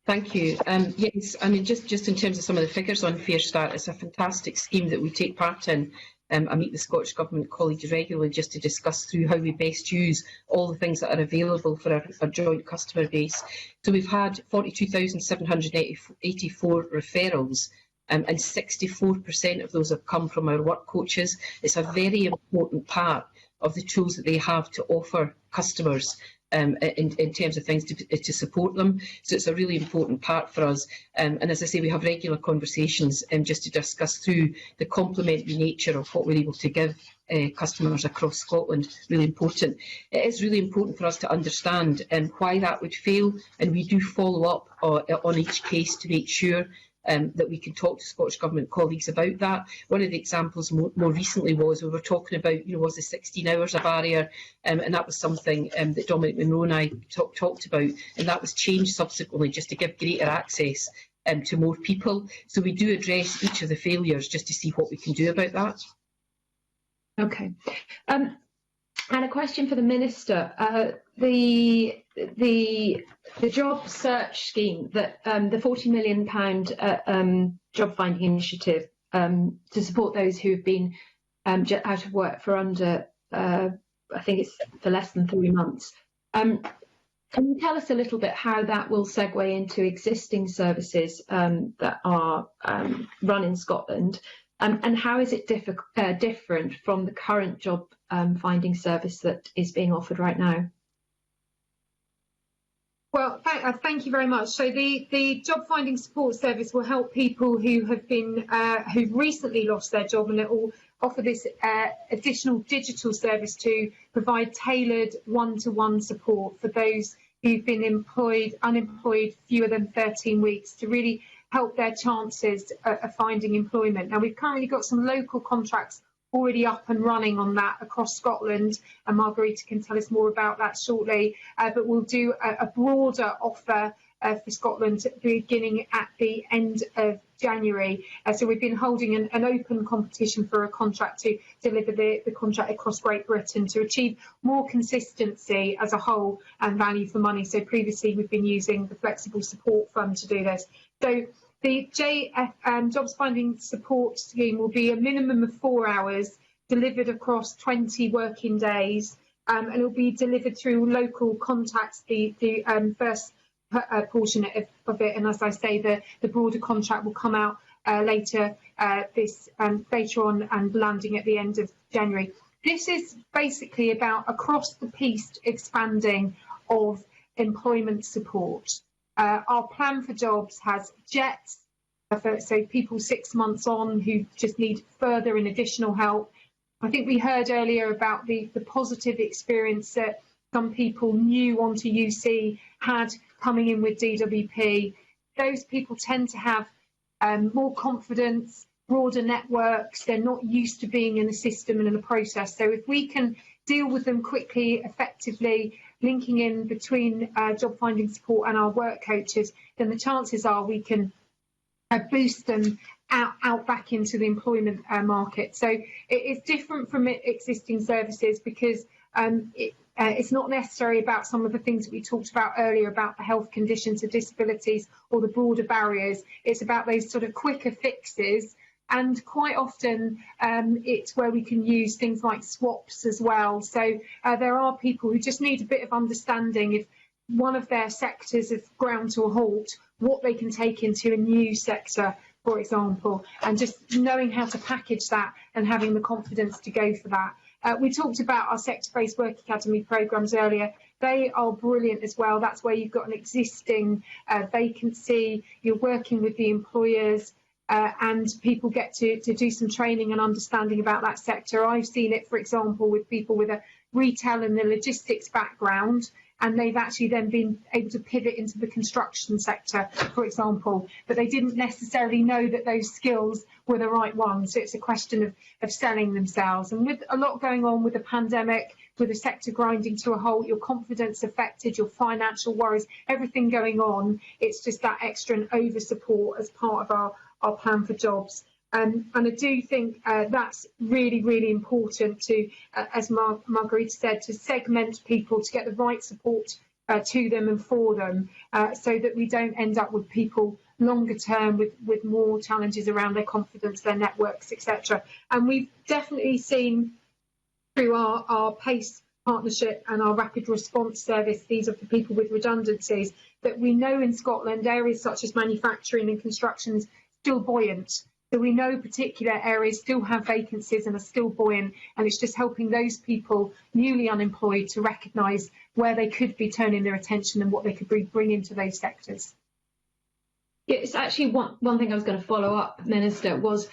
Speaker 11: Thank you. Yes, I mean, just in terms of some of the figures on Fair Start, it's a fantastic scheme that we take part in. I meet the Scottish Government colleagues regularly just to discuss through how we best use all the things that are available for our joint customer base. So we've had 42,784 referrals, and 64% of those have come from our work coaches. It's a very important part of the tools that they have to offer customers in terms of things to support them. So it's a really important part for us. And as I say, we have regular conversations just to discuss through the complementary nature of what we're able to give customers across Scotland. Really important. It is really important for us to understand why that would fail, and we do follow up on each case to make sure that we can talk to Scottish Government colleagues about that. One of the examples more recently was we were talking about, was the 16 hours a barrier, and that was something that Dominic Monroe and I talked about, and that was changed subsequently just to give greater access to more people. So we do address each of the failures just to see what we can do about that.
Speaker 6: Okay. And a question for the Minister. The job search scheme, that the £40 million job finding initiative to support those who have been out of work for under, I think it's for less than 3 months. Can you tell us a little bit how that will segue into existing services that are run in Scotland? And how is it different from the current job finding service that is being offered right now?
Speaker 10: Well, thank you very much. So the job finding support service will help people who have been who've recently lost their job, and it will offer this additional digital service to provide tailored one-to-one support for those who've been unemployed fewer than 13 weeks to really help their chances of finding employment. Now, we've currently got some local contracts already up and running on that across Scotland, and Margarita can tell us more about that shortly, but we'll do a broader offer for Scotland beginning at the end of January. So we've been holding an open competition for a contract to deliver the contract across Great Britain to achieve more consistency as a whole and value for money. So previously we've been using the Flexible Support Fund to do this. So the Jobs Finding Support Scheme will be a minimum of 4 hours delivered across 20 working days, and it will be delivered through local contacts, the first portion of it. And as I say, the broader contract will come out later on and landing at the end of January. This is basically about across the piece expanding of employment support. Our plan for jobs has JETS, so people 6 months on who just need further and additional help. I think we heard earlier about the positive experience that some people new onto UC had coming in with DWP. Those people tend to have more confidence, broader networks. They're not used to being in the system and in the process. So if we can deal with them quickly, effectively, linking in between job finding support and our work coaches, then the chances are we can boost them out back into the employment market. So it is different from existing services because It's not necessarily about some of the things that we talked about earlier about the health conditions, the disabilities or the broader barriers. It's about those sort of quicker fixes. And quite often it's where we can use things like swaps as well. So there are people who just need a bit of understanding if one of their sectors is ground to a halt, what they can take into a new sector, for example, and just knowing how to package that and having the confidence to go for that. We talked about our sector-based work academy programmes earlier. They are brilliant as well. That's where you've got an existing vacancy, you're working with the employers, and people get to do some training and understanding about that sector. I've seen it, for example, with people with a retail and the logistics background, and they've actually then been able to pivot into the construction sector, for example, but they didn't necessarily know that those skills were the right ones. So it's a question of selling themselves. And with a lot going on with the pandemic, with the sector grinding to a halt, your confidence affected, your financial worries, everything going on, it's just that extra and over support as part of our plan for jobs. And I do think that's really, really important to, as Margarita said, to segment people, to get the right support to them and for them, so that we don't end up with people longer term with more challenges around their confidence, their networks, etc. And we've definitely seen through our PACE partnership and our rapid response service, these are for people with redundancies, that we know in Scotland areas such as manufacturing and construction is still buoyant. So we know particular areas still have vacancies and are still buoyant, and it's just helping those people newly unemployed to recognise where they could be turning their attention and what they could bring into those sectors.
Speaker 6: Yeah, it's actually one thing I was going to follow up, Minister, was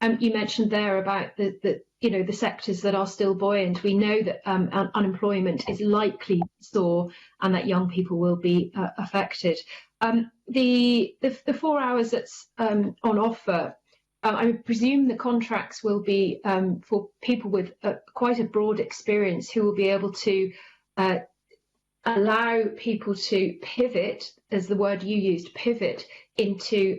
Speaker 6: you mentioned there about the sectors that are still buoyant. We know that unemployment is likely to soar and that young people will be affected. The 4 hours that's on offer, I presume the contracts will be for people with quite a broad experience who will be able to allow people to pivot, as the word you used, pivot into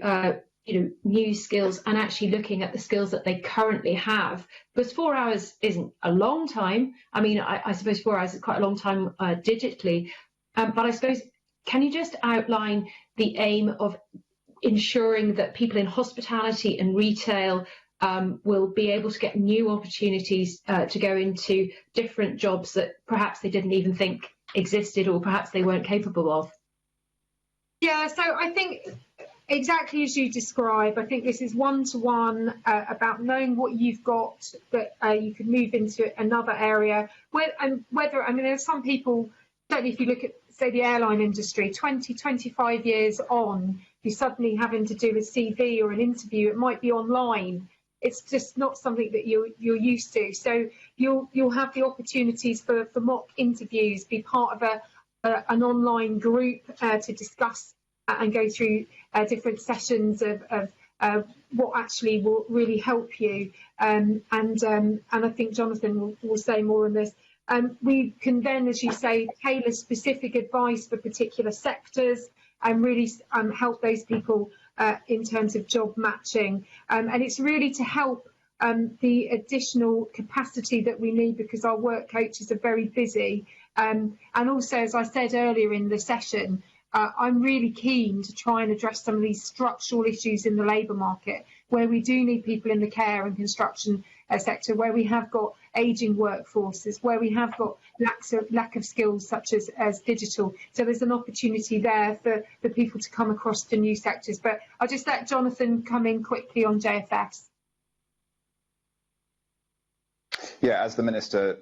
Speaker 6: new skills and actually looking at the skills that they currently have. Because 4 hours isn't a long time. I mean, I suppose 4 hours is quite a long time digitally. But I suppose, can you just outline the aim of ensuring that people in hospitality and retail will be able to get new opportunities to go into different jobs that perhaps they didn't even think existed or perhaps they weren't capable of?
Speaker 10: Yeah, so I think exactly as you describe, I think this is one-to-one about knowing what you've got that you could move into another area. There's some people, certainly if you look at, say, the airline industry, 20, 25 years on, you're suddenly having to do a CV or an interview. It might be online. It's just not something that you're used to. So you'll have the opportunities for mock interviews, be part of an online group to discuss and go through different sessions of what actually will really help you. And I think Jonathan will say more on this. We can then, as you say, tailor specific advice for particular sectors and really help those people in terms of job matching. And it's really to help the additional capacity that we need, because our work coaches are very busy. And also, as I said earlier in the session, I'm really keen to try and address some of these structural issues in the labour market, where we do need people in the care and construction sector, where we have got ageing workforces, where we have got lack of skills such as digital. So there's an opportunity there for people to come across to new sectors. But I'll just let Jonathan come in quickly on JFS.
Speaker 12: Yeah, as the Minister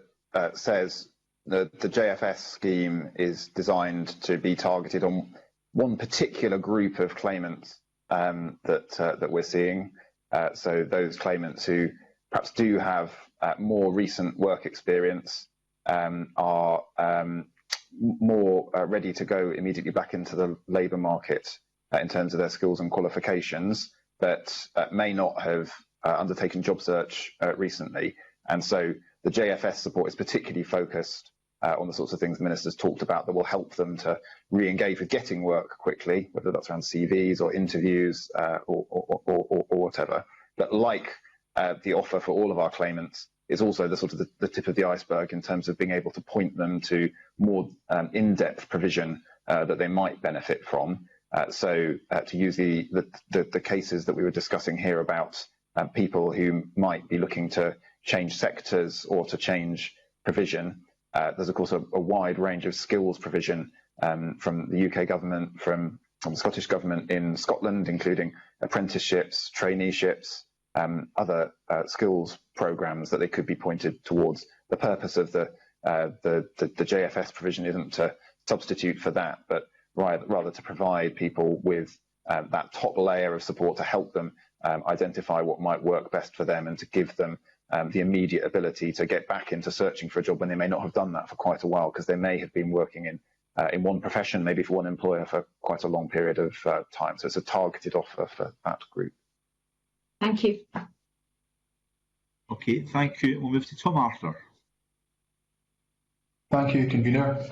Speaker 12: says, the JFS scheme is designed to be targeted on one particular group of claimants that we're seeing. So those claimants who perhaps do have more recent work experience are more ready to go immediately back into the labour market in terms of their skills and qualifications, but may not have undertaken job search recently. And so the JFS support is particularly focused on the sorts of things the Minister's talked about that will help them to re-engage with getting work quickly, whether that's around CVs or interviews or whatever. But like the offer for all of our claimants is also the sort of the tip of the iceberg in terms of being able to point them to more in-depth provision that they might benefit from. So to use the cases that we were discussing here about people who might be looking to change sectors or to change provision, there's of course a wide range of skills provision from the UK government, from the Scottish government in Scotland, including apprenticeships, traineeships, other skills programmes that they could be pointed towards. The purpose of the JFS provision isn't to substitute for that, but rather to provide people with that top layer of support to help them identify what might work best for them and to give them the immediate ability to get back into searching for a job when they may not have done that for quite a while, because they may have been working in one profession, maybe for one employer for quite a long period of time. So it's a targeted offer for that group.
Speaker 6: Thank you.
Speaker 1: Okay, thank you. We'll move to Tom Arthur.
Speaker 8: Thank you, Convener.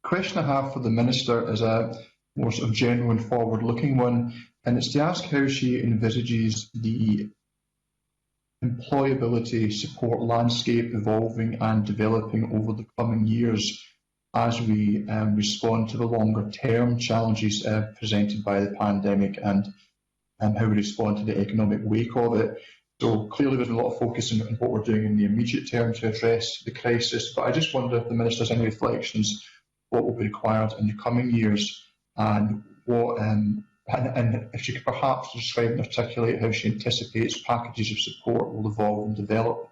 Speaker 8: Question I have for the Minister is a more sort of general and forward-looking one, and it's to ask how she envisages the employability support landscape evolving and developing over the coming years as we respond to the longer-term challenges presented by the pandemic and how we respond to the economic wake of it. So clearly there's a lot of focus on what we're doing in the immediate term to address the crisis, but I just wonder if the Minister has any reflections what will be required in the coming years and what and if she could perhaps describe and articulate how she anticipates packages of support will evolve and develop.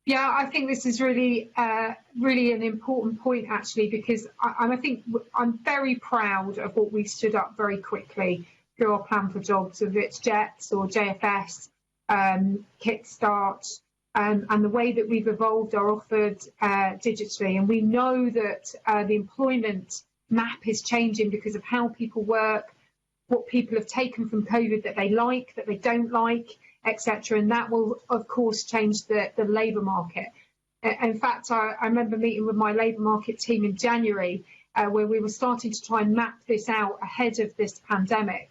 Speaker 10: Yeah, I think this is really an important point, actually, because I think I'm very proud of what we stood up very quickly through our Plan for Jobs, whether it's JETS or JFS, Kickstart, and the way that we've evolved our offered digitally. And we know that the employment map is changing because of how people work, what people have taken from COVID that they like, that they don't like, etc. And that will, of course, change the labour market. In fact, I remember meeting with my labour market team in January, where we were starting to try and map this out ahead of this pandemic.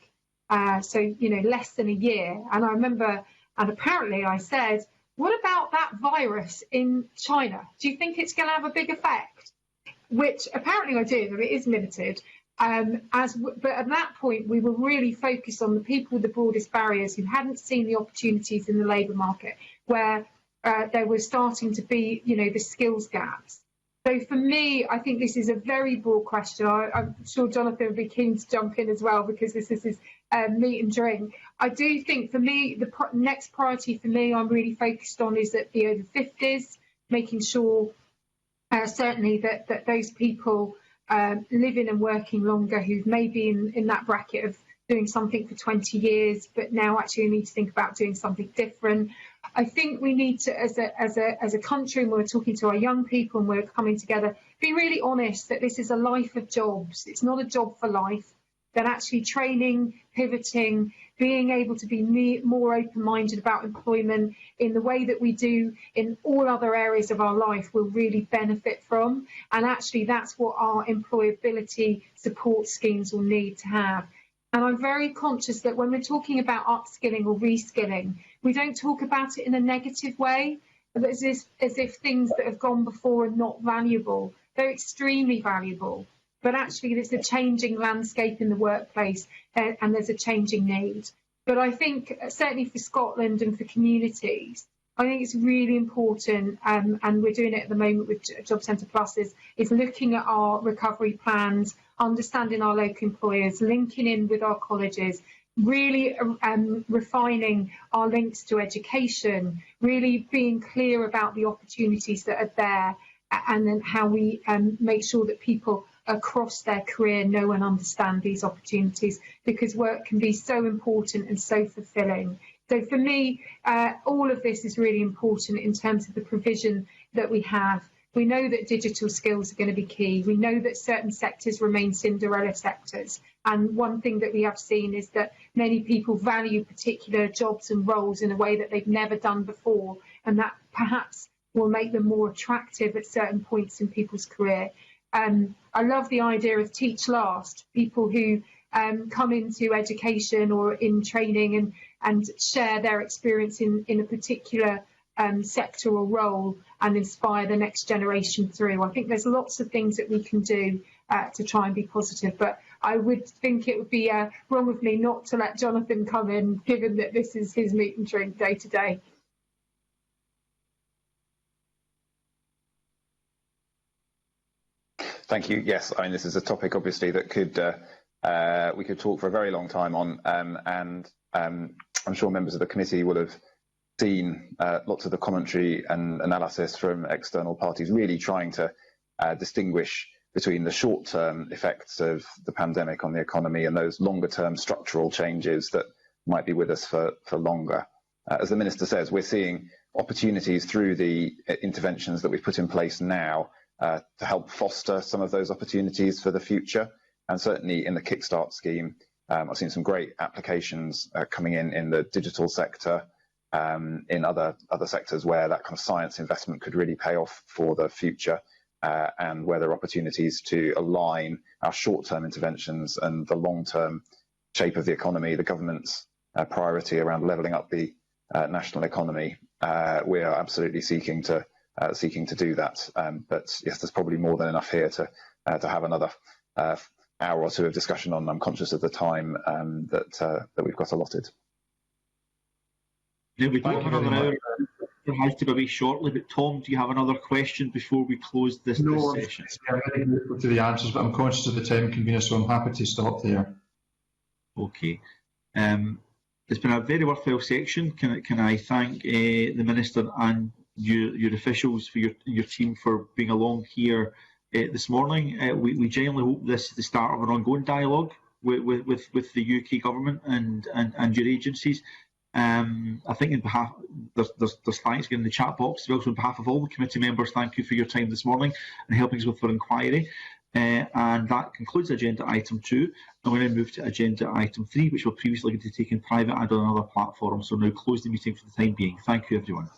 Speaker 10: So, you know, less than a year. And I remember, and apparently I said, what about that virus in China? Do you think it's going to have a big effect? Which apparently I do, it is limited. But at that point, we were really focused on the people with the broadest barriers who hadn't seen the opportunities in the labour market, where there was starting to be, you know, the skills gaps. So for me, I think this is a very broad question. I'm sure Jonathan would be keen to jump in as well, because this is his meat and drink. I do think for me, the next priority for me I'm really focused on is at the over 50s, making sure certainly that those people living and working longer who may be in that bracket of doing something for 20 years, but now actually need to think about doing something different. I think we need to, as a country, and we're talking to our young people and we're coming together, be really honest that this is a life of jobs. It's not a job for life. That actually training, pivoting, being able to be more open-minded about employment in the way that we do in all other areas of our life will really benefit from. And actually that's what our employability support schemes will need to have. And I'm very conscious that when we're talking about upskilling or reskilling, we don't talk about it in a negative way, as if things that have gone before are not valuable. They're extremely valuable. But actually there's a changing landscape in the workplace and there's a changing need. But I think certainly for Scotland and for communities, I think it's really important, and we're doing it at the moment with Job Centre Plus, is looking at our recovery plans, understanding our local employers, linking in with our colleges, really refining our links to education, really being clear about the opportunities that are there, and then how we make sure that people across their career know and understand these opportunities, because work can be so important and so fulfilling. So for me, all of this is really important in terms of the provision that we have. We know that digital skills are going to be key. We know that certain sectors remain Cinderella sectors. And one thing that we have seen is that many people value particular jobs and roles in a way that they've never done before, and that perhaps will make them more attractive at certain points in people's career. I love the idea of teach last, people who come into education or in training and share their experience in a particular sector or role and inspire the next generation through. I think there's lots of things that we can do to try and be positive, but I would think it would be wrong of me not to let Jonathan come in, given that this is his meat and drink day to day.
Speaker 12: Thank you. Yes, I mean, this is a topic obviously that could we could talk for a very long time on, and I'm sure members of the committee will have seen lots of the commentary and analysis from external parties really trying to distinguish between the short-term effects of the pandemic on the economy and those longer-term structural changes that might be with us for longer. As the Minister says, we're seeing opportunities through the interventions that we've put in place now to help foster some of those opportunities for the future. And certainly in the Kickstart scheme, I've seen some great applications coming in the digital sector, in other sectors where that kind of science investment could really pay off for the future, and where there are opportunities to align our short-term interventions and the long-term shape of the economy, the government's priority around levelling up the national economy. We are absolutely seeking to do that. But yes, there's probably more than enough here to have another hour or two of discussion on. I'm conscious of the time that we've got allotted.
Speaker 1: Yeah, we do have another hour. It has to be shortly, but Tom, do you have another question before we close this session?
Speaker 8: I'm very grateful to the answers, but I'm conscious of the time, convener, so I'm happy to stop there.
Speaker 1: Okay. It's been a very worthwhile section. Can I thank the Minister and your officials for your team for being along here this morning. We genuinely hope this is the start of an ongoing dialogue with the UK government and your agencies. I think in behalf, there's thanks in the chat box, but also on behalf of all the committee members, thank you for your time this morning and helping us with our inquiry. And that concludes agenda item 2. And we now move to agenda item 3, which were previously going to take in private and on another platform. So now close the meeting for the time being. Thank you, everyone.